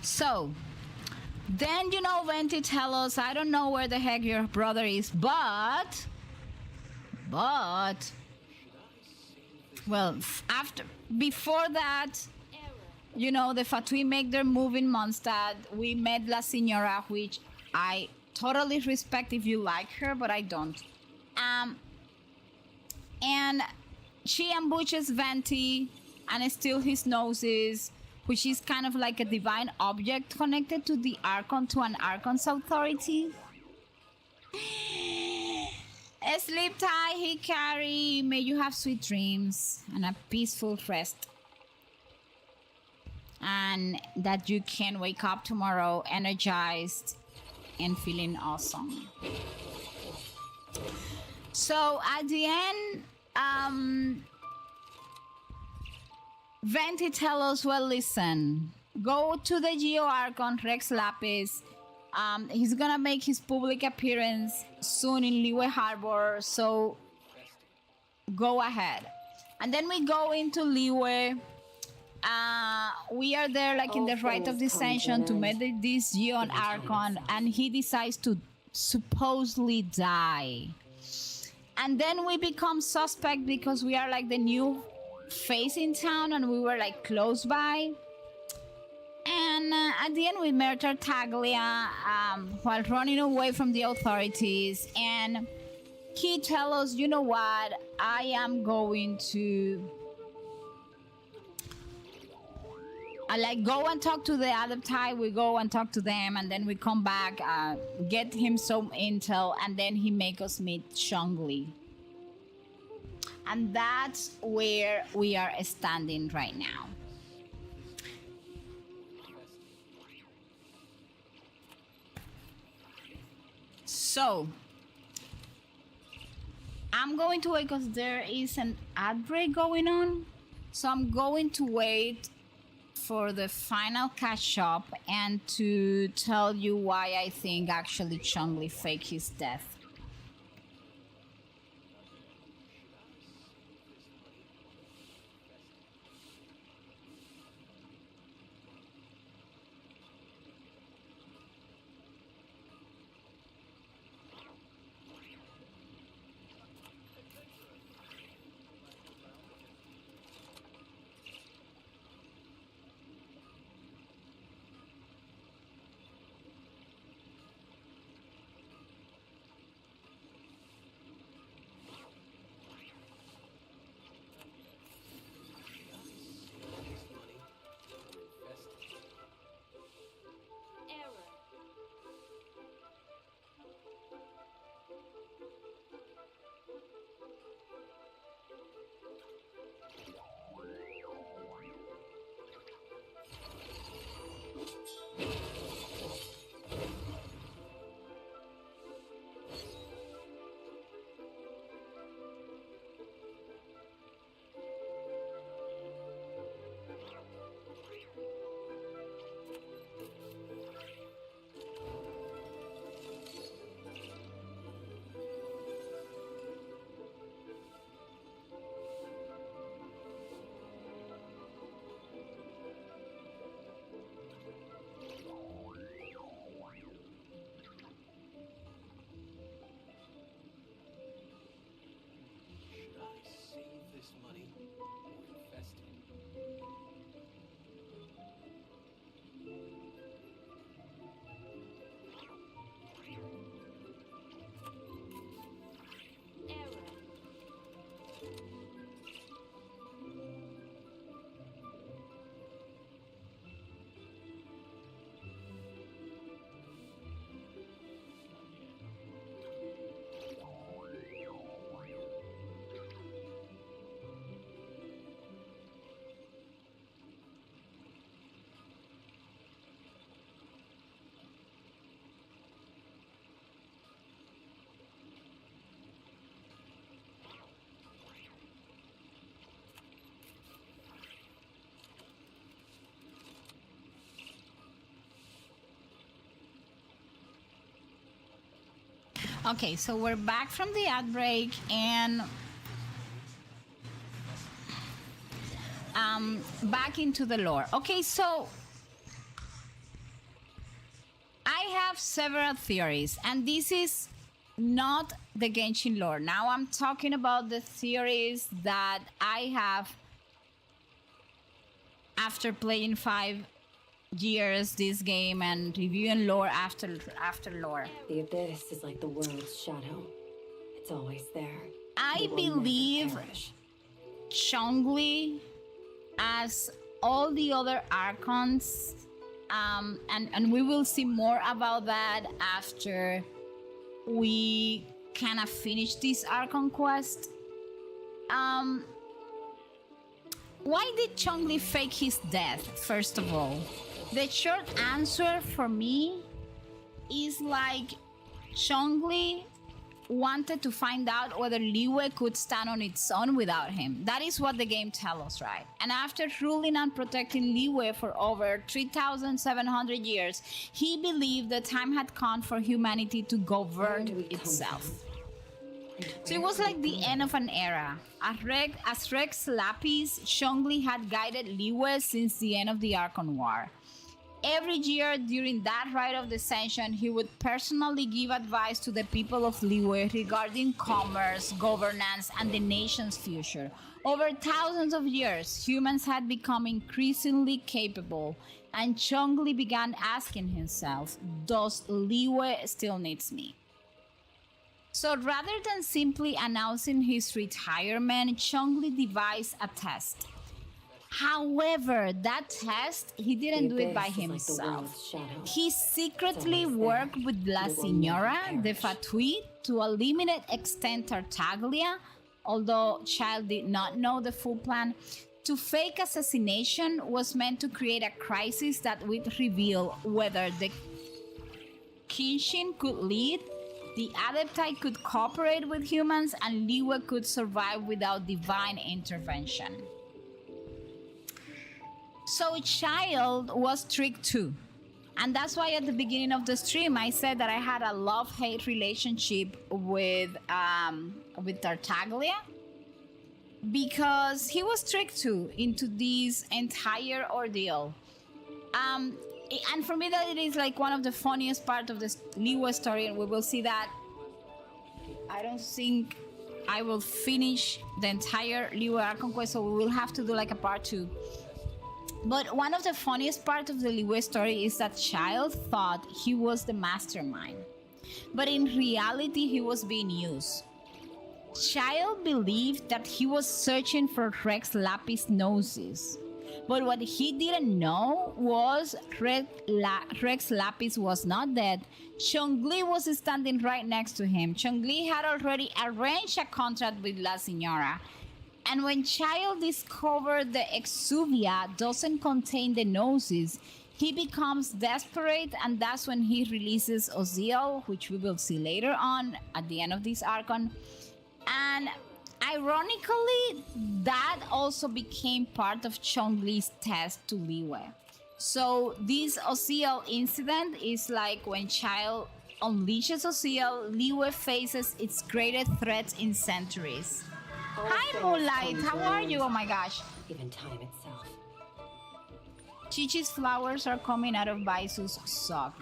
So then, you know, Venti tell us, I don't know where the heck your brother is, but well, before that, you know, the Fatui make their move in Mondstadt. We met La Signora, which I totally respect if you like her, but I don't. And she ambushes Venti and steals his noses, which is kind of like a divine object connected to the Archon, to an Archon's authority. Sleep tight, Hikari. May you have sweet dreams and a peaceful rest. And that you can wake up tomorrow energized and feeling awesome. So at the end, Venti tell us, well, listen, go to the Geo Archon, Rex Lapis. He's gonna make his public appearance soon in Liyue Harbor, so go ahead. And then we go into Liyue. We are there like in the rite of descension to meet this Geon Archon, and he decides to supposedly die. And then we become suspect because we are like the new face in town and we were like close by. And at the end we met Tartaglia while running away from the authorities, and he tell us, you know what, I am going to like go and talk to the Adepti. We go and talk to them, and then we come back, get him some intel, and then he make us meet Shangli. And that's where we are standing right now. So I'm going to wait because there is an ad break going on. So I'm going to wait for the final catch up and to tell you why I think actually Changli faked his death. Okay, so we're back from the outbreak and back into the lore. Okay, so I have several theories, and this is not the Genshin lore. Now I'm talking about the theories that I have after playing 5 years this game and reviewing lore after lore. The abyss is like the world's shadow. It's always there. I It will never believe perish. Chongli, as all the other archons, and we will see more about that after we kind of finish this archon quest. Why did Chongli fake his death, first of all? The short answer for me is like Chongli wanted to find out whether Liyue could stand on its own without him. That is what the game tells us, right? And after ruling and protecting Liyue for over 3,700 years, he believed the time had come for humanity to govern itself. So it was like the end of an era. As Rex Lapis, Chongli had guided Liyue since the end of the Archon War. Every year during that rite of descension, he would personally give advice to the people of Liyue regarding commerce, governance, and the nation's future. Over thousands of years, humans had become increasingly capable, and Chongli began asking himself, does Liyue still needs me? So rather than simply announcing his retirement, Chongli devised a test. However, that test, he didn't do it by himself. He secretly worked with La Signora de Fatui to a limited extent Tartaglia, although Child did not know the full plan. To fake assassination was meant to create a crisis that would reveal whether the Kenshin could lead, the Adepti could cooperate with humans, and Liyue could survive without divine intervention. So Child was tricked too. And that's why at the beginning of the stream I said that I had a love-hate relationship with Tartaglia, because he was tricked too into this entire ordeal. And for me that it is like one of the funniest part of this Liyue story, and we will see that. I don't think I will finish the entire Liyue Archon quest, so we will have to do like a part 2. But one of the funniest parts of the Liyue story is that Child thought he was the mastermind, but in reality he was being used. Child believed that he was searching for Rex Lapis' noses, but what he didn't know was Rex Lapis was not dead. Chongli was standing right next to him. Chongli had already arranged a contract with La Signora. And when Child discovered the exuvia doesn't contain the noses, he becomes desperate, and that's when he releases Oziel, which we will see later on at the end of this Archon. And ironically, that also became part of Chongli's test to Liyue. So this Oziel incident is like when Child unleashes Oziel, Liyue faces its greatest threats in centuries. Hi Moonlight, how are you? Oh my gosh. Even time itself. Chichi's flowers are coming out of Baisu's sock.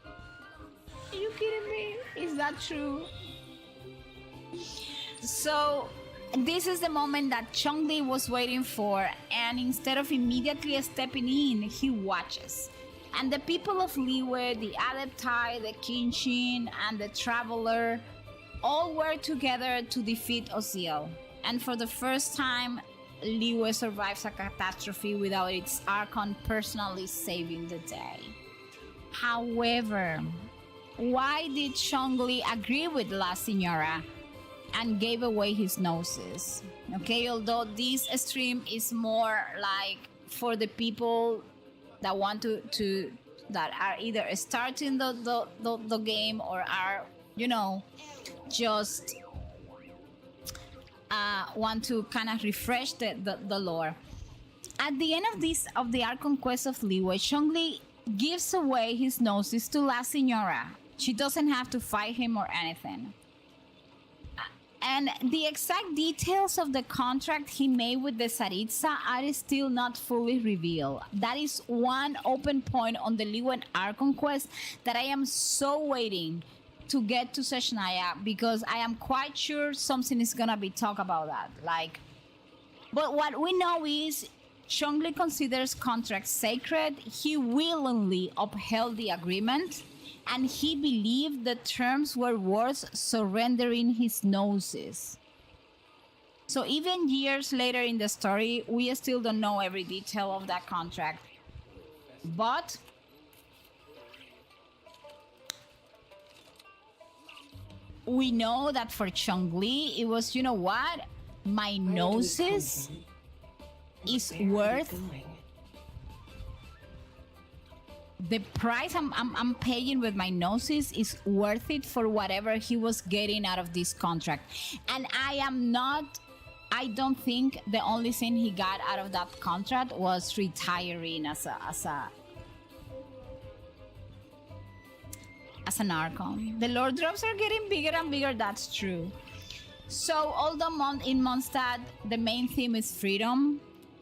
Are you kidding me? Is that true? So this is the moment that Chongli was waiting for, and instead of immediately stepping in, he watches. And the people of Liyue, the Adepti, the Kenshin, and the Traveler all work together to defeat Oziel. And for the first time, Liyue survives a catastrophe without its Archon personally saving the day. However, why did Chongli agree with La Signora and gave away his noses? Okay, although this stream is more like for the people that want to that are either starting the game or are, you know, just want to kind of refresh the lore. At the end of the Archon quest of Liyue, Chongli gives away his noses to La Signora, She doesn't have to fight him or anything. And the exact details of the contract he made with the Tsaritsa are still not fully revealed. That is one open point on the Liyue Archon quest that I am so waiting to get to Seshnaya, because I am quite sure something is gonna be talked about that. Like, but what we know is Chongli considers contracts sacred. He willingly upheld the agreement, and he believed the terms were worth surrendering his noses. So even years later in the story, we still don't know every detail of that contract. But we know that for Chongli, it was, you know what? My noses is worth the price I'm paying with my noses is worth it for whatever he was getting out of this contract. And I don't think the only thing he got out of that contract was retiring as an Archon. The lore drops are getting bigger and bigger, that's true. So although in Mondstadt the main theme is freedom,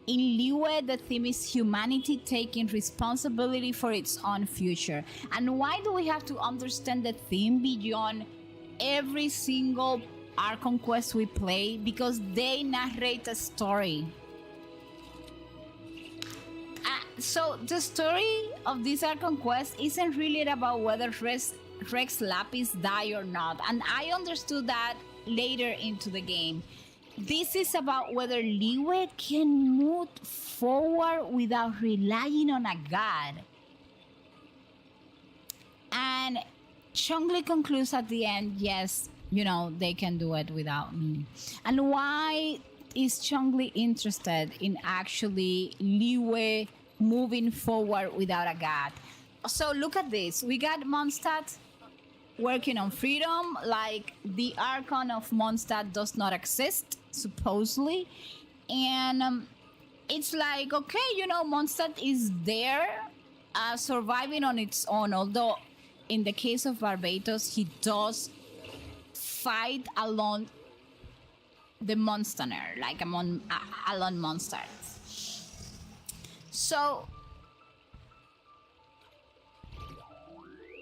in Liyue, the theme is humanity taking responsibility for its own future. And why do we have to understand the theme beyond every single Archon quest we play? Because they narrate a story. So the story of this Archon quest isn't really about whether Rex Lapis die or not. And I understood that later into the game. This is about whether Liyue can move forward without relying on a god. And Chongli concludes at the end, yes, you know, they can do it without me. And why is Chongli interested in actually Liyue moving forward without a god? So look at this. We got Mondstadt working on freedom, like the Archon of Mondstadt does not exist, supposedly. And it's like, okay, you know, Mondstadt is there surviving on its own, although in the case of Barbatos, he does fight along the Monstaner, like along Mondstadt. So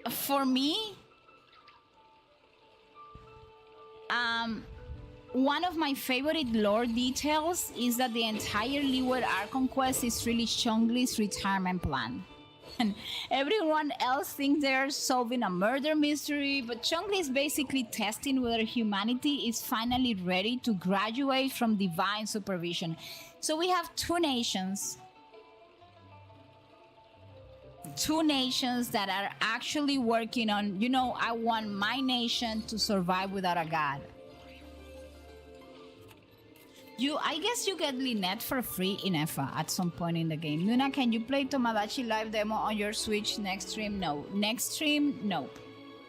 for me, one of my favorite lore details is that the entire Liyue Archon quest is really Chongli's retirement plan. And everyone else thinks they're solving a murder mystery, but Chongli is basically testing whether humanity is finally ready to graduate from divine supervision. So we have two nations that are actually working on, you know, I want my nation to survive without a god. I guess you get Lynette for free in EFA at some point in the game. Luna, can you play Tomodachi live demo on your Switch next stream? No. Next stream? Nope.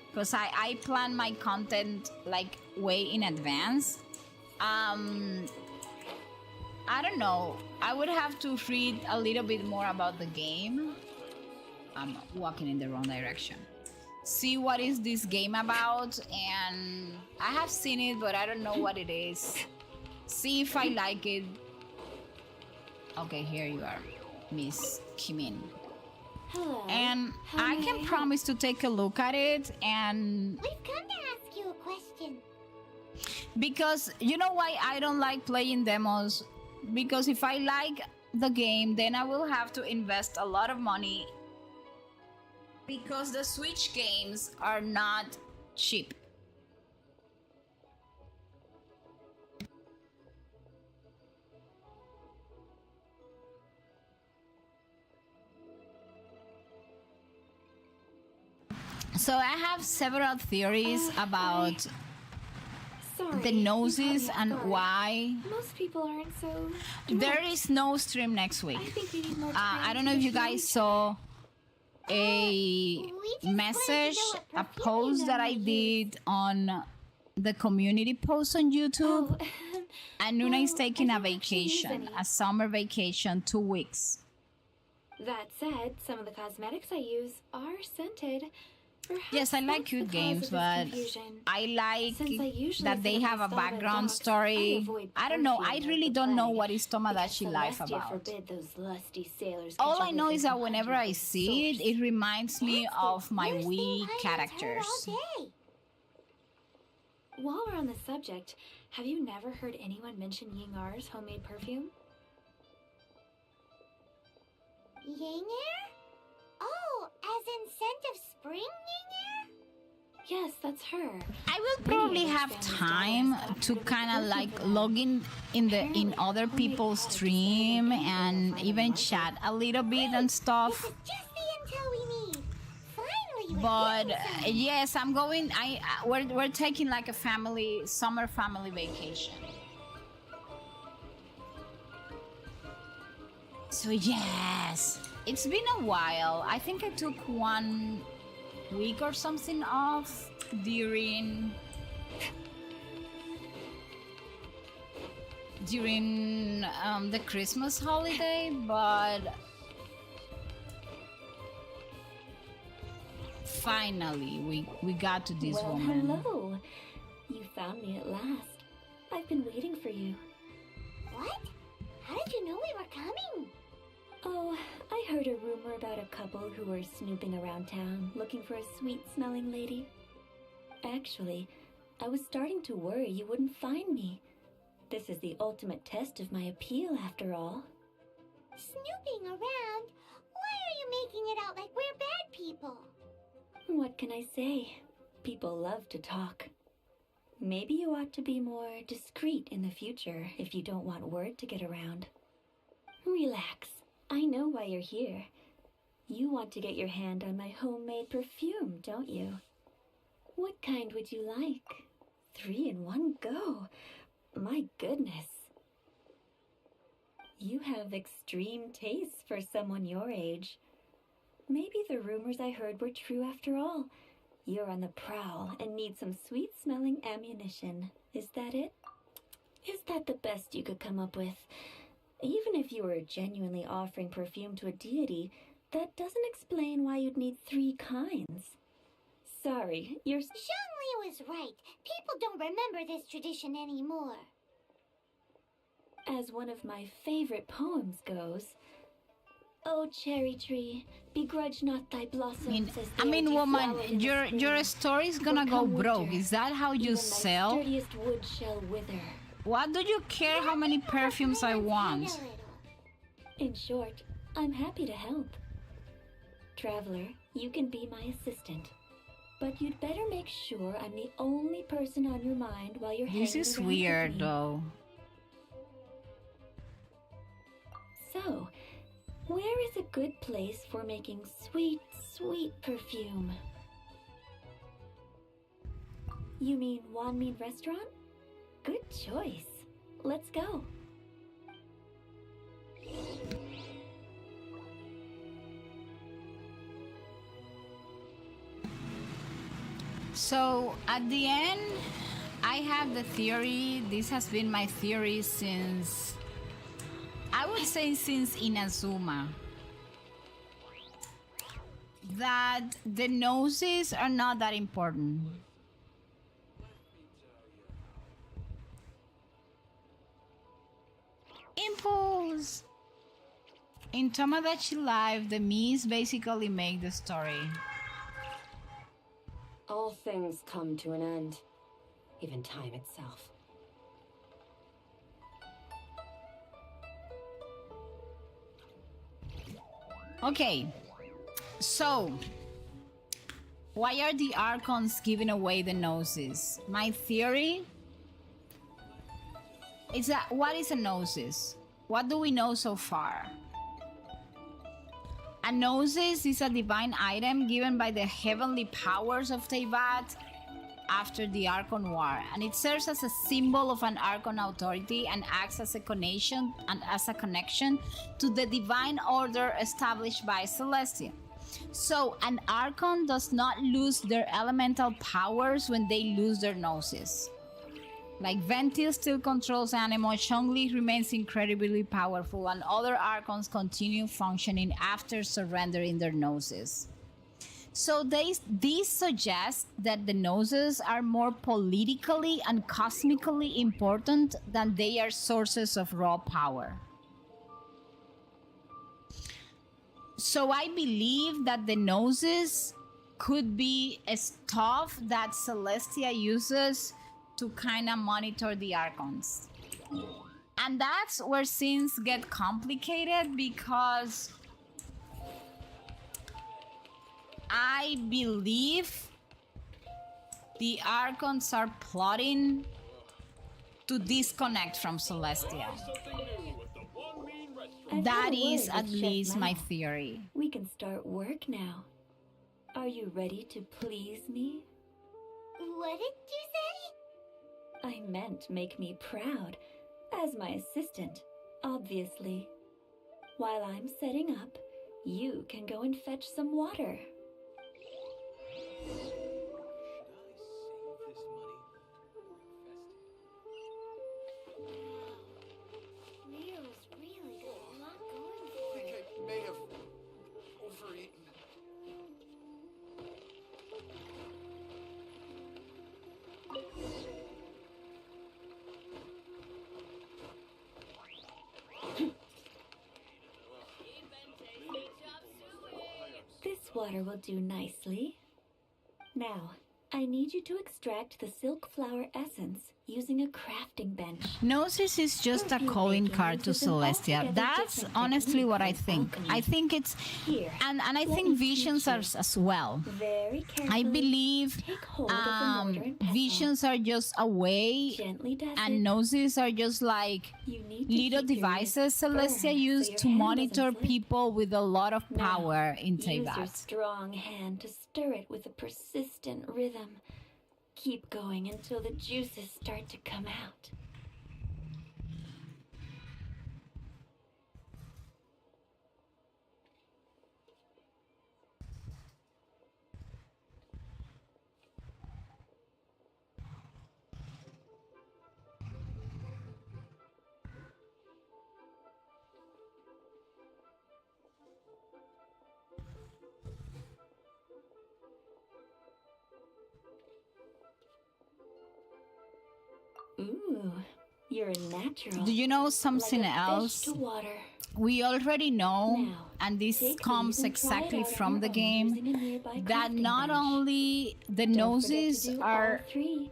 Because I plan my content like way in advance. I don't know. I would have to read a little bit more about the game. I'm walking in the wrong direction. See what is this game about, and I have seen it, but I don't know what it is. See if I like it. Okay, here you are, Miss Kimin. Hello. And I can promise to take a look at it, and We've come to ask you a question. because you know why I don't like playing demos? Because if I like the game, then I will have to invest a lot of money. Because the Switch games are not cheap. So I have several theories about the noses and why. Most people aren't so. There is no stream next week. I think we need more I don't know if you guys saw a message, a post that I did on the community post on YouTube. And Nuna is taking a vacation, a summer vacation, 2 weeks. That said, some of the cosmetics I use are scented. Yes, I like cute games, but I like that they have a background story. I don't know. I really don't know what is Tomodachi Life about. All I know is that whenever I see it, it reminds me of my Wii characters. While we're on the subject, have you never heard anyone mention Yingar's homemade perfume? Yinger? Oh, as in scent of spring, Yinger? Yes, that's her. I will probably have time to kind of like log in other people's stream and even chat a little bit and stuff. This is just the intel we need. Finally, But yes, I'm going. We're taking like a summer family vacation. So yes, it's been a while. I think I took 1 week or something off during the Christmas holiday, but finally we got to this woman. Hello. You found me at last. I've been waiting for you. What? How did you know we were coming? Oh, I heard a rumor about a couple who were snooping around town looking for a sweet-smelling lady. Actually, I was starting to worry you wouldn't find me. This is the ultimate test of my appeal, after all. Snooping around? Why are you making it out like we're bad people? What can I say? People love to talk. Maybe you ought to be more discreet in the future if you don't want word to get around. Relax. I know why you're here. You want to get your hand on my homemade perfume, don't you? What kind would you like? 3 in one go. My goodness. You have extreme tastes for someone your age. Maybe the rumors I heard were true after all. You're on the prowl and need some sweet-smelling ammunition. Is that it? Is that the best you could come up with? Even if you were genuinely offering perfume to a deity, that doesn't explain why you'd need 3 kinds. Sorry, you're... Zhongli was right. People don't remember this tradition anymore. As one of my favorite poems goes, "Oh, cherry tree, begrudge not thy blossoms as I they mean, are woman, deflowered in the your spring. story's gonna For go come broke. winter, Is that how you even thy sell? sturdiest wood shall wither." What do you care how many perfumes I want? In short, I'm happy to help. Traveler, you can be my assistant. But you'd better make sure I'm the only person on your mind while you're This hanging is around with weird me. though. So, where is a good place for making sweet, sweet perfume? You mean Wanmin Restaurant? Good choice. Let's go. So at the end, I have the theory. This has been my theory since, I would say since Inazuma, that the noses are not that important. Impulse! In Tomodachi Life, the Miis basically make the story. All things come to an end, even time itself. Okay, so why are the Archons giving away the noses? My theory is that what is a gnosis? What do we know so far? A gnosis is a divine item given by the heavenly powers of Teyvat after the Archon War, and it serves as a symbol of an Archon authority and acts as a connection to the divine order established by Celestia. So an Archon does not lose their elemental powers when they lose their gnosis. Like Ventil still controls Anemo, Zhongli remains incredibly powerful, and other Archons continue functioning after surrendering their gnosis. So these suggest that the noses are more politically and cosmically important than they are sources of raw power. So I believe that the noses could be a stuff that Celestia uses to kind of monitor the Archons. And that's where things get complicated, because I believe the Archons are plotting to disconnect from Celestia. That is at least my theory. We can start work now. Are you ready to please me? What did you say? I meant make me proud. As my assistant, obviously. While I'm setting up, you can go and fetch some water. Leo's really got a lot going for I think it. I may have overeaten. This water will do nicely. Now, I need you to extract the silk flower essence using a crafting bench. Gnosis is just a calling card to Celestia. That's honestly what I think. I think it's, Here, and I let think me visions teach you. are as well. Very carefully. I believe Take hold of the mortar and pestle. visions are just a way, Gently dust and it. gnosis are just like You need to little keep your devices wrist firm Celestia so used your to hand monitor doesn't slip. people with a lot of Now, power in use your Teyvat. strong hand to stir it with a persistent rhythm. Keep going until the juices start to come out. Ooh, you're a natural. Do you know like something a fish else? to water. We already know, Now, and this take comes these and try it exactly out on from your the own game, using a nearby that crafting not bench. only the Don't forget to noses do all are three.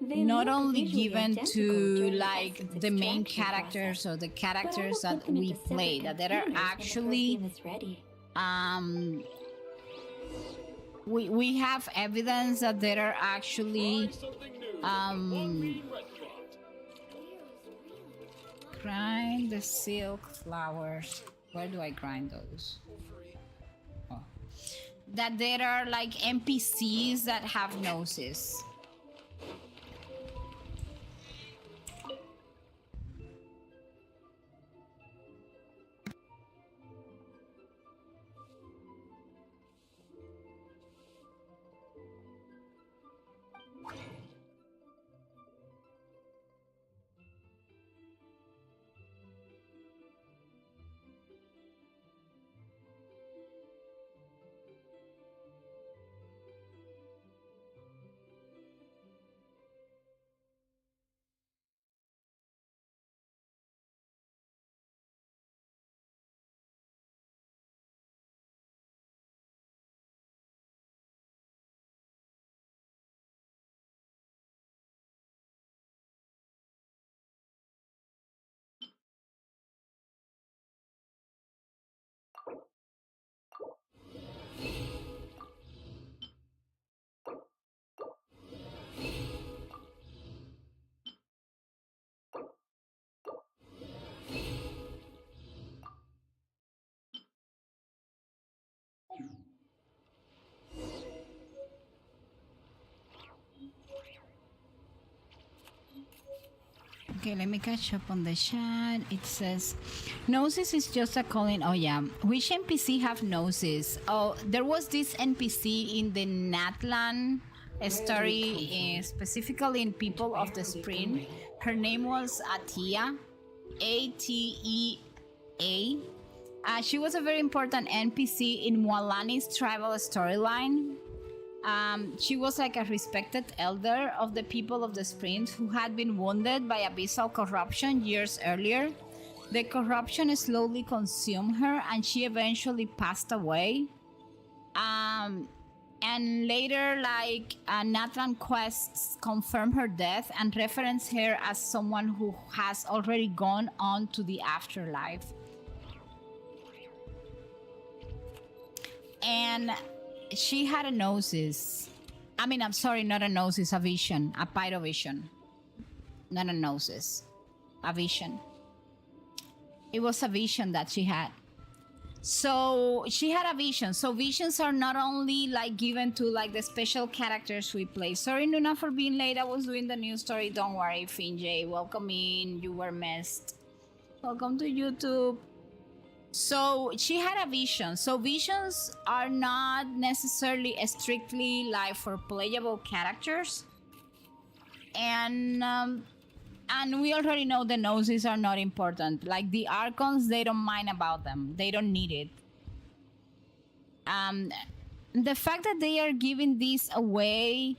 They not look only visually given identical to during the like essence the main extraction characters process, or the but I characters will that put them we into separate play, that there are containers when the actually perfume is ready. we have evidence that there are actually grind the silk flowers. Where do I grind those? Oh. That there are like NPCs that have noses. Okay, let me catch up on the chat. It says, Gnosis is just a calling. Oh, yeah. Which NPC have Gnosis? Oh, there was this NPC in the Natlan story, specifically in People of the Spring. Her name was Atia, Atea, She was a very important NPC in Mualani's tribal storyline. She was like a respected elder of the people of the Springs who had been wounded by abyssal corruption years earlier. The corruption slowly consumed her and she eventually passed away. And later, like, Natlan quests confirm her death and reference her as someone who has already gone on to the afterlife. And she had a gnosis. I mean, I'm sorry, not a gnosis, a vision, a pyrovision. Not a gnosis, a vision. It was a vision that she had. So she had a vision. So visions are not only like given to like the special characters we play. Sorry, Nuna, for being late. I was doing the news story. Don't worry, Finjay. Welcome in. You were missed. Welcome to YouTube. So she had a vision. So visions are not necessarily strictly like for playable characters. And we already know the noses are not important. Like the Archons, they don't mind about them. They don't need it. The fact that they are giving this away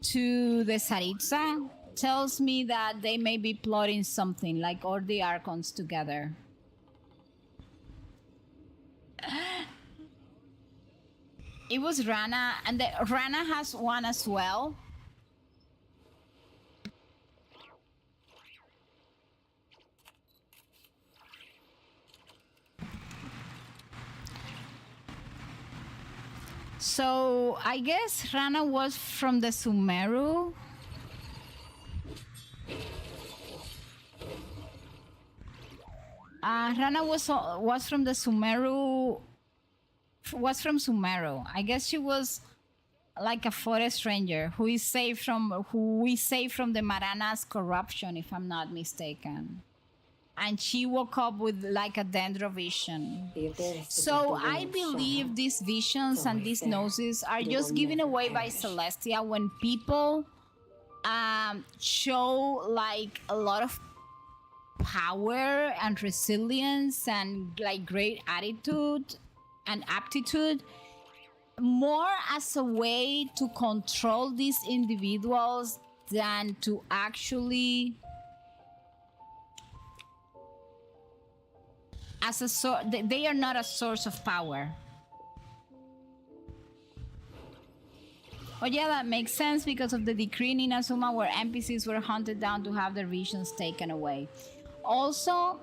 to the Saritsa tells me that they may be plotting something, like all the Archons together. It was Rana, and Rana has one as well. So I guess Rana was from the Sumeru. Rana was from the Sumeru. Was from Sumeru. I guess she was like a forest ranger who we saved from the Marana's corruption, if I'm not mistaken. And she woke up with like a dendrovision. So I believe these visions and these gnosis are just given away by Celestia when people show like a lot of power and resilience and like great attitude and aptitude, more as a way to control these individuals than to actually as a they are not a source of power. Oh yeah, that makes sense because of the decree in Inazuma where NPCs were hunted down to have their visions taken away. Also,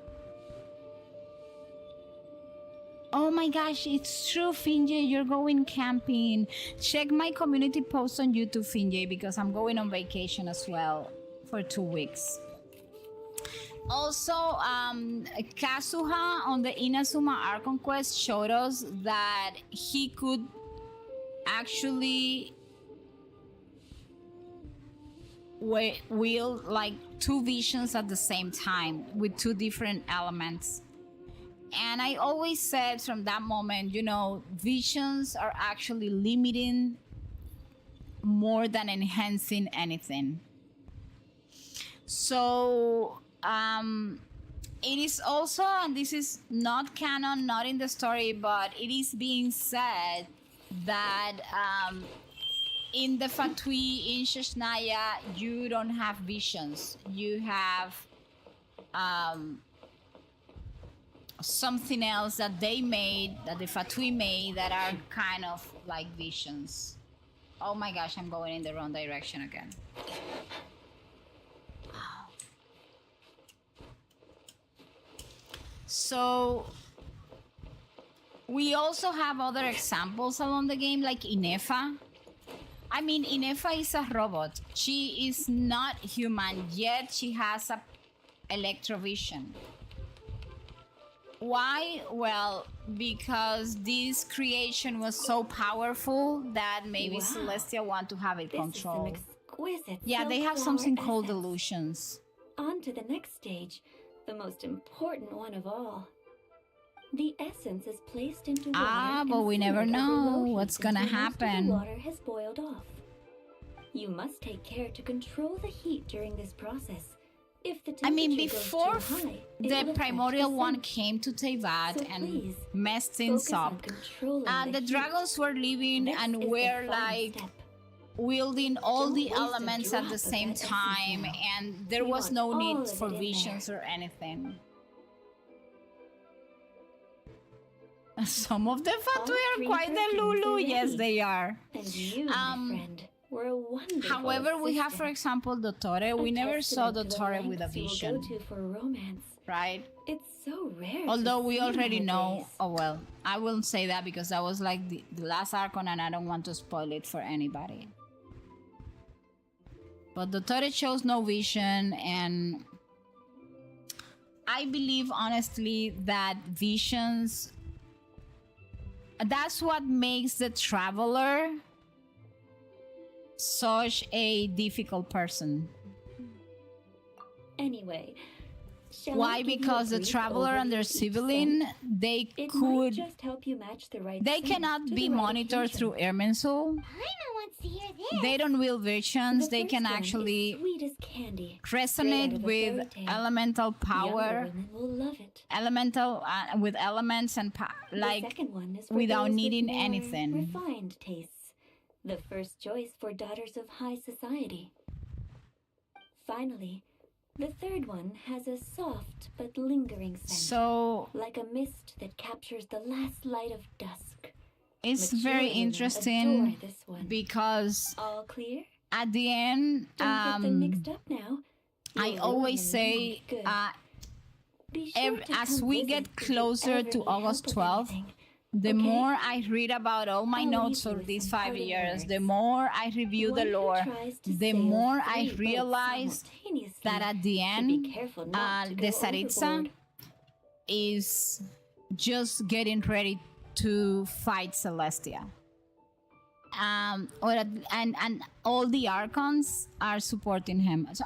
oh my gosh, it's true, Finjay, you're going camping. Check my community post on YouTube, Finjay, because I'm going on vacation as well for 2 weeks. Also, Kazuha on the Inazuma Archon quest showed us that he could actually wield like 2 visions at the same time with 2 different elements. And I always said from that moment, you know, visions are actually limiting more than enhancing anything. So it is also, and this is not canon, not in the story, but it is being said that in the Fatui, in Sheshnaya, you don't have visions. You have something else that they made, that the Fatui made, that are kind of like visions. Oh my gosh, I'm going in the wrong direction again. So we also have other examples along the game, like Inefa. I mean, Inefa is a robot. She is not human, yet she has a electrovision. Why? Well, because this creation was so powerful that maybe Celestia want to have it controlled. This is an exquisite Yeah, they have self-flower something called essence. illusions. On to the next stage, the most important one of all. The essence is placed into water. But we never and simmered over know low what's heat gonna until most of the happen. water has boiled off. You must take care to control the heat during this process. If the I mean, temperature goes before too high, it will the affect primordial the one scent. came to Teyvat So and please, messed things focus on up, controlling the heat. dragons were living This and is the were final like step. wielding all Don't the waste a elements at drop the of same that essence time, now. and there We was want no all need of for it in visions there. or anything. Some of the All Fatui are three quite the perfumes Lulu, are yes ready. they are. And you, my friend, were a wonderful However, we have, for assistant. example, Dottore. We A never saw testament to the Dottore with a lengths you will vision, go to for romance. right? It's so rare. Although to we see already know, nowadays. oh well, I won't say that because that was like the last Archon and I don't want to spoil it for anybody. But Dottore chose no vision, and I believe honestly that visions, that's what makes the traveler such a difficult person. Anyway, shall I Why? give you a because the brief traveler and their overview of each civilian, scent? they It might could, just help you match the right they scent cannot to be the right monitored occasion. through Irminsul. Paimon wants to hear this. They don't wield visions. The They first can one is actually sweet as candy, resonate straight out of a with fairy tale. elemental Younger power, women will love it. elemental with elements and The like second one is for without those with needing more anything. refined tastes. The first choice for daughters of high society. Finally, the third one has a soft but lingering scent. So Like a mist that captures the last light of dusk. it's Mature very women interesting adore this one. because All clear? at the end, Don't get them mixed up now. I You'll always ruin say, them. Good. Be sure ev- to as come we visit get if you closer ever to need August help with 12th, anything. the Okay? more I read about all my I'll notes leave you for with these some 5 parting years, words. the more I review the One who lore, tries to the sail more 3 I boats realized simultaneously that at the should be end, careful not to the go Saritsa overboard. is just getting ready to fight Celestia. And all the Archons are supporting him, so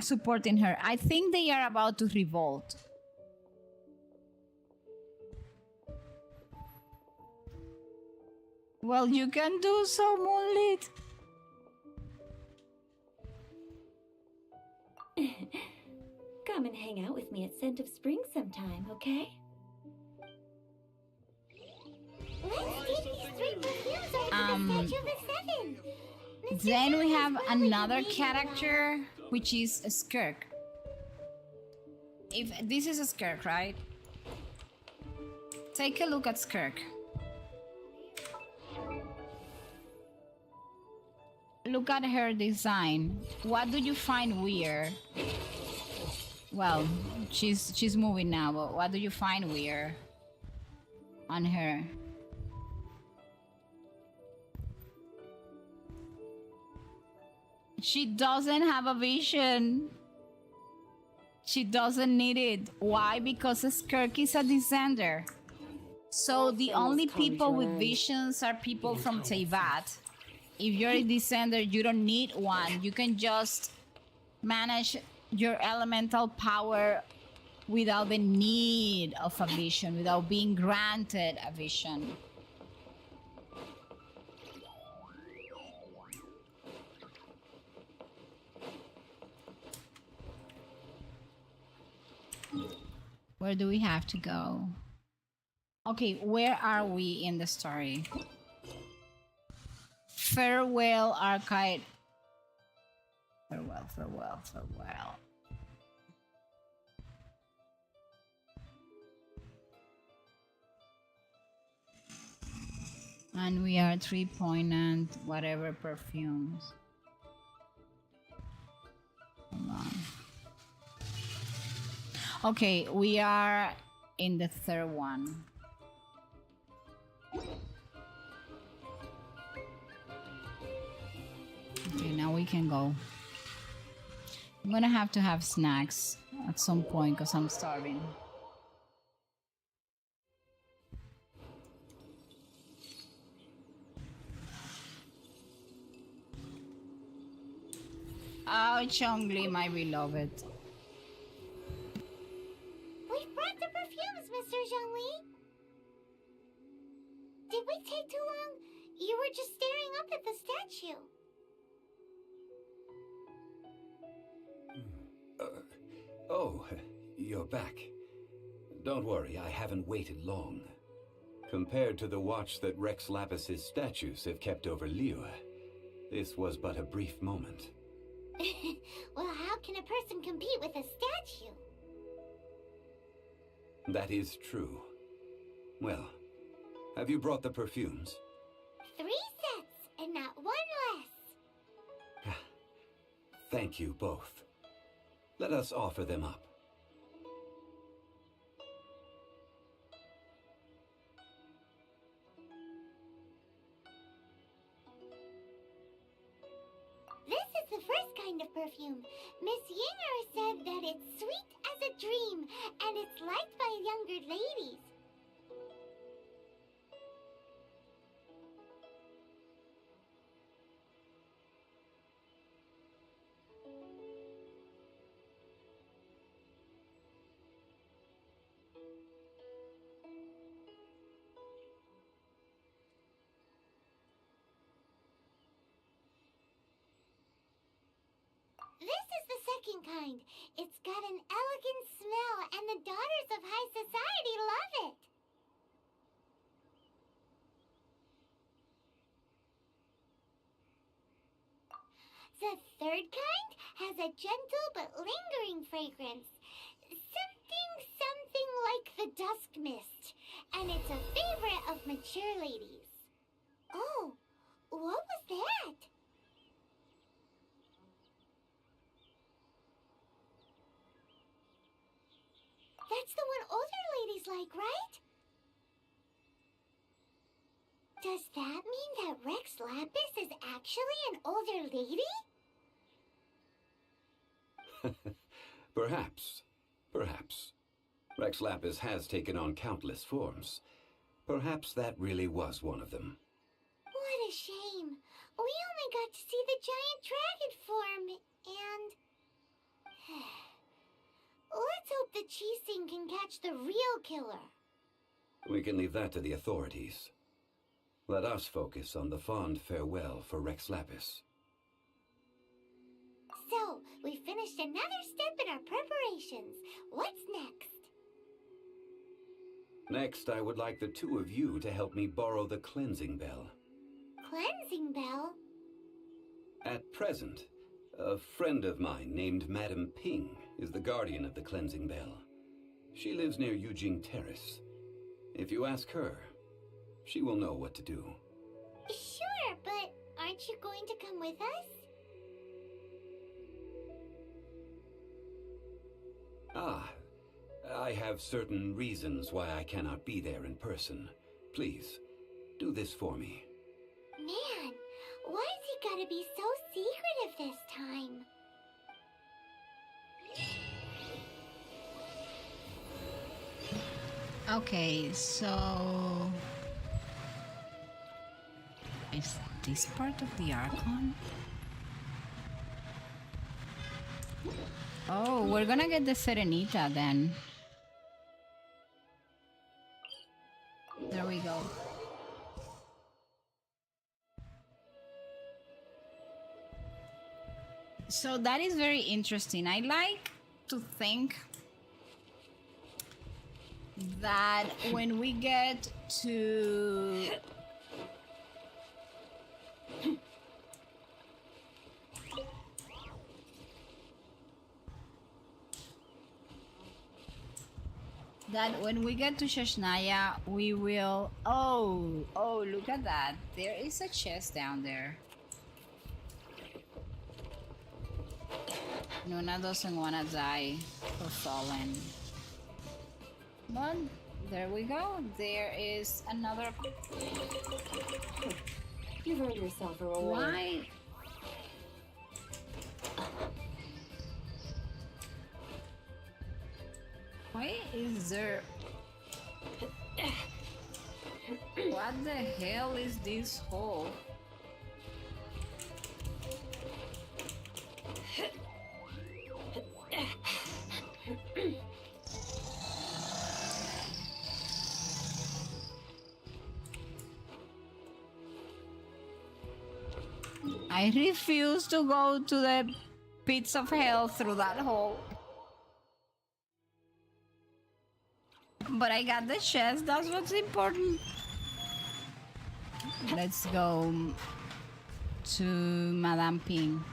supporting her. I think they are about to revolt. Well, you can do so, Moonlit. Come and hang out with me at Scent of Spring sometime, okay? Let's take these 3 perfumes over to the Statue of the Seven. Mr. Then we Jones have is really another amazing character, which is a Skirk. If this is a Skirk, right? Take a look at Skirk. Look at her design. What do you find weird? Well, she's moving now, but what do you find weird on her? She doesn't have a vision. She doesn't need it. Why? Because Skirk is a descender. So the only people with visions are people from Teyvat. If you're a descender, you don't need one. You can just manage your elemental power without the need of a vision, without being granted a vision. Where do we have to go? Okay, where are we in the story? Farewell, Archive. Farewell, farewell, farewell. And we are 3 and whatever perfumes. Hold on. Okay, we are in the third one. Okay, now we can go. I'm gonna have to have snacks at some point because I'm starving. Oh, Chongli, my beloved. We've brought the perfumes, Mr. Zhongli. Did we take too long? You were just staring up at the statue. you're back. Don't worry, I haven't waited long. Compared to the watch that Rex Lapis's statues have kept over Liyue, this was but a brief moment. Well, how can a person compete with a statue? That is true. Well, have you brought the perfumes? 3 sets, and not 1 less. Thank you both. Let us offer them up. This is the first kind of perfume. Miss Yinger said that it's sweet as a dream, and it's liked by younger ladies. This is the second kind. It's got an elegant smell, and the daughters of high society love it. The third kind has a gentle but lingering fragrance. Something like the dusk mist. And it's a favorite of mature ladies. Oh, what was that? That's the one older ladies like, right? Does that mean that Rex Lapis is actually an older lady? Perhaps. Perhaps. Rex Lapis has taken on countless forms. Perhaps that really was one of them. What a shame. We only got to see the giant dragon form, and... Let's hope the Chising can catch the real killer. We can leave that to the authorities. Let us focus on the fond farewell for Rex Lapis. So, we finished another step in our preparations. What's next? Next, I would like the two of you to help me borrow the cleansing bell. Cleansing bell? At present, a friend of mine named Madame Ping is the guardian of the cleansing bell. She lives near Yujing Terrace. If you ask her, she will know what to do. Sure, but aren't you going to come with us? Ah, I have certain reasons why I cannot be there in person. Please, do this for me. Man, why's he gotta be so secretive this time? Okay, so... Is this part of the Archon? Oh, we're gonna get the Serenita then. There we go. So that is very interesting. I like to think that when we get to Shashnaya, we will... Oh, look at that. There is a chest down there. Nuna doesn't want to die for fallen. But there we go. There is another... You've earned yourself a reward. Why? Why is there... What the hell is this hole? I refuse to go to the pits of hell through that hole. But I got the chest, that's what's important. Let's go to Madame Ping.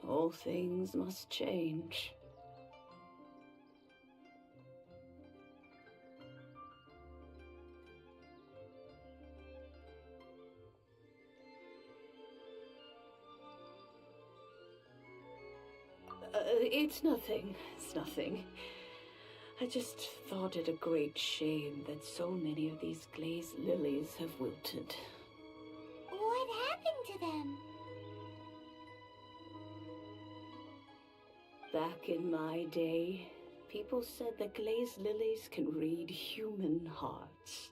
All things must change. It's nothing. It's nothing. I just thought it a great shame that so many of these glazed lilies have wilted. What happened to them? Back in my day, people said that glazed lilies can read human hearts.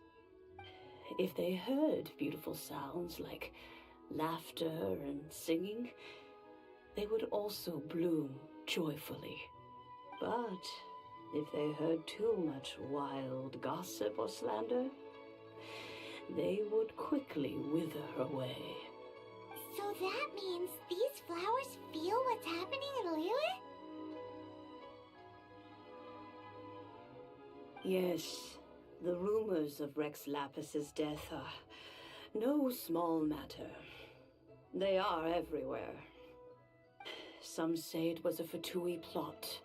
If they heard beautiful sounds like laughter and singing, they would also bloom joyfully. But if they heard too much wild gossip or slander, they would quickly wither away. So that means these flowers feel what's happening in Liyue? Yes, the rumors of Rex Lapis's death are no small matter. They are everywhere. Some say it was a Fatui plot.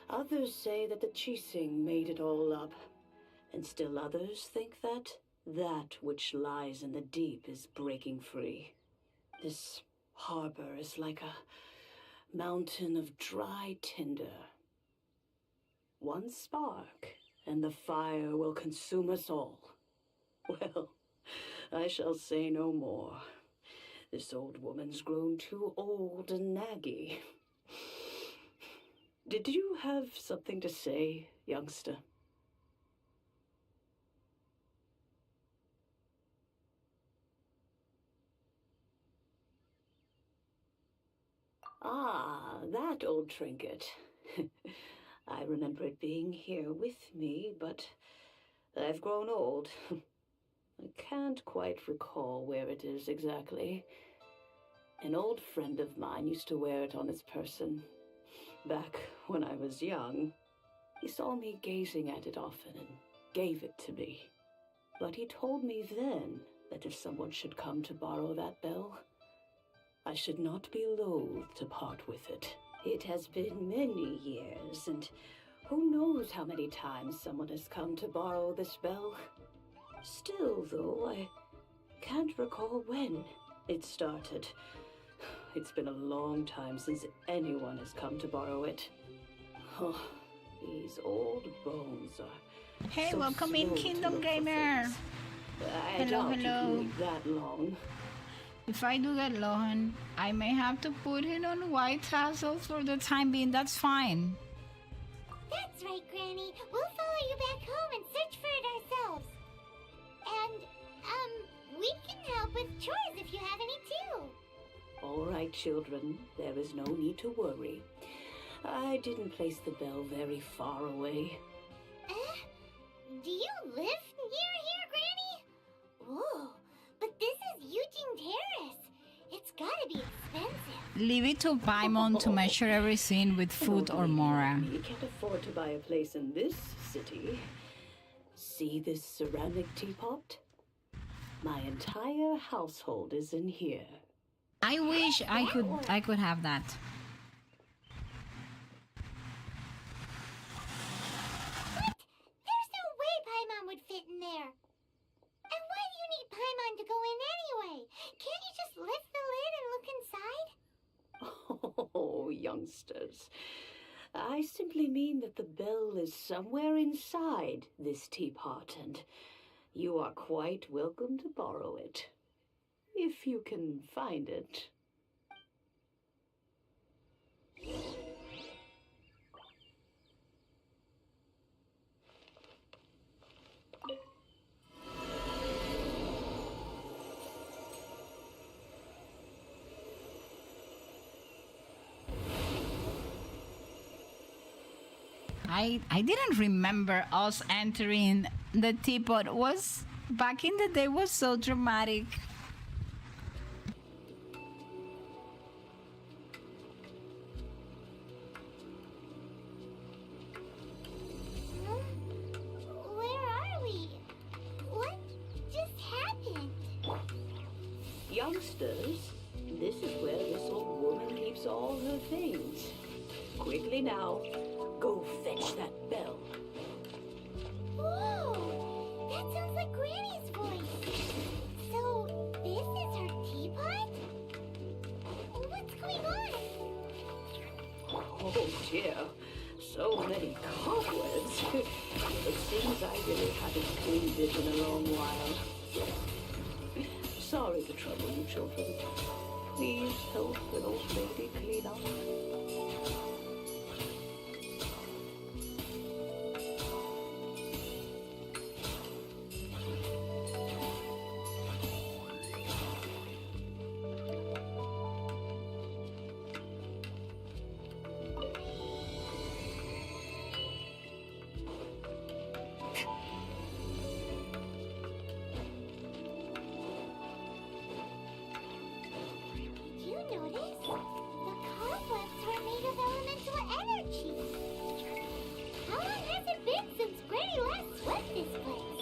Others say that the Chising made it all up. And still others think that that which lies in the deep is breaking free. This harbor is like a mountain of dry tinder. One spark, and the fire will consume us all. Well, I shall say no more. This old woman's grown too old and naggy. Did you have something to say, youngster? Ah, that old trinket. I remember it being here with me, but I've grown old. I can't quite recall where it is exactly. An old friend of mine used to wear it on his person. Back when I was young, he saw me gazing at it often and gave it to me. But he told me then that if someone should come to borrow that bell, I should not be loath to part with it. It has been many years, and who knows how many times someone has come to borrow this bell. Still, though, I can't recall when it started. It's been a long time since anyone has come to borrow it. Oh, these old bones are Hey, so welcome in, slow to Kingdom look for Gamer. things. I Hello, doubt you hello. can wait that long. If I do get Lohan, I may have to put him on White Castle for the time being. That's fine. That's right, Granny. We'll follow you back home and search for it ourselves. And, we can help with chores if you have any too. All right, children. There is no need to worry. I didn't place the bell very far away. Do you live near here, Granny? Whoa, but this is Eugene Terrace. It's gotta be expensive. Leave it to Paimon to measure everything with food or Mora. You can't afford to buy a place in this city. See this ceramic teapot? My entire household is in here. I wish I could have that. What? There's no way Paimon would fit in there. And why do you need Paimon to go in anyway? Can't you just lift the lid and look inside? Oh, youngsters. I simply mean that the bell is somewhere inside this teapot, and you are quite welcome to borrow it. If you can find it. I didn't remember us entering the teapot. Was back in the day was so dramatic. Where are we? What just happened? Youngsters, this is where this old woman keeps all her things. Quickly now, go fetch that bell. Whoa! That sounds like Granny's voice. So, this is her teapot? What's going on? Oh dear, so many cobwebs. It seems I really haven't cleaned it in a long while. Sorry to trouble you, children. Please help an old lady clean up. Did you notice? The cobwebs are made of elemental energy. How long has it been since Granny last swept this place?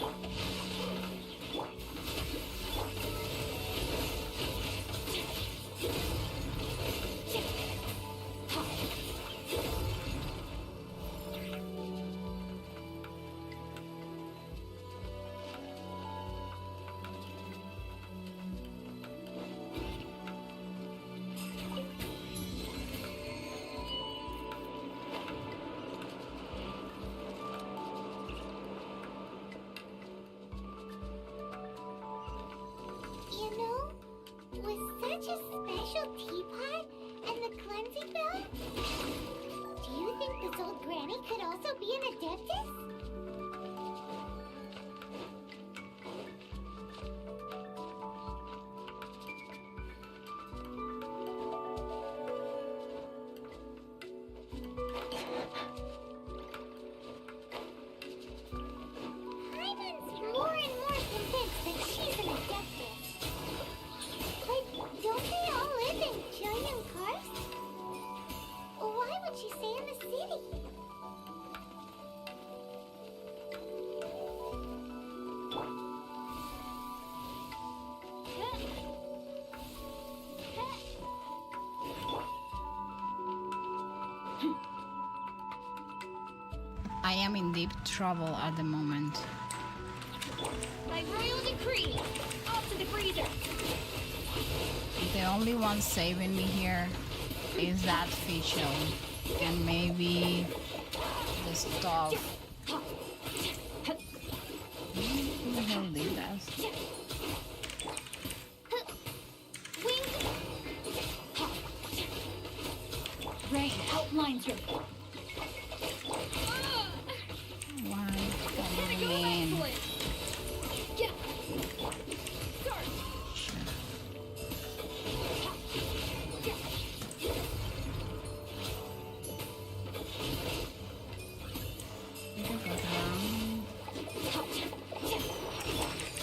You know, with such a special teapot and the cleansing bell, do you think this old granny could also be an adeptus? Hyman's more and more convinced that she's an adeptus. But don't they all live in Jillian Karst? Why would she stay in the city? I am in deep trouble at the moment. By royal decree, off to the freezer. The only one saving me here is that fischl and maybe the stuff. Who the hell did that? Rain outlines her. Why? Come in. Yeah. Start.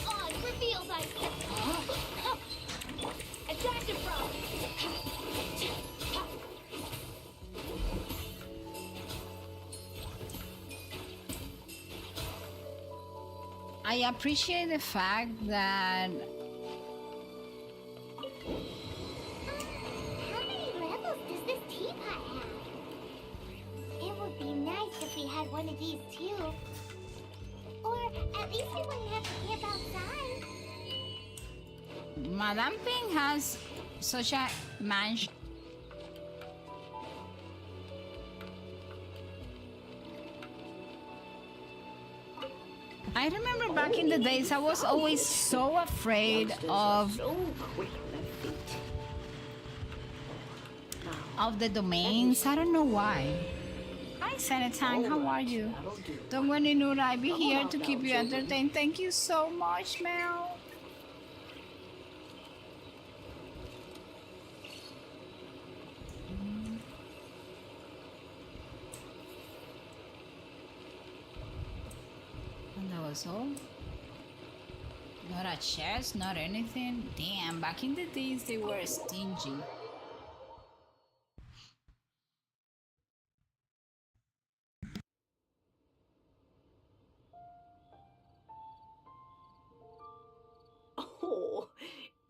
On, reveal thyself. Attack the frog. I appreciate the fact that How many levels does this teapot have? It would be nice if we had one of these too. Or at least we wouldn't have to camp outside. Madame Ping has such a mansion. I remember back in the days I was always so afraid of So quick on their feet. the domains. I don't know why. Hi Senatang, how are you? Don't worry, Nura, I'll be here to keep you entertained. Thank you so much, Mel. puzzle. Not a chest, not anything. Damn, back in the days they were stingy. Oh,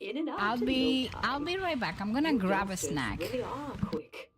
in and out. I'll in no be time. right back. I'm gonna You grab a youngsters snack. Really are quick.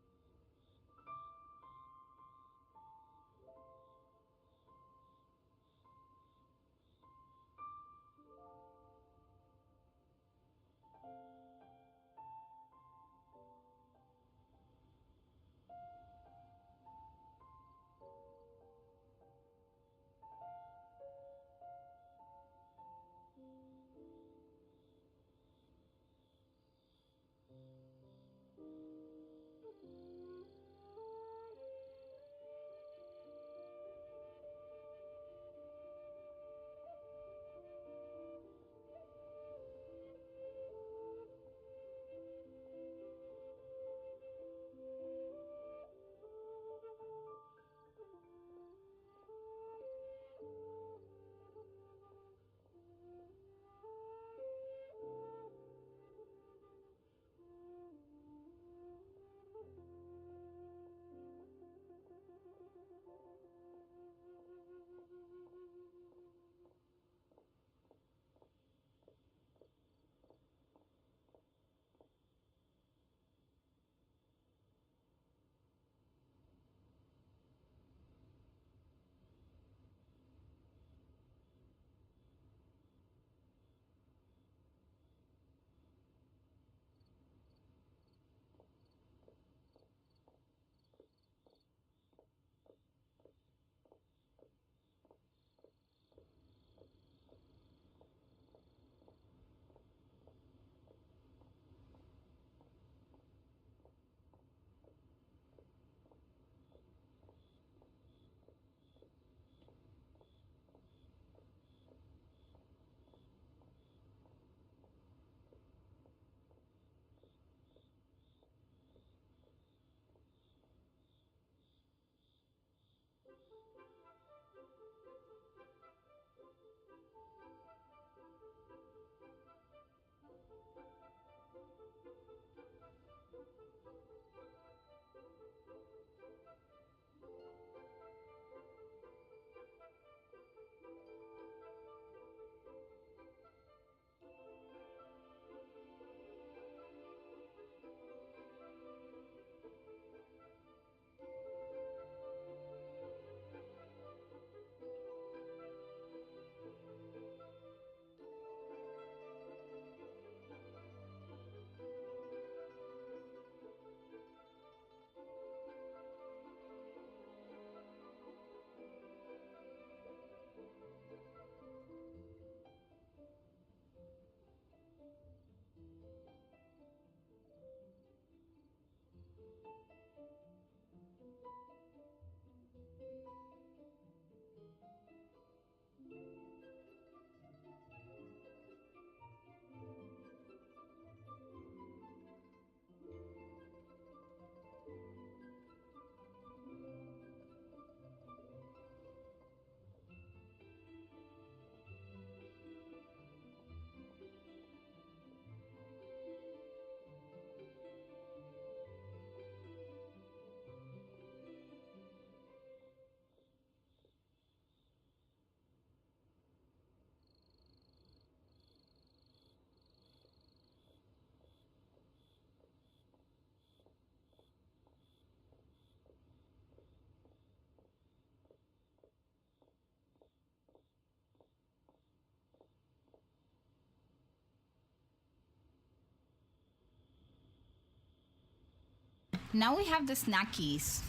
Now we have the snackies.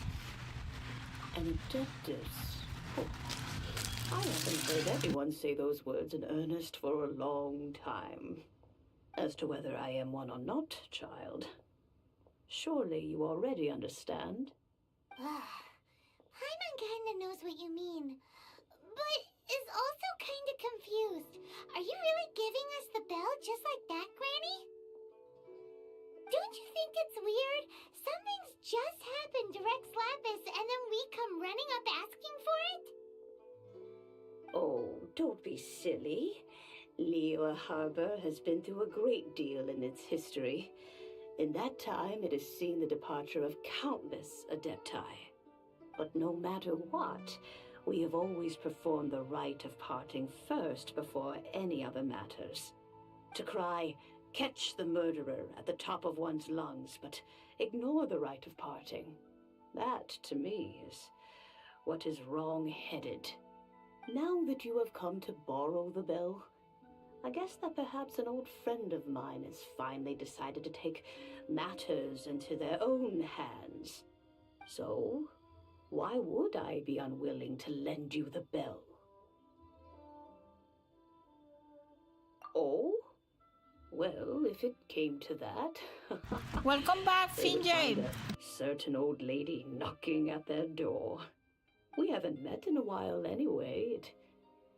An adeptus. Oh, I haven't heard anyone say those words in earnest for a long time. As to whether I am one or not, child, surely you already understand. Paimon kinda knows what you mean, but is also kinda confused. Are you really giving us the bell just like that, Granny? Don't you think it's weird? Something's just happened to Rex Lapis and then we come running up asking for it? Oh, don't be silly. Liyue Harbor has been through a great deal in its history. In that time, it has seen the departure of countless Adepti. But no matter what, we have always performed the rite of parting first before any other matters. To cry, "Catch the murderer," at the top of one's lungs, but ignore the rite of parting. That, to me, is what is wrong-headed. Now that you have come to borrow the bell, I guess that perhaps an old friend of mine has finally decided to take matters into their own hands. So, why would I be unwilling to lend you the bell? Oh? Well, if it came to that... Welcome back, they would Finjay. find a certain old lady knocking at their door. We haven't met in a while anyway. It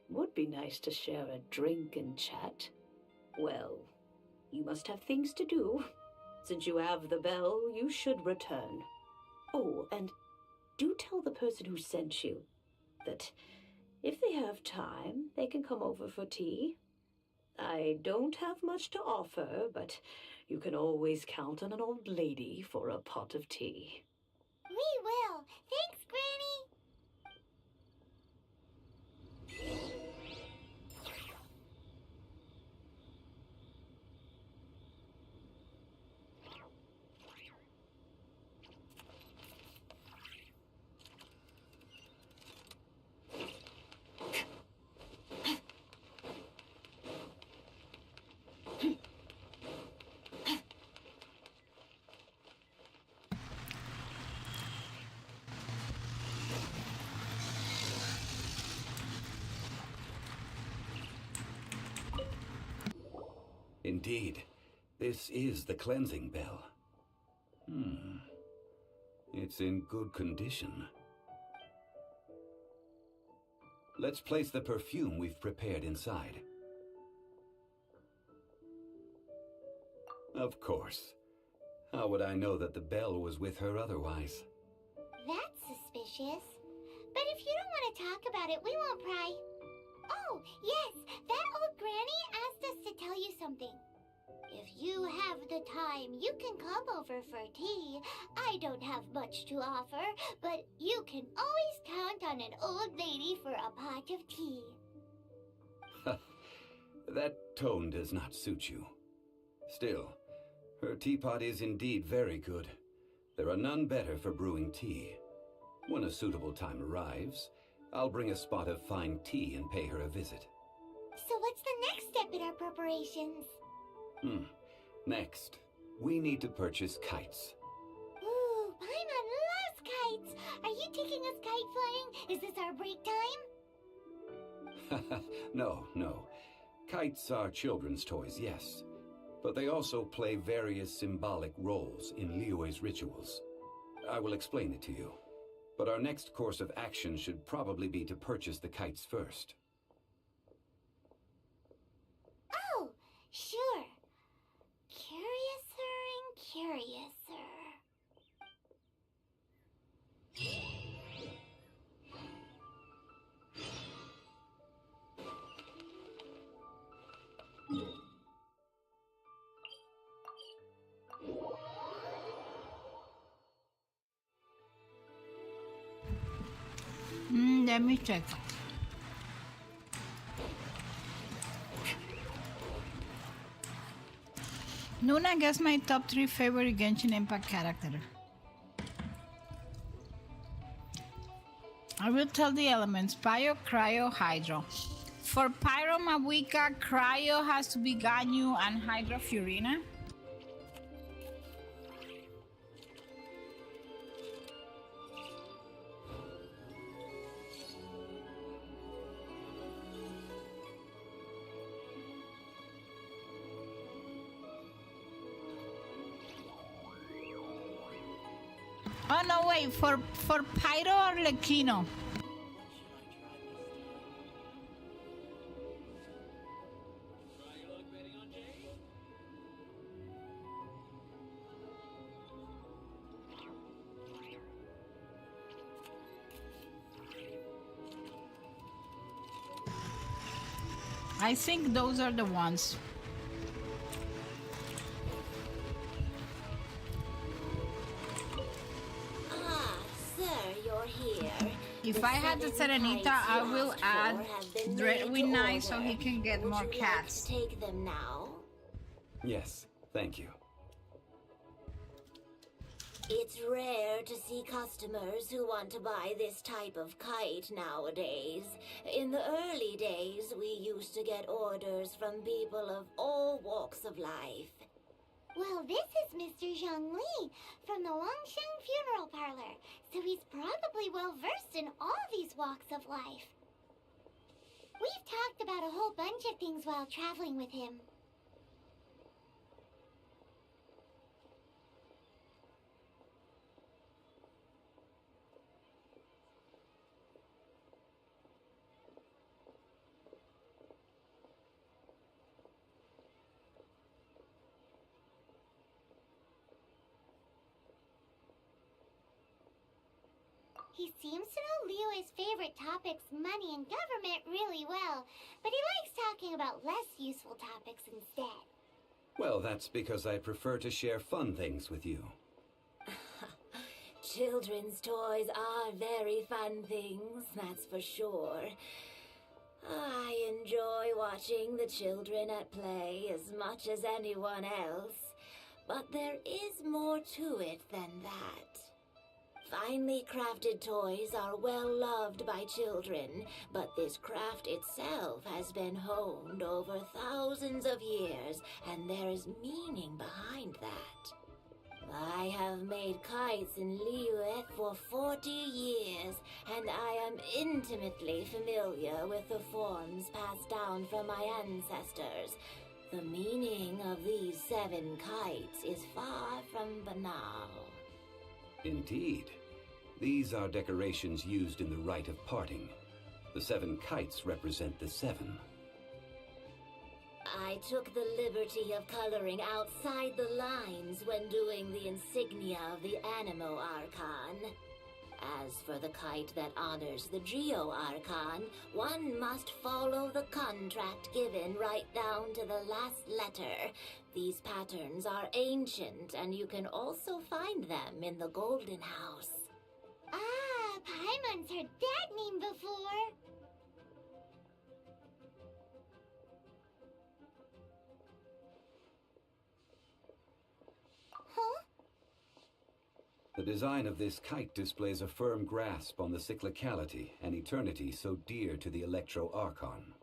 would be nice to share a drink and chat. Well, you must have things to do. Since you have the bell, you should return. Oh, and do tell the person who sent you that if they have time, they can come over for tea. I don't have much to offer, but you can always count on an old lady for a pot of tea. We will. Thanks, Granny. Indeed, this is the cleansing bell. It's in good condition. Let's place the perfume we've prepared inside. Of course. How would I know that the bell was with her otherwise? That's suspicious. But if you don't want to talk about it, we won't pry. Oh, yes, that old granny asked us to tell you something. If you have the time, you can come over for tea. I don't have much to offer, but you can always count on an old lady for a pot of tea. That tone does not suit you. Still, her teapot is indeed very good. There are none better for brewing tea. When a suitable time arrives, I'll bring a spot of fine tea and pay her a visit. So what's the next step in our preparations? Next, we need to purchase kites. Ooh, Paimon loves kites! Are you taking us kite flying? Is this our break time? No. Kites are children's toys, yes. But they also play various symbolic roles in Liyue's rituals. I will explain it to you. But our next course of action should probably be to purchase the kites first. Oh, sure. Curiouser and curiouser. Let me check. Nuna guess my top 3 favorite Genshin Impact character. I will tell the elements: Pyro, Cryo, Hydro. For Pyro Mabuika, Cryo has to be Ganyu and Hydro Furina. Oh no, wait, for Pyro or Lekino? I think those are the ones. Ah, sir, you're here. If The I had the 7 Serenita, kites I you will asked add for have been Dread made to Night so order. he can get Would more you cats. like to take them now? Yes, thank you. It's rare to see customers who want to buy this type of kite nowadays. In the early days, we used to get orders from people of all walks of life. Well, this is Mr. Zhang Li from the Wangsheng Funeral Parlor, so he's probably well versed in all these walks of life. We've talked about a whole bunch of things while traveling with him. He seems to know Liyue's favorite topics, money and government, really well, but he likes talking about less useful topics instead. Well, that's because I prefer to share fun things with you. Children's toys are very fun things, that's for sure. I enjoy watching the children at play as much as anyone else, but there is more to it than that. Finely crafted toys are well loved by children, but this craft itself has been honed over thousands of years, and there is meaning behind that. I have made kites in Liyue for 40 years, and I am intimately familiar with the forms passed down from my ancestors. The meaning of these 7 kites is far from banal. Indeed. These are decorations used in the rite of parting. The 7 kites represent the 7. I took the liberty of coloring outside the lines when doing the insignia of the Animo Archon. As for the kite that honors the Geo Archon, one must follow the contract given right down to the last letter. These patterns are ancient, and you can also find them in the Golden House. Ah, Paimon's heard that name before. Huh? The design of this kite displays a firm grasp on the cyclicality and eternity so dear to the Electro Archon.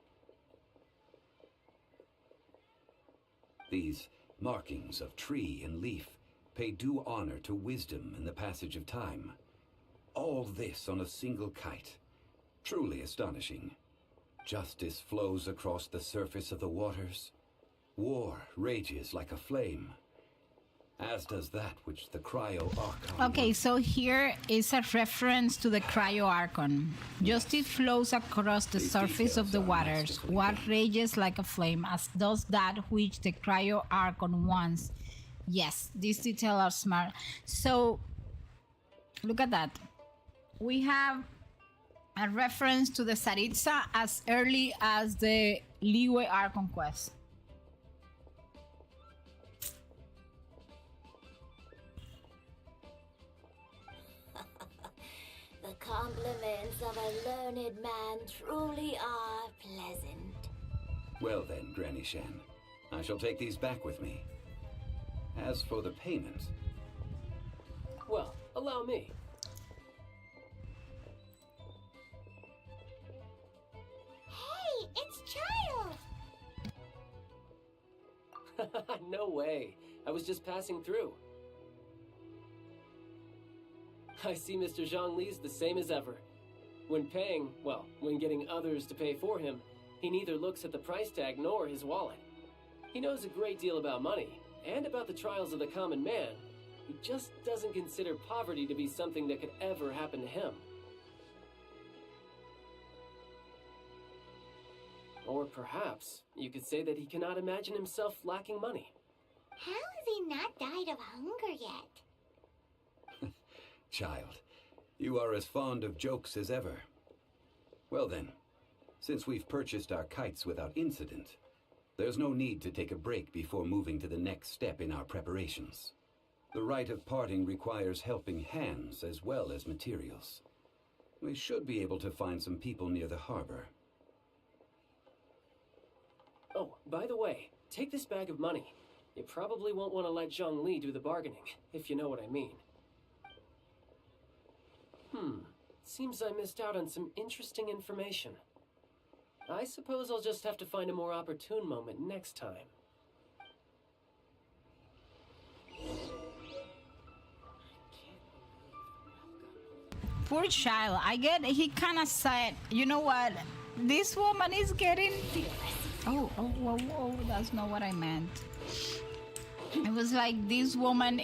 These markings of tree and leaf pay due honor to wisdom and the passage of time. All this on a single kite. Truly astonishing. Justice flows across the surface of the waters. War rages like a flame. As does that which the Cryo Archon... Okay, so here is a reference to the Cryo Archon. Justice flows across the surface of the waters. What rages like a flame, as does that which the Cryo Archon wants. Yes, these details are smart. So, look at that. We have a reference to the Tsaritsa as early as the Liyue Archon quest. The compliments of a learned man truly are pleasant. Well then, Granny Shan, I shall take these back with me. As for the payment... Well, allow me. Hey, it's Child! No way. I was just passing through. I see Mr. Zhongli's the same as ever. When paying, well, when getting others to pay for him, he neither looks at the price tag nor his wallet. He knows a great deal about money, and about the trials of the common man. He just doesn't consider poverty to be something that could ever happen to him. Or perhaps you could say that he cannot imagine himself lacking money. How has he not died of hunger yet? Child, you are as fond of jokes as ever. Well then, Since we've purchased our kites without incident, there's no need to take a break before moving to the next step in our preparations. The rite of parting requires helping hands as well as materials. We should be able to find some people near the harbor. Oh, by the way, take this bag of money. You probably won't want to let Zhongli do the bargaining, if you know what I mean. Seems I missed out on some interesting information. I suppose I'll just have to find a more opportune moment next time. Poor child. I get he kind of said, you know what? This woman is getting. Oh, that's not what I meant. It was like this woman,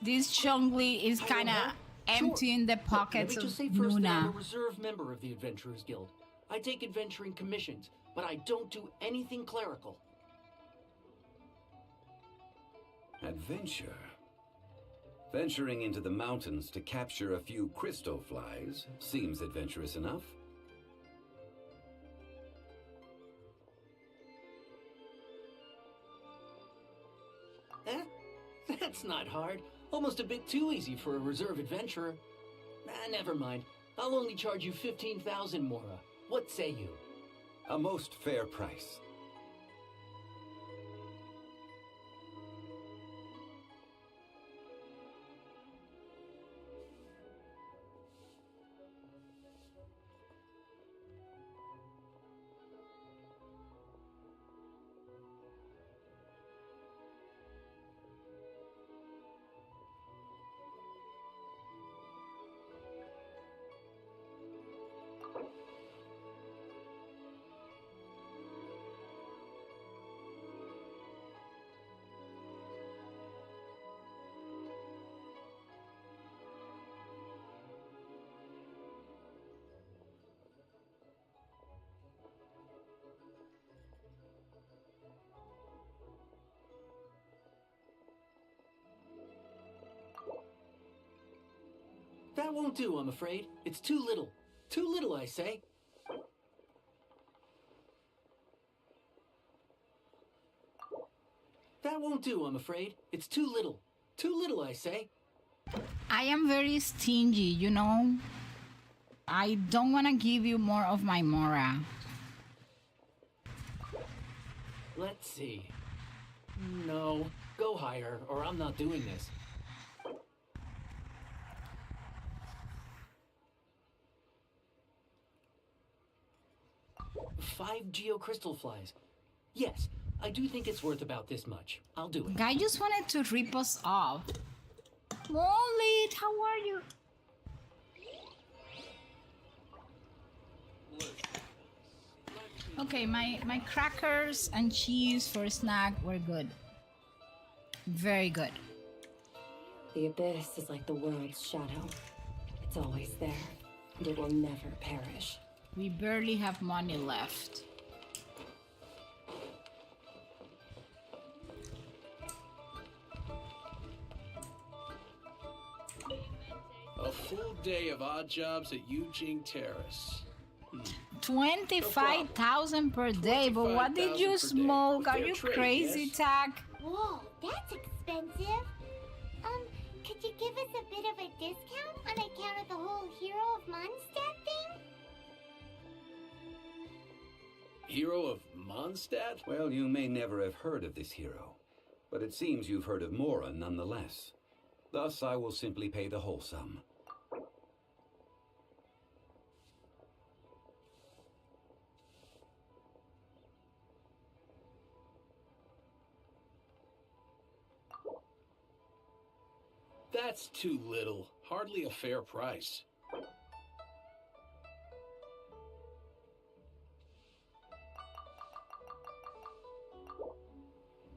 this Zhongli is kind of emptying the pockets Let me of just say first that I'm a Nuna. reserve member of the Adventurers Guild. I take adventuring commissions, but I don't do anything clerical. Adventure? Venturing into the mountains to capture a few crystal flies seems adventurous enough. That's not hard. Almost a bit too easy for a reserve adventurer. Never mind. I'll only charge you 15,000 Mora. What say you? A most fair price. That won't do, I'm afraid. It's too little. Too little, I say. That won't do, I'm afraid. It's too little. Too little, I say. I am very stingy, you know. I don't want to give you more of my Mora. Let's see. No, go higher, or I'm not doing this. 5 geocrystal flies. Yes, I do think it's worth about this much. I'll do it. Guy just wanted to rip us off. Molly, how are you? Okay, my crackers and cheese for a snack were good. Very good. The abyss is like the world's shadow. It's always there, and it will never perish. We barely have money left. A full day of odd jobs at Eugene Terrace. 25,000 per day, but what did you smoke? Are you crazy, Tack? Whoa, that's expensive. Could you give us a bit of a discount on account of the whole Hero of Mondstadt thing? Hero of Mondstadt? Well, you may never have heard of this hero, but it seems you've heard of Mora nonetheless. Thus, I will simply pay the whole sum. That's too little. Hardly a fair price.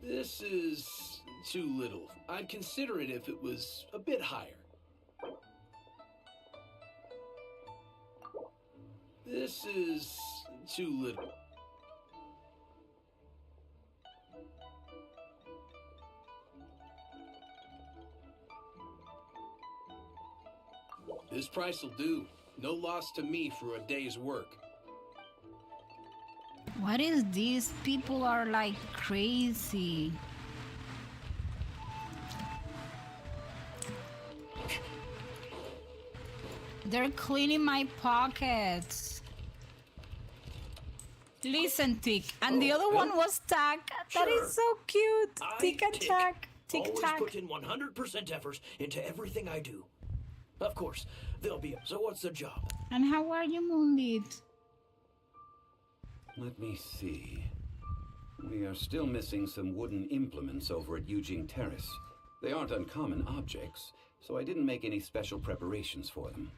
This is too little. I'd consider it if it was a bit higher. This is too little. This price will do. No loss to me for a day's work. What is this? People are like crazy. They're cleaning my pockets. Listen, Tick. And the other one was Tack. That is so cute. Tick and Tack. Tick Tack. Always put in 100% effort into everything I do. Of course, there'll be. So what's the job? And how are you, Moonlit? Let me see. We are still missing some wooden implements over at Eugene Terrace. They aren't uncommon objects, so I didn't make any special preparations for them.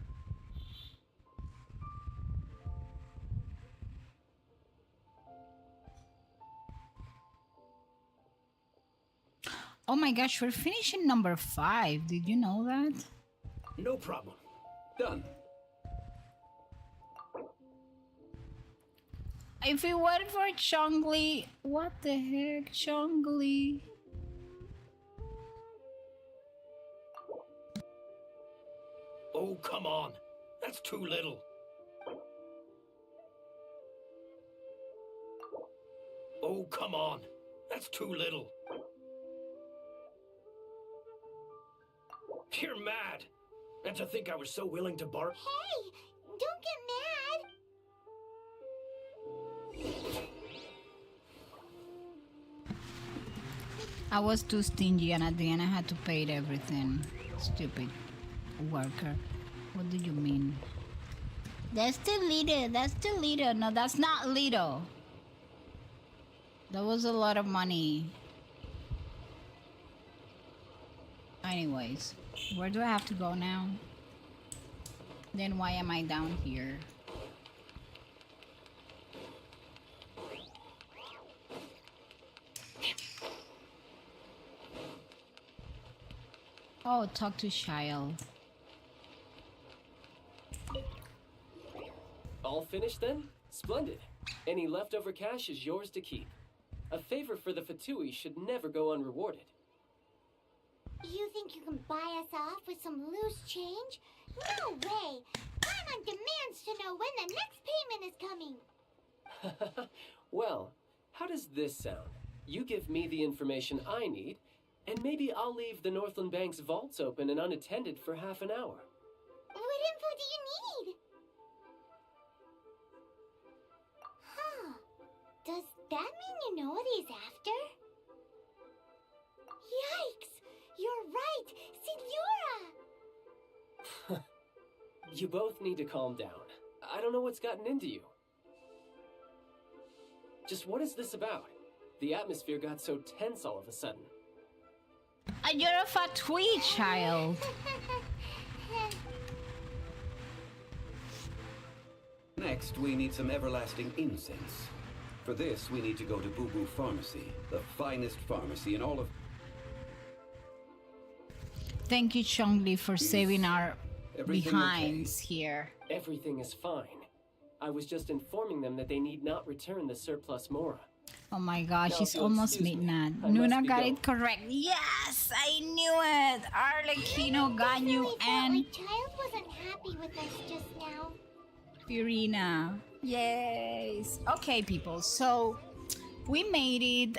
Oh my gosh, we're finishing number 5. Did you know that? No problem. Done. If it weren't for Chongli, what the heck, Chongli? Oh, come on. That's too little. Oh, come on. That's too little. You're mad. And to think I was so willing to bark. Hey, don't get mad. I was too stingy and at the end I had to pay everything. Stupid worker. What do you mean? That's the leader. That's the leader. No, that's not leader. That was a lot of money. Anyways, where do I have to go now? Then why am I down here? Oh, talk to Shyle. All finished then? Splendid. Any leftover cash is yours to keep. A favor for the Fatui should never go unrewarded. You think you can buy us off with some loose change? No way! Paimon demands to know when the next payment is coming. Well, how does this sound? You give me the information I need, and maybe I'll leave the Northland Bank's vaults open and unattended for half an hour. What info do you need? Huh. Does that mean you know what he's after? Yikes! You're right! Signora! You both need to calm down. I don't know what's gotten into you. Just what is this about? The atmosphere got so tense all of a sudden. You're a Fatui child. Next, we need some everlasting incense. For this, we need to go to Boo Boo Pharmacy, the finest pharmacy in all of... Thank you, Chongli, for saving our Everything behinds here. Everything is fine. I was just informing them that they need not return the surplus Mora. Oh my gosh, Now, it's if you'll almost excuse me, midnight. I must Nuna be got going. it correct. Yes, I knew it. Arlecchino, Ganyu, Felt and like Child wasn't happy with us just now. Furina. Yes. Okay, people. So we made it.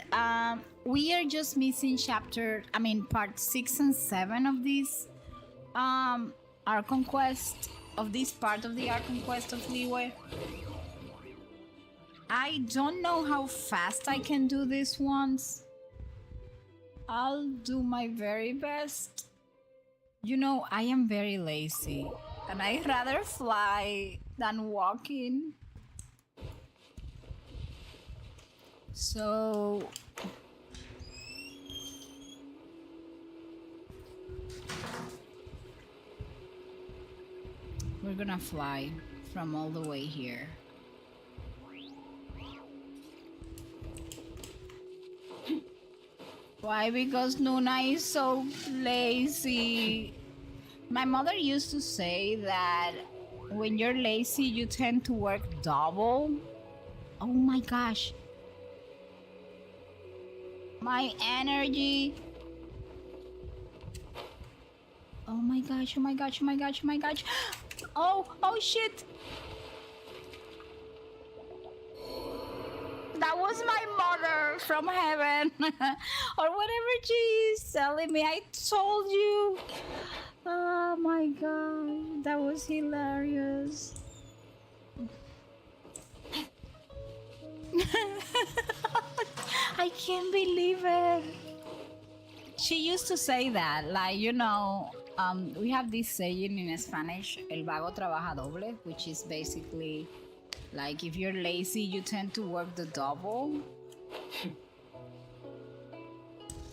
We are just missing part 6 and 7 of this Arc Conquest, of this part of the Arc Conquest of Liyue. I don't know how fast I can do this once. I'll do my very best. You know, I am very lazy and I'd rather fly than walking. So we're gonna fly from all the way here. Why? Because Nuna is so lazy. My mother used to say that when you're lazy, you tend to work double. Oh my gosh. My energy. Oh my gosh, oh my gosh, oh my gosh, oh my gosh. Oh shit. that was my mother from heaven. Or whatever she is telling me. I told you. Oh my god, that was hilarious. I can't believe it. She used to say that, like, we have this saying in Spanish, el vago trabaja doble, which is basically like if you're lazy, you tend to work the double.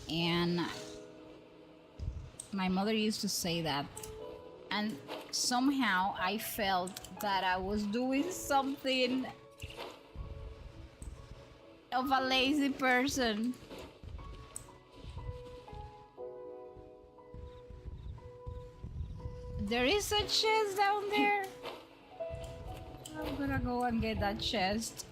And my mother used to say that. And somehow I felt that I was doing something of a lazy person. There is a chest down there. I'm gonna go and get that chest.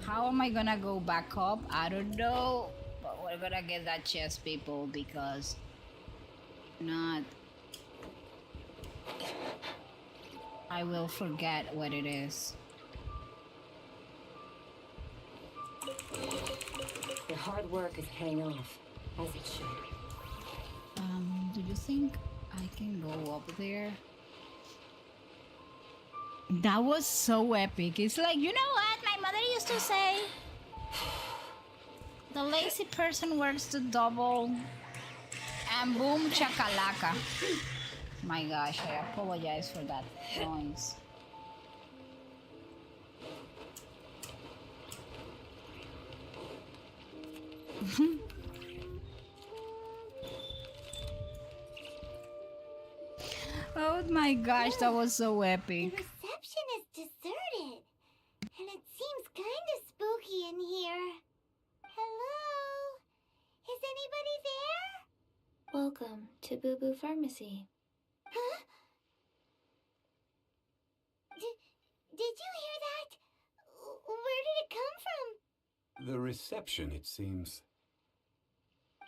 How am I gonna go back up? I don't know. But we're gonna get that chest, people, because not I will forget what it is. Your hard work is paying off, as it should. Do you think I can go up there? That was so epic. It's like, you know what my mother used to say? The lazy person works the double. And boom, chakalaka. My gosh, I apologize for that noise. Oh my gosh, that was so epic. The reception is deserted. And it seems kind of spooky in here. Hello? Is anybody there? Welcome to Boo Boo Pharmacy. Huh? Did you hear that? Where did it come from? The reception, it seems. How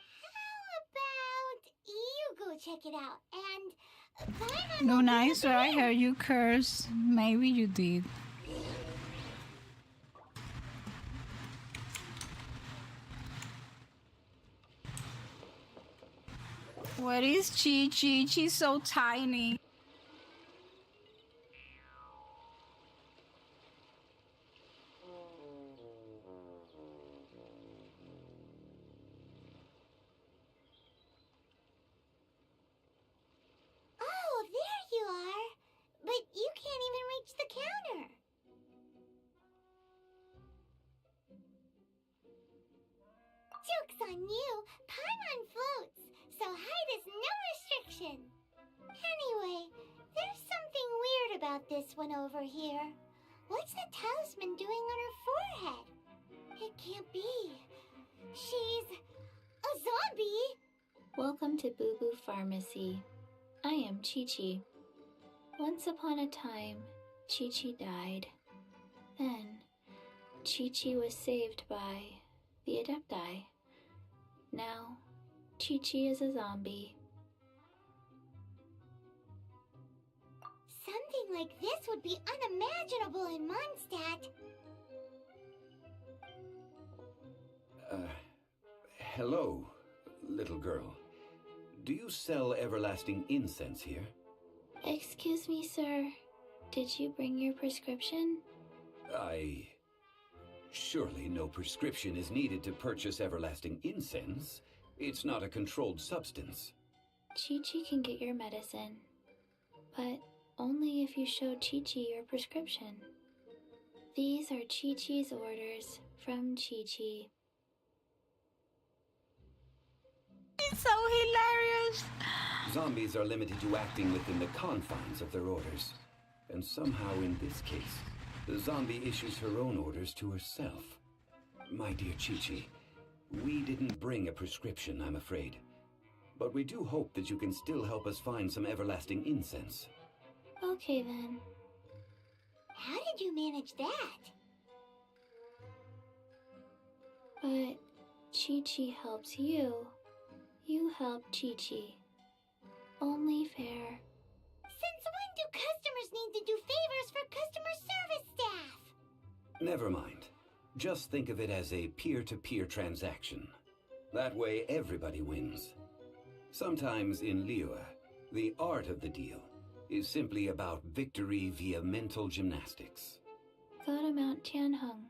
about you go check it out and No, nice. I heard you curse. Maybe you did. What is Chi Chi? She's so tiny. Oh, there you are. But you can't even reach the counter. Joke's on you. Paimon floats, so height is no restriction. Anyway, there's something weird about this one over here. What's the talisman doing on her forehead? It can't be. She's a zombie. Welcome to Boo Boo Pharmacy. I am Chi Chi. Once upon a time, Chi Chi died. Then, Chi Chi was saved by the Adepti. Now, Chi Chi is a zombie. Something like this would be unimaginable in Mondstadt. Hello, little girl. Do you sell everlasting incense here? Excuse me, sir. Did you bring your prescription? Surely no prescription is needed to purchase everlasting incense. It's not a controlled substance. Chi Chi can get your medicine, but only if you show Chi Chi your prescription. These are Chi Chi's orders from Chi Chi. It's so hilarious. Zombies are limited to acting within the confines of their orders. And somehow in this case, the zombie issues her own orders to herself. My dear Chi-Chi, we didn't bring a prescription, I'm afraid. But we do hope that you can still help us find some everlasting incense. Okay then. How did you manage that? But Chi-Chi helps you. You help Chi-Chi. Only fair. Since when do customers need to do favors for customer service staff? Never mind. Just think of it as a peer-to-peer transaction. That way everybody wins. Sometimes in Liyue, the art of the deal is simply about victory via mental gymnastics. Go to Mount Tianheng,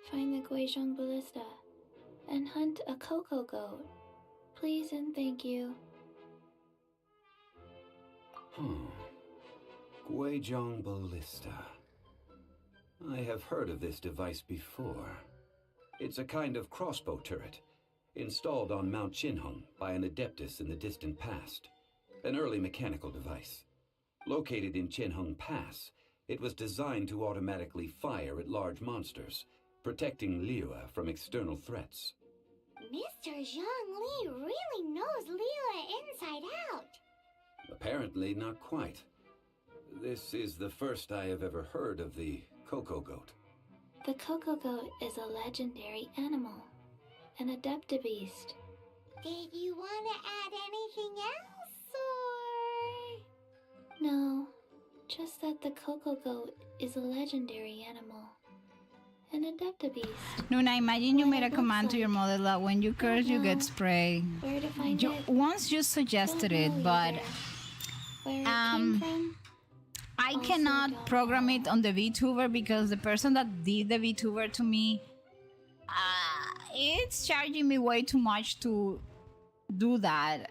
find the Guizhong Ballista, and hunt a cocoa goat. Please and thank you. Guizhong Ballista. I have heard of this device before. It's a kind of crossbow turret, installed on Mount Tianheng by an adeptus in the distant past. An early mechanical device. Located in Tianheng Pass, it was designed to automatically fire at large monsters, protecting Liyue from external threats. Mr. Zhongli really knows Liyue inside out. Apparently not quite. This is the first I have ever heard of the cocoa goat. The cocoa goat is a legendary animal, an adeptabeast. Did you want to add anything else, or...? No, just that the cocoa goat is a legendary animal, an adeptabeast. Luna, imagine you made a command to your mother that when you curse, you get spray. Where to find it? Once you suggested it, but Where it came from? I cannot program it on the VTuber because the person that did the VTuber to me, it's charging me way too much to do that.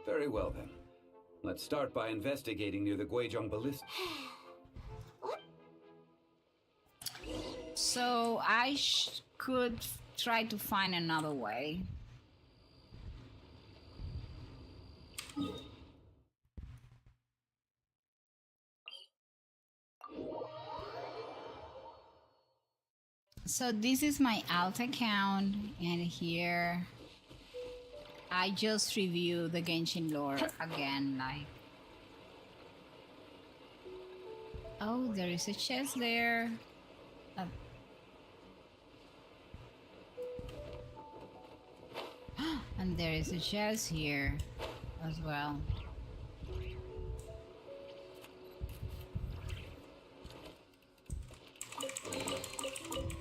Very well then. Let's start by investigating near the Guizhong Ballista. So I could try to find another way. So this is my alt account, and here I just review the Genshin Lore again, like... Oh, there is a chest there. And there is a chest here as well.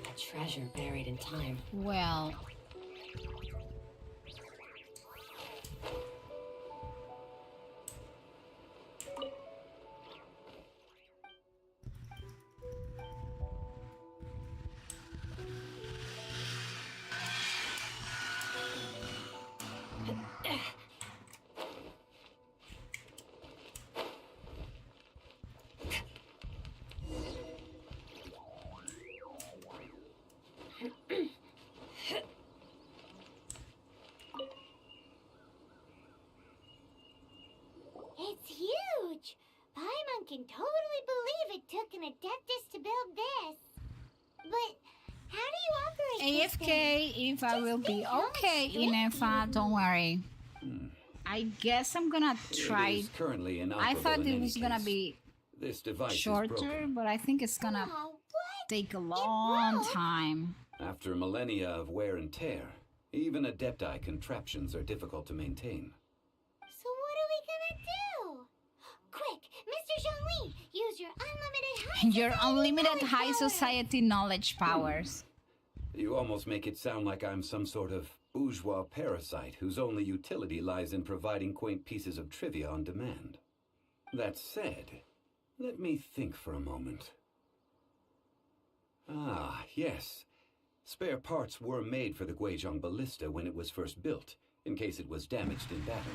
A treasure buried in time. Well... It's huge! Paimon can totally believe it took an adeptus to build this. But how do you operate this thing? AFK if I will be okay, Inefa, don't worry. I guess I'm gonna try. It is currently I inoperable thought in it any was gonna case. be This device is shorter, broken. but I think it's gonna take a long time. After millennia of wear and tear, even adepti contraptions are difficult to maintain. So what are we gonna do? Quick, Mr. Zhongli, use your unlimited High society knowledge powers. You almost make it sound like I'm some sort of bourgeois parasite whose only utility lies in providing quaint pieces of trivia on demand. That said, let me think for a moment. Ah, yes. Spare parts were made for the Guizhong Ballista when it was first built, in case it was damaged in battle.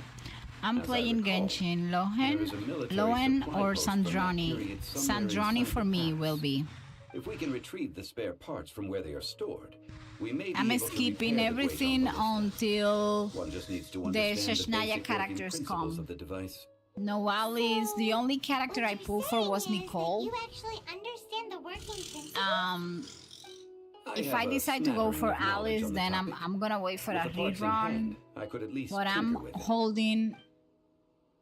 I'm As I playing recall, Genshin there is a military Lohen supply or post from that Sandrani. period somewhere Sandrani inside for the me pass. will be. If we can retrieve the spare parts from where they are stored, we may be I'm able to skipping repair the Guizhong everything Ballista. until One just needs to the understand the Shashnaya basic working characters principles come. of the device. No Alice. The only character I pull for was Nicole. You actually understand the working principles? If have I a decide to go smattering for of knowledge Alice, on the then topic. I'm gonna wait for With a the parts in rerun. hand, I could at least But tinker I'm with it. holding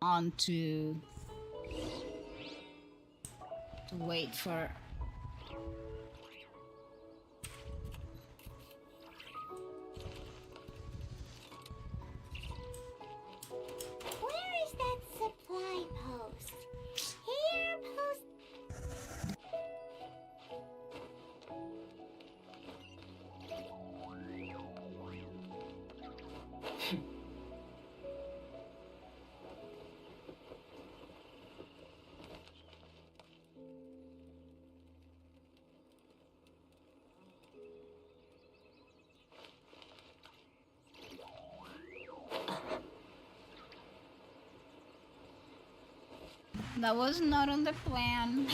on to wait for. Where is that supply post? Here, post... That was not on the plan.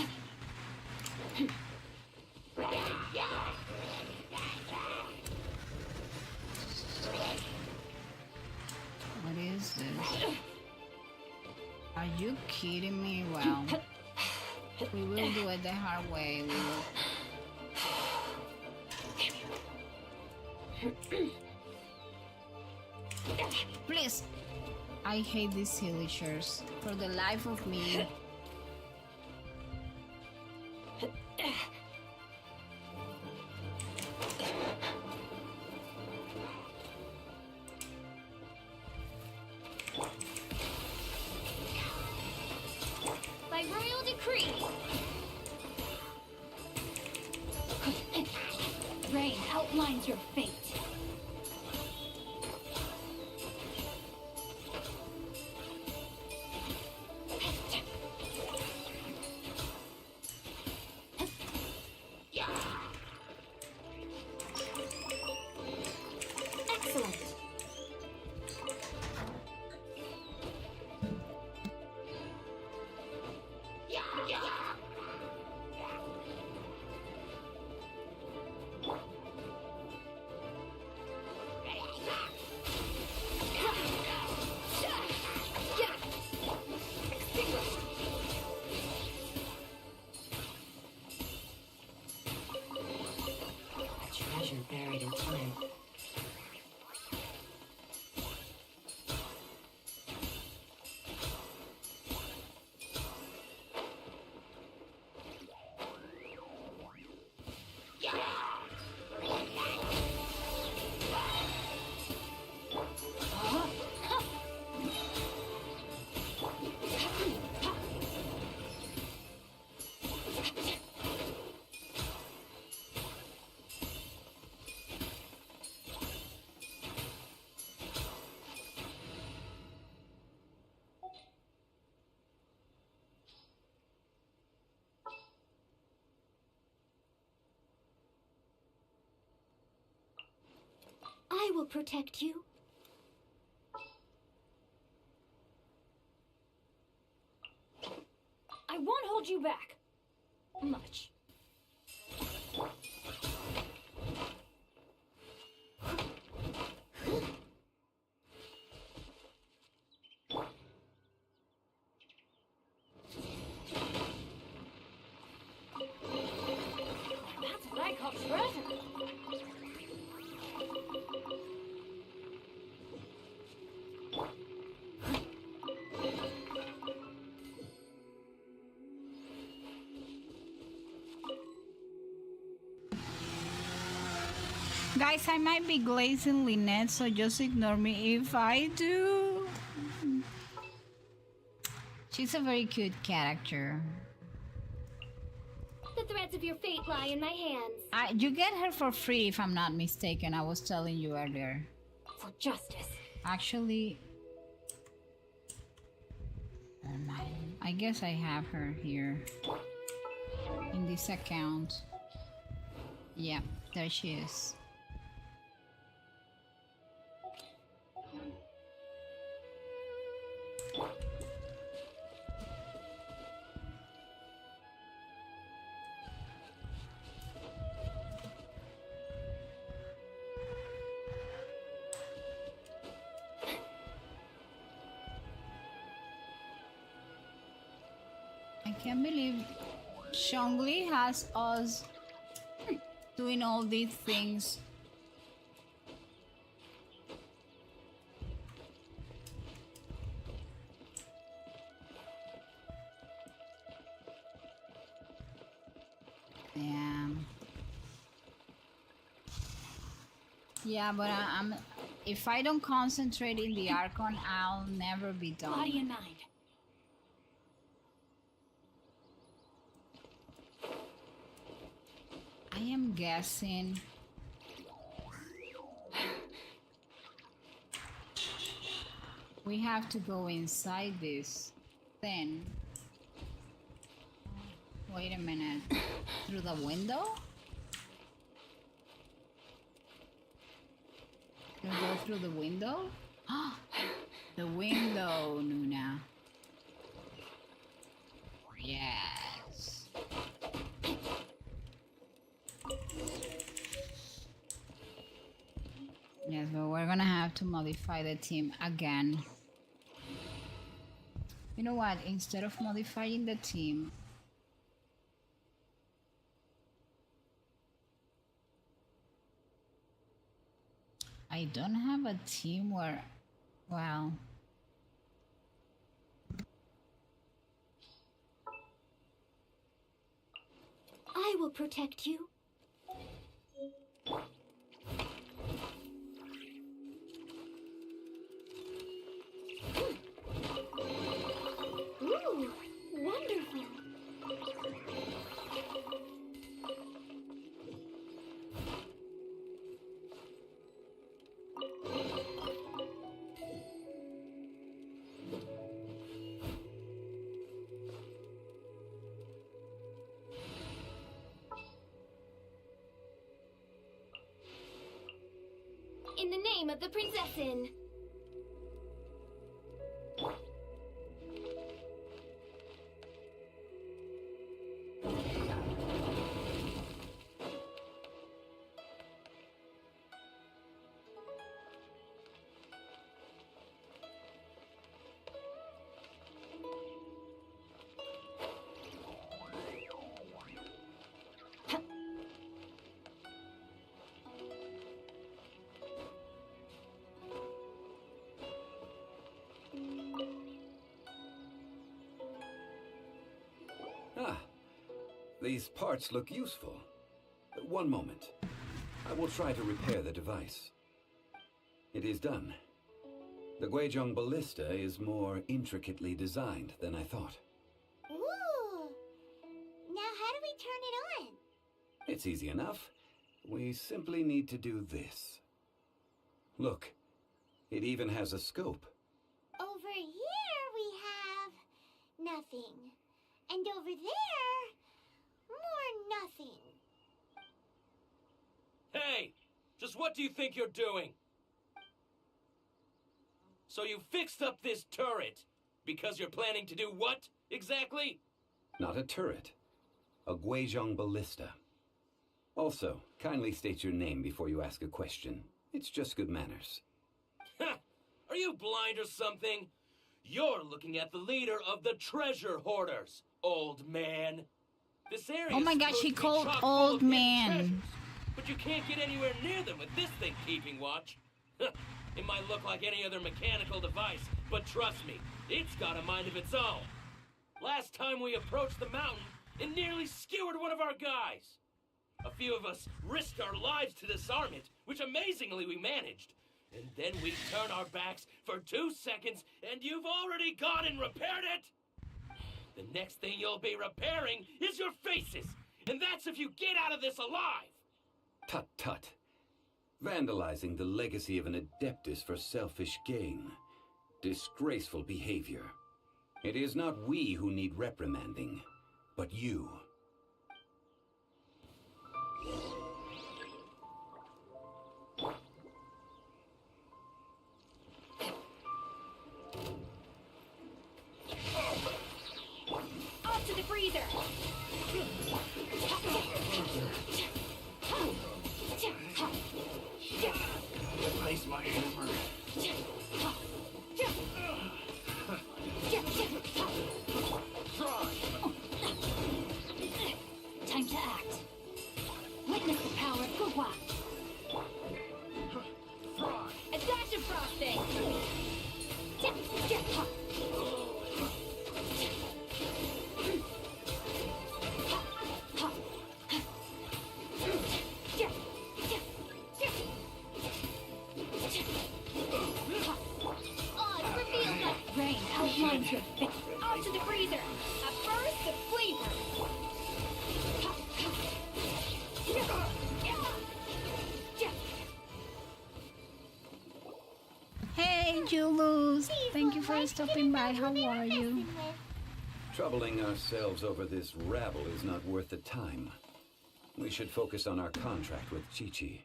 What is this? Are you kidding me? Well, we will do it the hard way. We will. Please. I hate these silly chairs. For the life of me. By royal decree. Rain outlines your fate. Excellent. A treasure buried in time. I will protect you. I won't hold you back. Much. That's what I call treasure. Guys, I might be glazing Lynette, so just ignore me if I do. She's a very cute character. The threads of your fate lie in my hands. You get her for free if I'm not mistaken. I was telling you earlier. For justice. Actually, I guess I have her here in this account. Yeah, there she is. I can't believe Zhongli has us doing all these things. Damn. Yeah, but I'm if I don't concentrate in the Archon, I'll never be done. Body and mind. I am guessing. We have to go inside this thing. Wait a minute. Through the window? Can we go through the window? The window, Nuna. to modify the team again. You know what? Instead of modifying the team, I don't have a team where, well, I will protect you. Ooh, wonderful. In the name of the Prinzessin. Ah, these parts look useful. One moment. I will try to repair the device. It is done. The Guizhong ballista is more intricately designed than I thought. Ooh! Now how do we turn it on? It's easy enough. We simply need to do this. Look, it even has a scope. Over here we have nothing. And over there, more nothing. Hey! Just what do you think you're doing? So you fixed up this turret because you're planning to do what, exactly? Not a turret. A Guizhong ballista. Also, kindly state your name before you ask a question. It's just good manners. Ha! Are you blind or something? You're looking at the leader of the treasure hoarders, old man. This area oh my is god, supposed she to be called chock full old of hidden man. treasures, but you can't get anywhere near them with this thing keeping watch. It might look like any other mechanical device, but trust me, it's got a mind of its own. Last time we approached the mountain, it nearly skewered one of our guys. A few of us risked our lives to disarm it, which amazingly we managed. And then we turn our backs for 2 seconds, and you've already gone and repaired it! The next thing you'll be repairing is your faces, and that's if you get out of this alive! Tut tut. Vandalizing the legacy of an adeptus for selfish gain. Disgraceful behavior. It is not we who need reprimanding, but you. Up to the freezer! Replace my hammer. Time to act. Witness the power of Gugwa. A dash of frosting. Odds reveal that rain outlines your face. Up to the freezer. A burst of flavor. Hey, Julius. Thank you for stopping by. How are you? Troubling ourselves over this rabble is not worth the time. We should focus on our contract with Chi-Chi.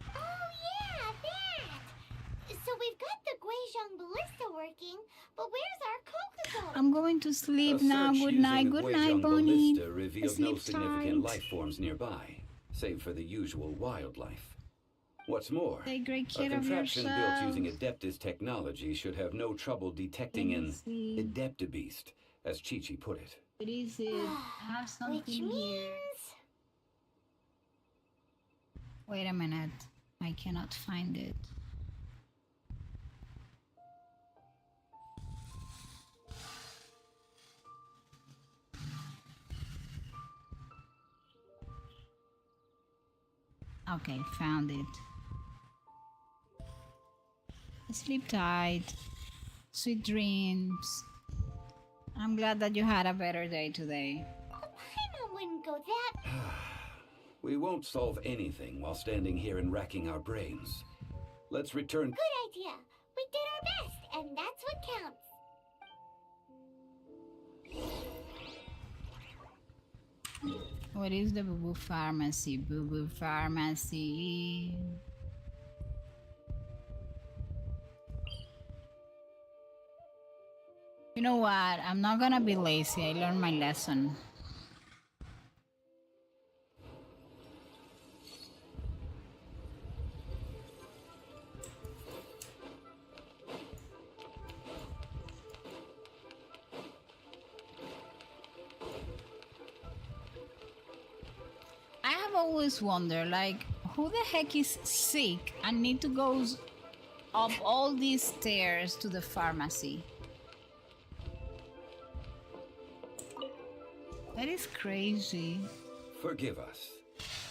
Oh yeah, that! So we've got the Guizhong ballista working, but where's our Coca-Cola? I'm going to sleep A now. search Good using night. the Good Guizhong night, Bonnie. ballista revealed no Sleep significant tight. life forms nearby, save for the usual wildlife. What's more, Take great a care of contraption built yourself. using Adeptus technology should have no trouble detecting an Adeptabeast, as Chi-Chi put it. What is it? I have something Which here. means... Wait a minute. I cannot find it. Okay, found it. Sleep tight. Sweet dreams. I'm glad that you had a better day today. Paimon wouldn't go that... We won't solve anything while standing here and racking our brains. Let's return. Good idea. We did our best, and that's what counts. What is the Boo Boo Pharmacy? Boo Boo Pharmacy. You know what? I'm not gonna be lazy. I learned my lesson. I have always wondered, like, who the heck is sick and need to go up all these stairs to the pharmacy? That is crazy. Forgive us.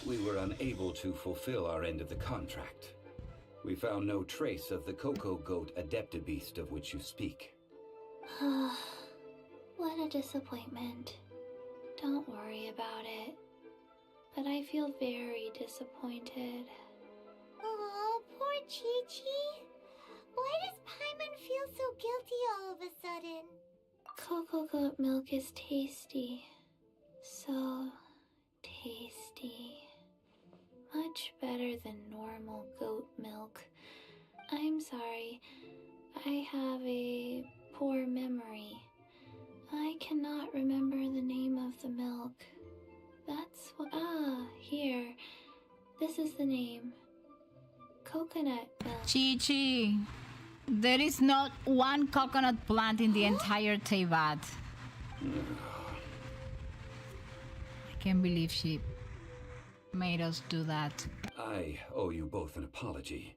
We were unable to fulfill our end of the contract. We found no trace of the Cocoa Goat Adeptabeast of which you speak. What a disappointment. Don't worry about it. But I feel very disappointed. Oh, poor Chi-Chi. Why does Paimon feel so guilty all of a sudden? Cocoa goat milk is tasty. So tasty. Much better than normal goat milk. I'm sorry. I have a poor memory. I cannot remember the name of the milk. That's what... here. This is the name. Coconut milk. Chi-Chi, there is not one coconut plant in the entire Teyvat. I can't believe she made us do that. I owe you both an apology.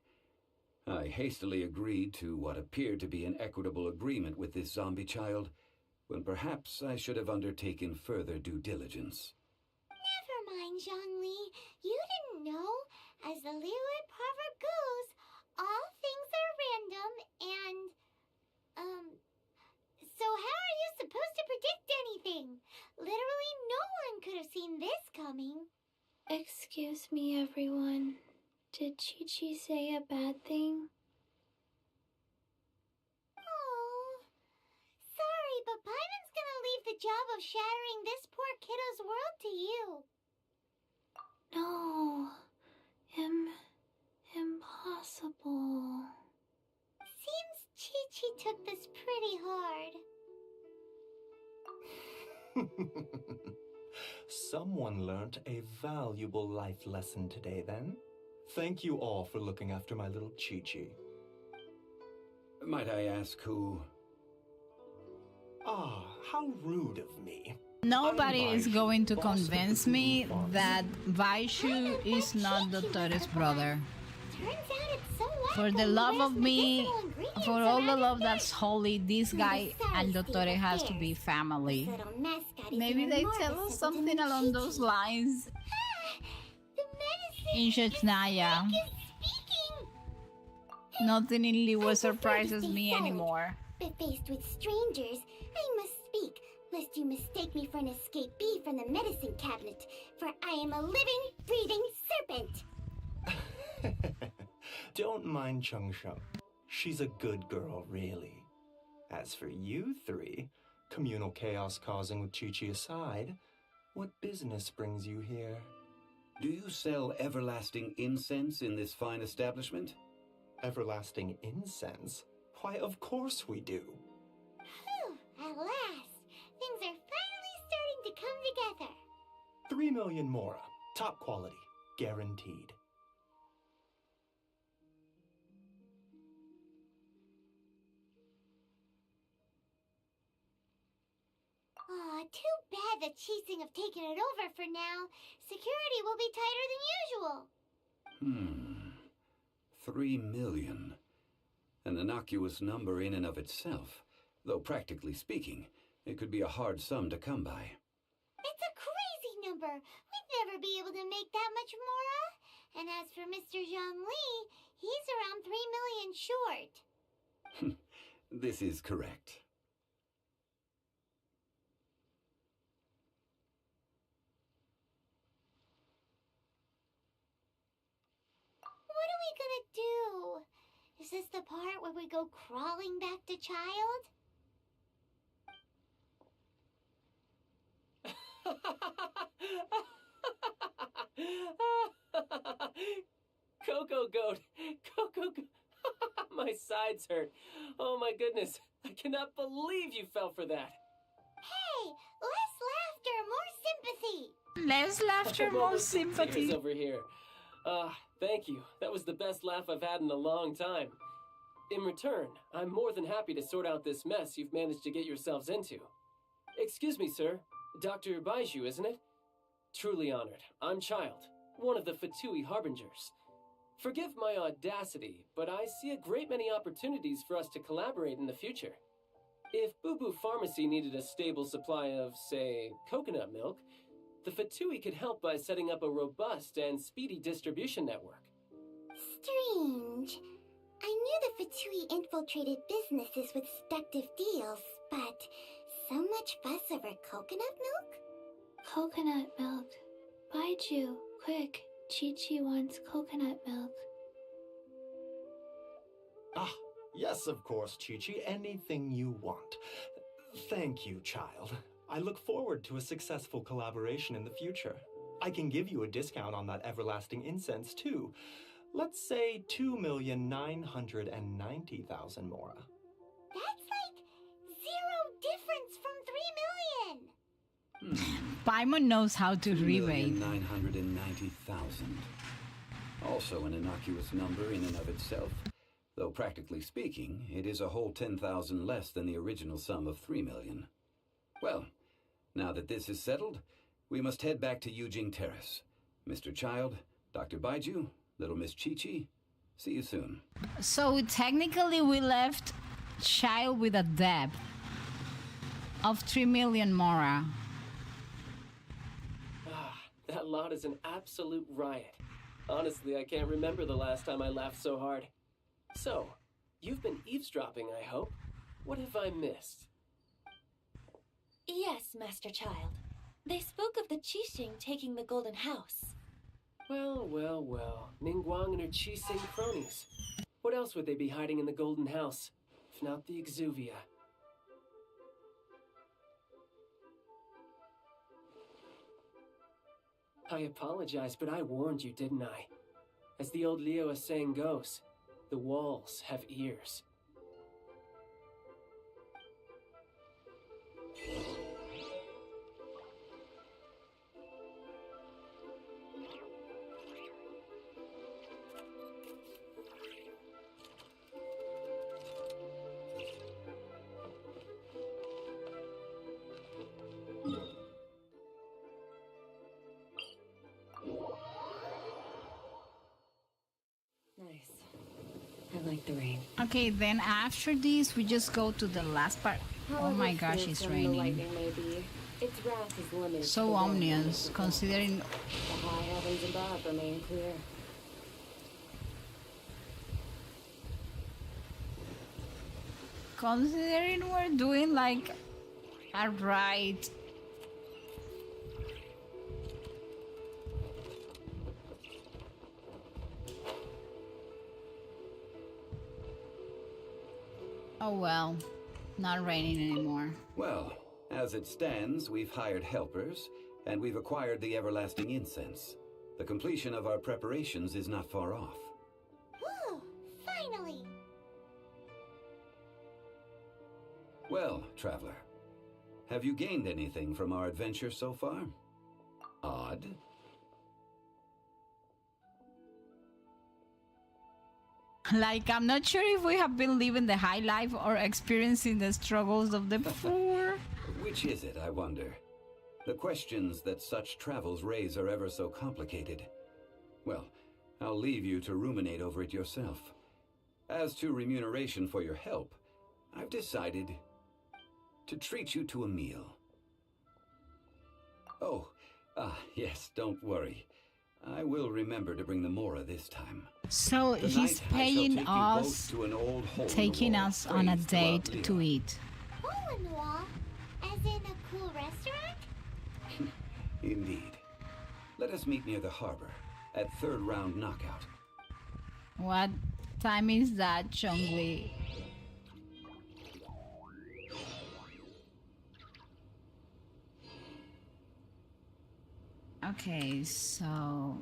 I hastily agreed to what appeared to be an equitable agreement with this zombie child, when perhaps I should have undertaken further due diligence. Never mind, Zhongli. You didn't know. As the Liyue proverb goes, all things are random and... So how are you supposed to predict anything? Literally no one could have seen this coming. Excuse me, everyone. Did Chi-Chi say a bad thing? Oh, sorry, but Paimon's gonna leave the job of shattering this poor kiddo's world to you. No. Impossible. Seems Chi-Chi took this pretty hard. Someone learnt a valuable life lesson today, then. Thank you all for looking after my little Chi-Chi. Might I ask who? Ah, how rude of me. Nobody is going to convince me that Vaishu is not Dottore's brother. Turns out it's so For the love of me, for all the love that's holy, this guy and Dottore has to be family. Maybe they tell us something along those lines in Shechnaya. Nothing in Liyue surprises me anymore. But faced with strangers, I must speak, lest you mistake me for an escapee from the medicine cabinet, for I am a living, breathing serpent. Don't mind Chung Sheng. She's a good girl, really. As for you three, communal chaos causing with Chi-Chi aside, what business brings you here? Do you sell everlasting incense in this fine establishment? Everlasting incense? Why, of course we do. Whew, at last, things are finally starting to come together. 3 million mora. Top quality. Guaranteed. Aw, too bad the Cheesing have taken it over for now. Security will be tighter than usual. 3 million. An innocuous number in and of itself, though practically speaking, it could be a hard sum to come by. It's a crazy number. We'd never be able to make that much, Mora. And as for Mr. Zhongli, he's around 3 million short. This is correct. What are we gonna do? Is this the part where we go crawling back to Child? Coco Goat! Coco Goat! My sides hurt. Oh my goodness. I cannot believe you fell for that. Hey, less laughter, more sympathy. Less laughter, I'm more almost in tears sympathy. over here. Thank you. That was the best laugh I've had in a long time. In return, I'm more than happy to sort out this mess you've managed to get yourselves into. Excuse me, sir. Dr. Baiju, isn't it? Truly honored. I'm Child, one of the Fatui Harbingers. Forgive my audacity, but I see a great many opportunities for us to collaborate in the future. If Boo Boo Pharmacy needed a stable supply of, say, coconut milk, the Fatui could help by setting up a robust and speedy distribution network. Strange. I knew the Fatui infiltrated businesses with seductive deals, but so much fuss over coconut milk? Coconut milk. Baiju, quick. Chi-Chi wants coconut milk. Ah, yes, of course, Chi-Chi. Anything you want. Thank you, Child. I look forward to a successful collaboration in the future. I can give you a discount on that everlasting incense, too. Let's say 2,990,000 Mora. That's like 0 difference from 3 million. Paimon knows how to rebate. 2,990,000. Also an innocuous number in and of itself, though practically speaking, it is a whole 10,000 less than the original sum of 3 million. Well, now that this is settled, we must head back to Yujing Terrace. Mr. Child, Dr. Baiju, little Miss Chi-Chi, see you soon. So technically we left Child with a debt of 3 million Mora. That lot is an absolute riot. Honestly, I can't remember the last time I laughed so hard. So, you've been eavesdropping, I hope. What have I missed? Yes, Master Child. They spoke of the Qixing taking the Golden House. Well, well, well. Ningguang and her Qixing cronies. What else would they be hiding in the Golden House, if not the Exuvia? I apologize, but I warned you, didn't I? As the old Liyue saying goes, the walls have ears. Nice. I like the rain. Okay, then after this, we just go to the last part. Oh my gosh, it's The raining. lightning may be, its wrath is limited. So to the ominous, considering... The high heavens above remain clear. Considering we're doing like a ride. Oh well, not raining anymore. Well, as it stands, we've hired helpers, and we've acquired the everlasting incense. The completion of our preparations is not far off. Whew, finally. Well, traveler, have you gained anything from our adventure so far? Odd. Like, I'm not sure if we have been living the high life or experiencing the struggles of the poor. We Which is it, I wonder? The questions that such travels raise are ever so complicated. Well, I'll leave you to ruminate over it yourself. As to remuneration for your help, I've decided to treat you to a meal. Oh, yes, don't worry. I will remember to bring the Mora this time. So Tonight, he's paying I shall take you us, both to an old hole in the taking wall, us on a praised date throughout to Liyue. eat. Hole in the wall? As in a cool restaurant? Indeed. Let us meet near the harbor, at third round knockout. What time is that, Chongli? Okay, so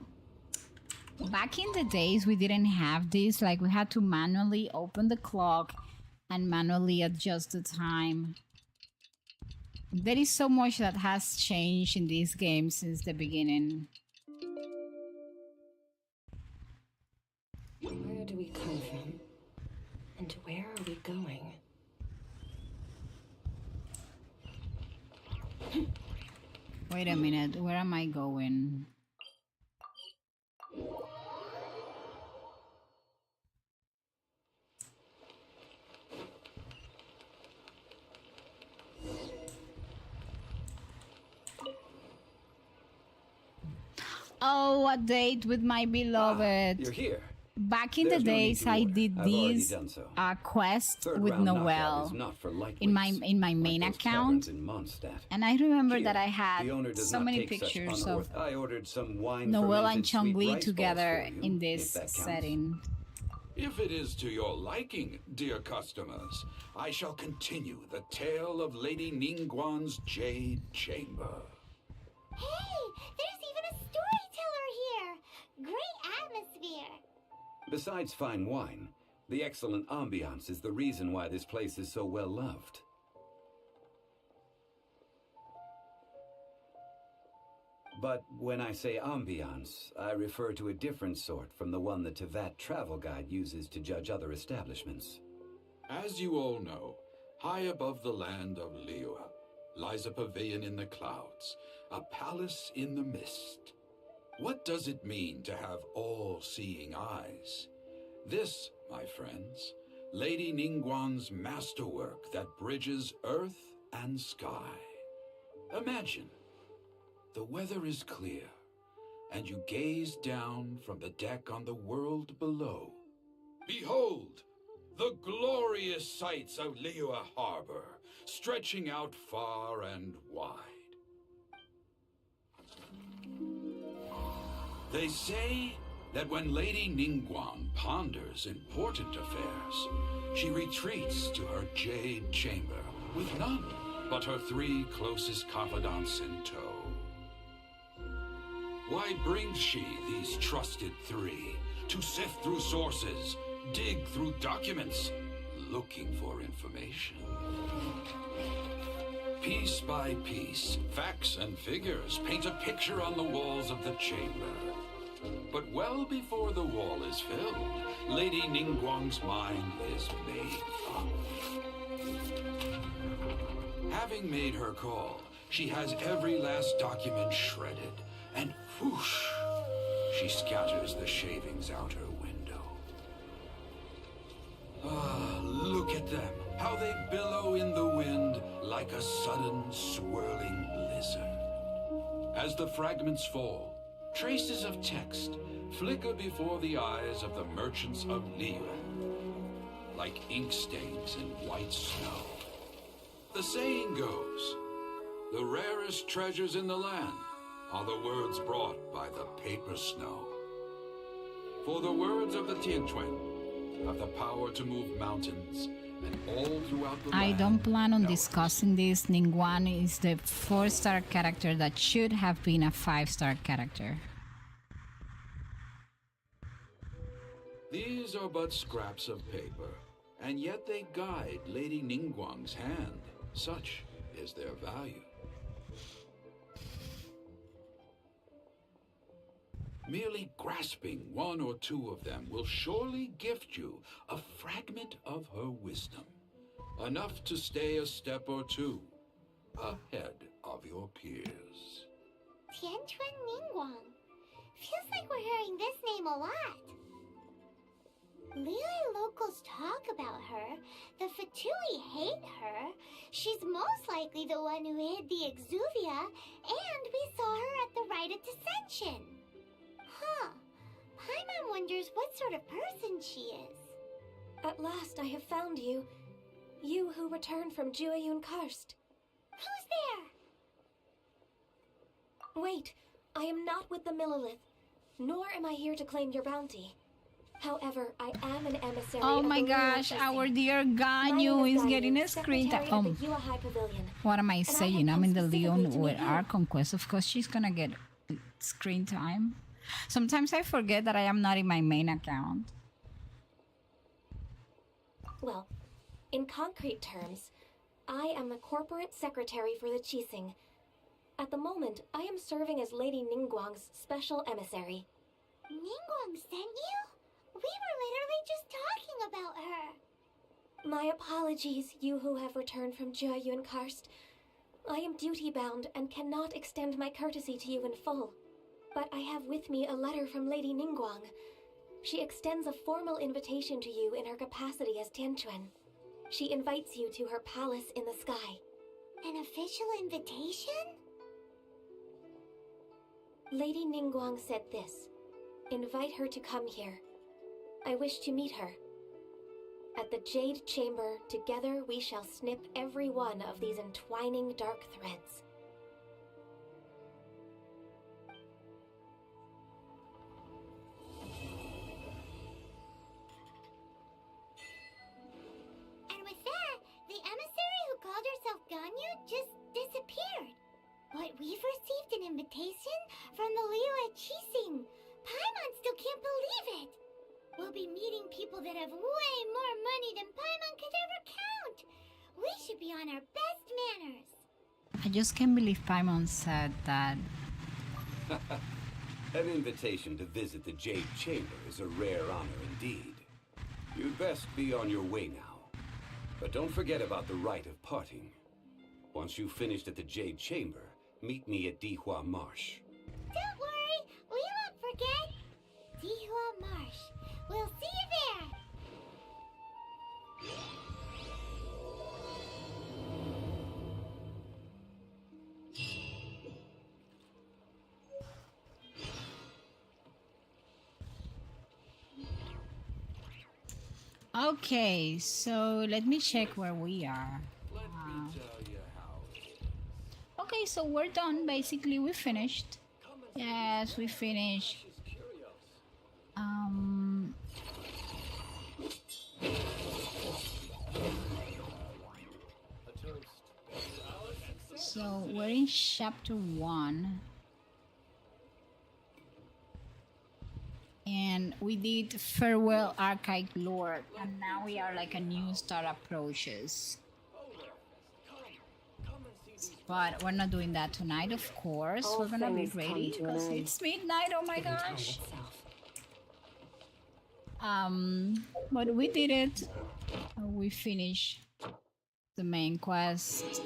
back in the days we didn't have this, like we had to manually open the clock and manually adjust the time. There is so much that has changed in this game since the beginning. Where do we come from? And where are we going? Wait a minute, where am I going? Oh, a date with my beloved. You're here. Back in There's the no need days, to I worry. did I've already these done so. quests Third with round knockout Noelle is not for in my lightweights, main like those account, taverns in Mondstadt. and I remember Here, that I had the owner does so not many take such pictures of I ordered some wine Noelle and fermented sweet Chongli rice together balls for you, in if this that counts. setting. If it is to your liking, dear customers, I shall continue the tale of Lady Ningguang's Jade Chamber. Hey, there's even a storyteller here! Great atmosphere! Besides fine wine, the excellent ambiance is the reason why this place is so well loved. But when I say ambiance, I refer to a different sort from the one the Tevat travel guide uses to judge other establishments. As you all know, high above the land of Liyue lies a pavilion in the clouds, a palace in the mist. What does it mean to have all-seeing eyes? This, my friends, Lady Ningguang's masterwork that bridges earth and sky. Imagine, the weather is clear, and you gaze down from the deck on the world below. Behold, the glorious sights of Liyue Harbor, stretching out far and wide. They say that when Lady Ningguang ponders important affairs, she retreats to her jade chamber with none but her 3 closest confidants in tow. Why brings she these trusted 3 to sift through sources, dig through documents, looking for information? Piece by piece, facts and figures paint a picture on the walls of the chamber. But well before the wall is filled, Lady Ningguang's mind is made up. Having made her call, she has every last document shredded, and whoosh, she scatters the shavings out her window. Ah, look at them, how they billow in the wind like a sudden swirling blizzard. As the fragments fall, traces of text flicker before the eyes of the merchants of Liyue, like ink stains in white snow. The saying goes, the rarest treasures in the land are the words brought by the paper snow. For the words of the Tianquan have the power to move mountains, and all throughout the I land. don't plan on discussing this. Ningguang is the 4-star character that should have been a 5-star character. These are but scraps of paper, and yet they guide Lady Ningguang's hand. Such is their value. Merely grasping 1 or 2 of them will surely gift you a fragment of her wisdom, enough to stay a step or 2, ahead of your peers. Tianchuan Ningguang. Feels like we're hearing this name a lot. Liyue locals talk about her. The Fatui hate her. She's most likely the one who hid the Exuvia, and we saw her at the Rite of Dissension. Huh. Paimon wonders what sort of person she is. At last I have found you. You who returned from Jueyun Karst. Who's there? Wait, I am not with the Millelith, nor am I here to claim your bounty. However, I am an emissary. Oh of my the gosh, Liyue our Chasing. dear My name Ganyu is Ganyu, getting a screen secretary time. of the Yua High Pavilion. What am I And I have saying? I'm come in the specifically Leon to with meet you. our conquest. Of course, she's gonna get screen time. Sometimes I forget that I am not in my main account. Well, in concrete terms, I am the corporate secretary for the Qixing. At the moment, I am serving as Lady Ningguang's special emissary. Ningguang sent you? We were literally just talking about her. My apologies, you who have returned from Jueyun Karst. I am duty-bound and cannot extend my courtesy to you in full. But I have with me a letter from Lady Ningguang. She extends a formal invitation to you in her capacity as Tianquan. She invites you to her palace in the sky. An official invitation? Lady Ningguang said this. Invite her to come here. I wish to meet her. At the Jade Chamber, together we shall snip every one of these entwining dark threads. And with that, the emissary who called herself Ganyu just disappeared. But we've received an invitation from the Liyue Qixing. Paimon still can't believe it. We'll be meeting people that have way more money than Paimon could ever count. We should be on our best manners. I just can't believe Paimon said that. An invitation to visit the Jade Chamber is a rare honor indeed. You'd best be on your way now. But don't forget about the rite of parting. Once you've finished at the Jade Chamber, meet me at Dihua Marsh. Don't worry, we won't forget. Dihua Marsh. We'll see you there. Okay, so let me check where we are. Okay, so we're done. Basically, we finished. Yes, we finished. So we're in chapter 1. And we did farewell archaic lore, and now we are like a new start approaches. But we're not doing that tonight, of course. All we're gonna be things come ready to an because end. it's midnight. Oh my Given time gosh! itself. But we did it. We finished the main quest,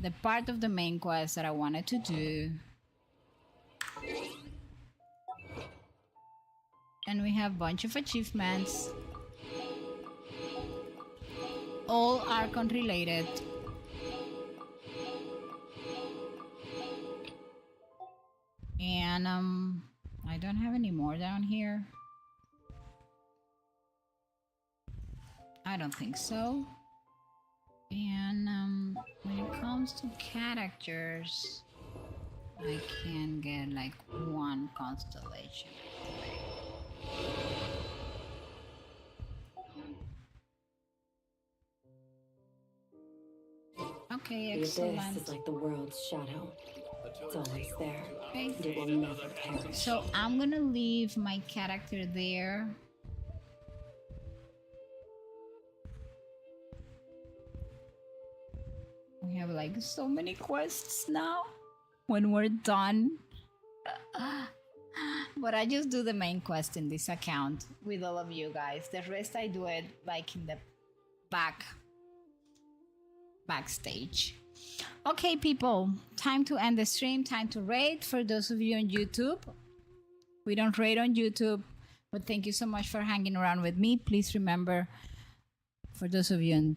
the part of the main quest that I wanted to do. And we have a bunch of achievements. All Archon related. And I don't have any more down here. I don't think so. And when it comes to characters, I can get like one constellation. Okay, The abyss excellent. is like the world's shadow. It's always there. Okay. And it will never perish. So I'm gonna leave my character there. We have like so many quests now when we're done. But I just do the main quest in this account with all of you guys. The rest I do it like in the back backstage. Okay, people, time to end the stream, time to rate. For those of you on YouTube, we don't rate on YouTube, but thank you so much for hanging around with me. Please remember, for those of you on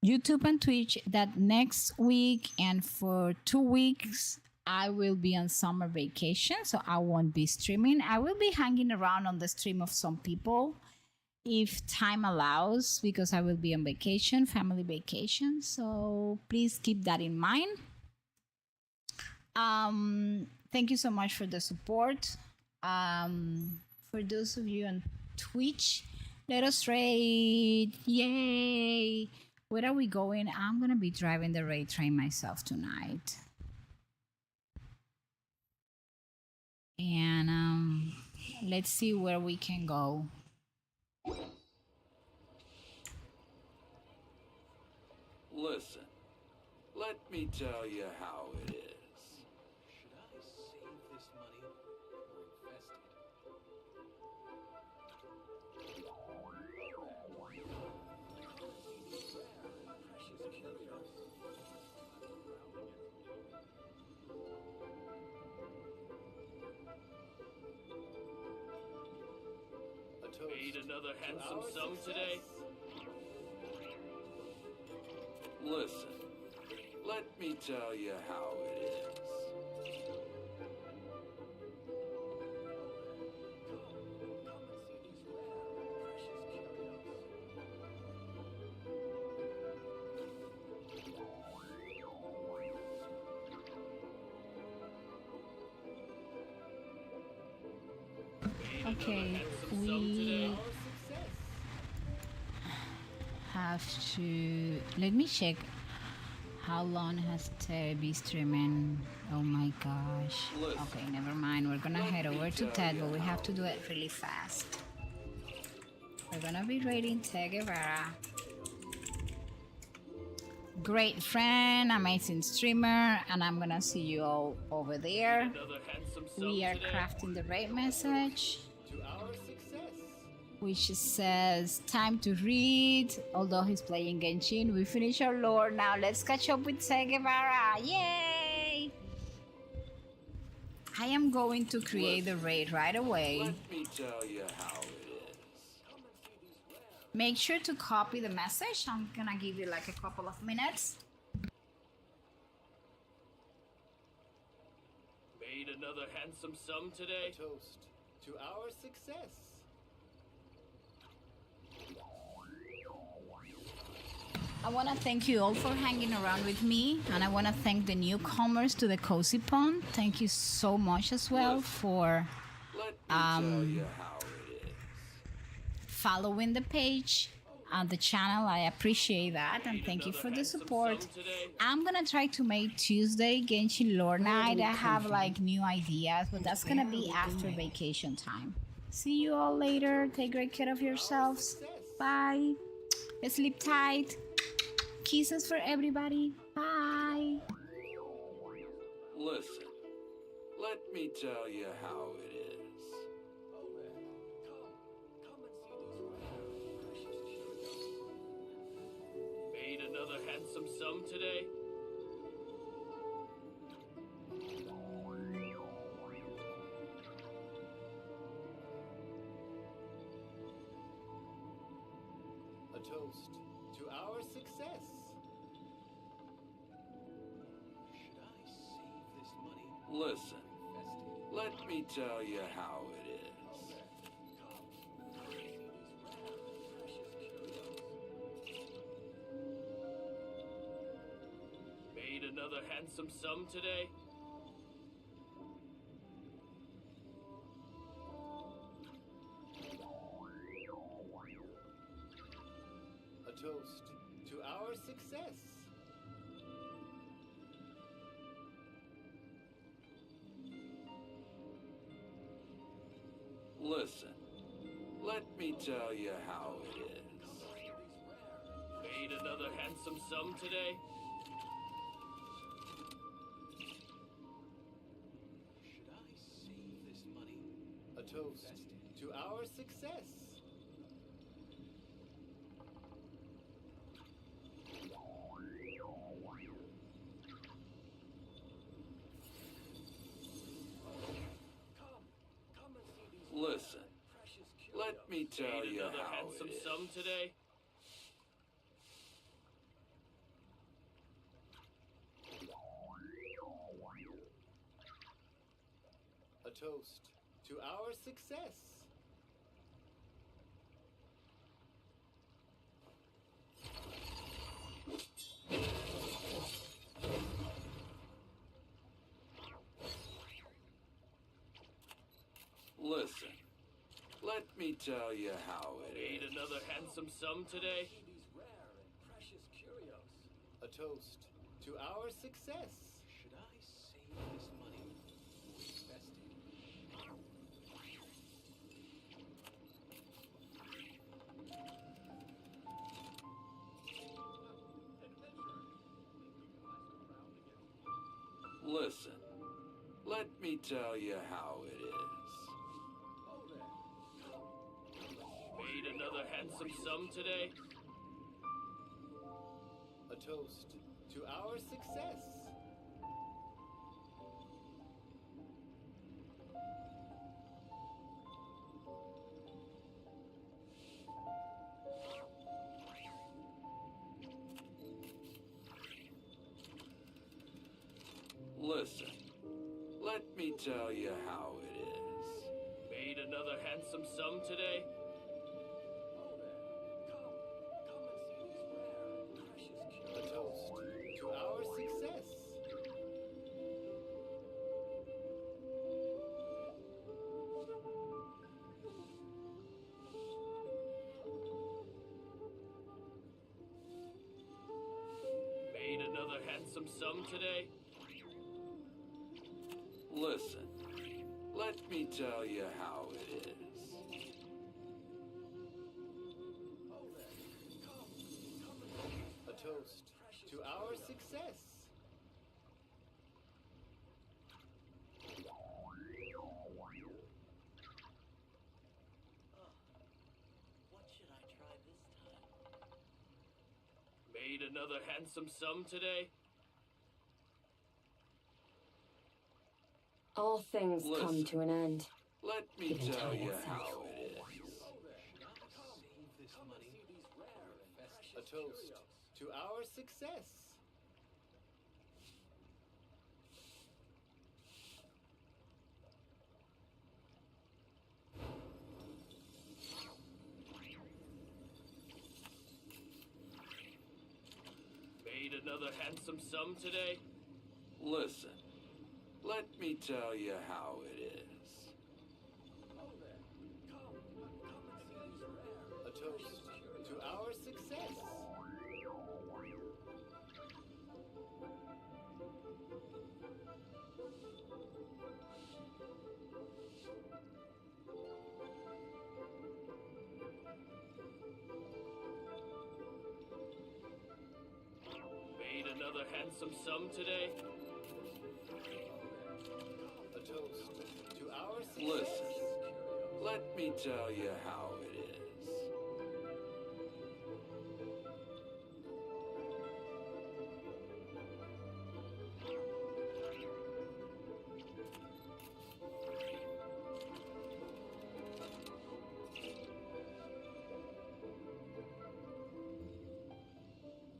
YouTube and Twitch, that next week and for 2 weeks, I will be on summer vacation, so I won't be streaming. I will be hanging around on the stream of some people if time allows, because I will be on vacation, family vacation. So please keep that in mind. Thank you so much for the support. For those of you on Twitch, let us raid. Yay! Where are we going? I'm gonna be driving the raid train myself tonight. And let's see where we can go. Listen, let me tell you how it is. Should I save this money or invest it? Made another handsome sum today. Listen, let me tell you how it is. Okay, we have to, let me check how long has Ted been streaming. Oh my gosh. Okay, never mind. We're gonna head over to Ted, but we have to do it really fast. We're gonna be rating Ted Guevara. Great friend, amazing streamer, and I'm gonna see you all over there. We are crafting the raid message, which says time to read. Although he's playing Genshin, we finish our lore. Now let's catch up with Che Guevara. Yay! I am going to create the raid right away. Let me tell you how it is. Make sure to copy the message. I'm gonna give you like a couple of minutes. Made another handsome sum today. A toast to our success. I want to thank you all for hanging around with me, and I want to thank the newcomers to the Cozy Pond. Thank you so much as well for following the page and the channel. I appreciate that, and thank you for the support. I'm gonna try to make Tuesday Genshin Lore night. I have like new ideas, but that's gonna be after vacation time. See you all later. Take great care of yourselves. Bye. Sleep tight. Kisses for everybody. Bye. Listen, let me tell you how it is. Made another handsome sum today. A toast to our success. Should I save this money? Listen, let me tell you how it is. Made another handsome sum today. A toast to our success. Listen, let me tell you how it is. Made another handsome sum today. Should I save this money? A toast to our success. tell you another how handsome it is. sum today? A toast to our success. Listen, let me tell you how it Made is. another handsome sum today? These rare and precious curios. A toast to our success. Should I save this money or invest it? Listen, let me tell you how it is. Made another handsome sum today? A toast to our success. Listen, let me tell you how it is. Made another handsome sum today? A toast to our success. Made another handsome sum today? Listen, let me tell you how it is. A toast to our success. What should I try this time? Made another handsome sum today? All things come Listen. to an end. Let me Even tell time you itself. how it is. Save this money or invest it. A toast to our success. Made another handsome sum today? Listen, let me tell you how it is. A toast to our success. Made another handsome sum today? A toast to our success. Listen, let me tell you how it is.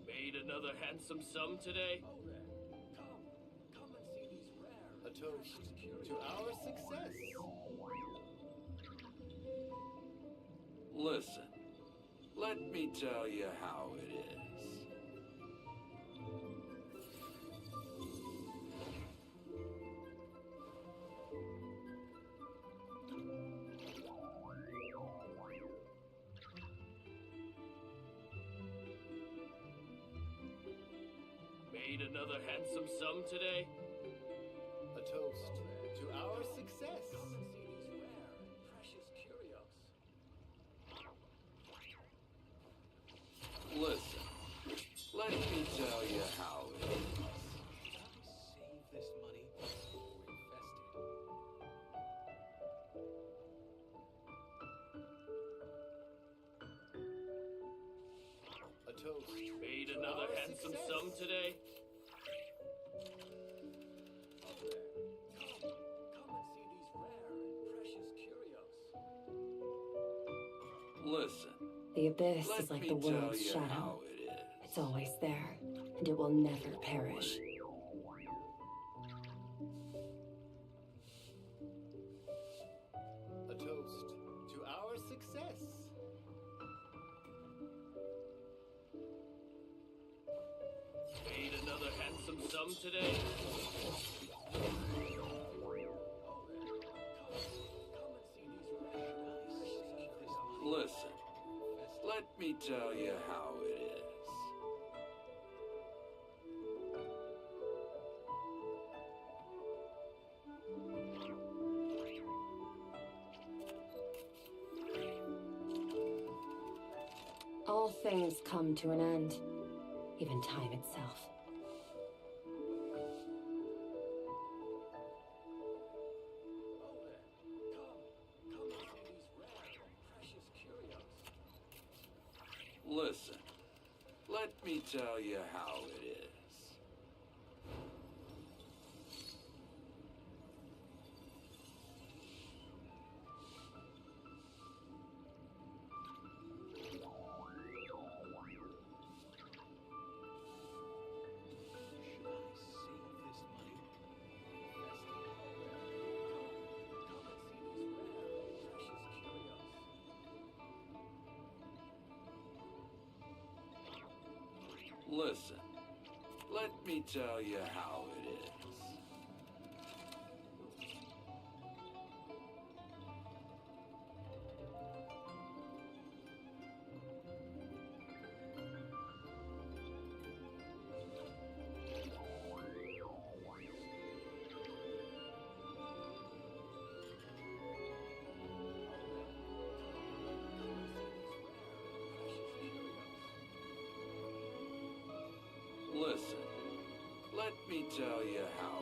Made another handsome sum today? A toast to our success. Listen, let me tell you how it is. Made another handsome sum today? A toast to our success. Come and see these rare and precious curios. Listen, let me tell you how it is. Save this money or invest it. A toast. Made to another our handsome success. sum today? Come and see these rare and precious curios. But this Let is like me the tell world's you shadow. how it is. It's always there, and it will never perish. A toast to our success. Made another handsome sum today. Listen, let me tell you how it is. All things come to an end, even time itself. Listen, let me tell you how it is. Listen, let me tell you how it is. Listen, let me tell you how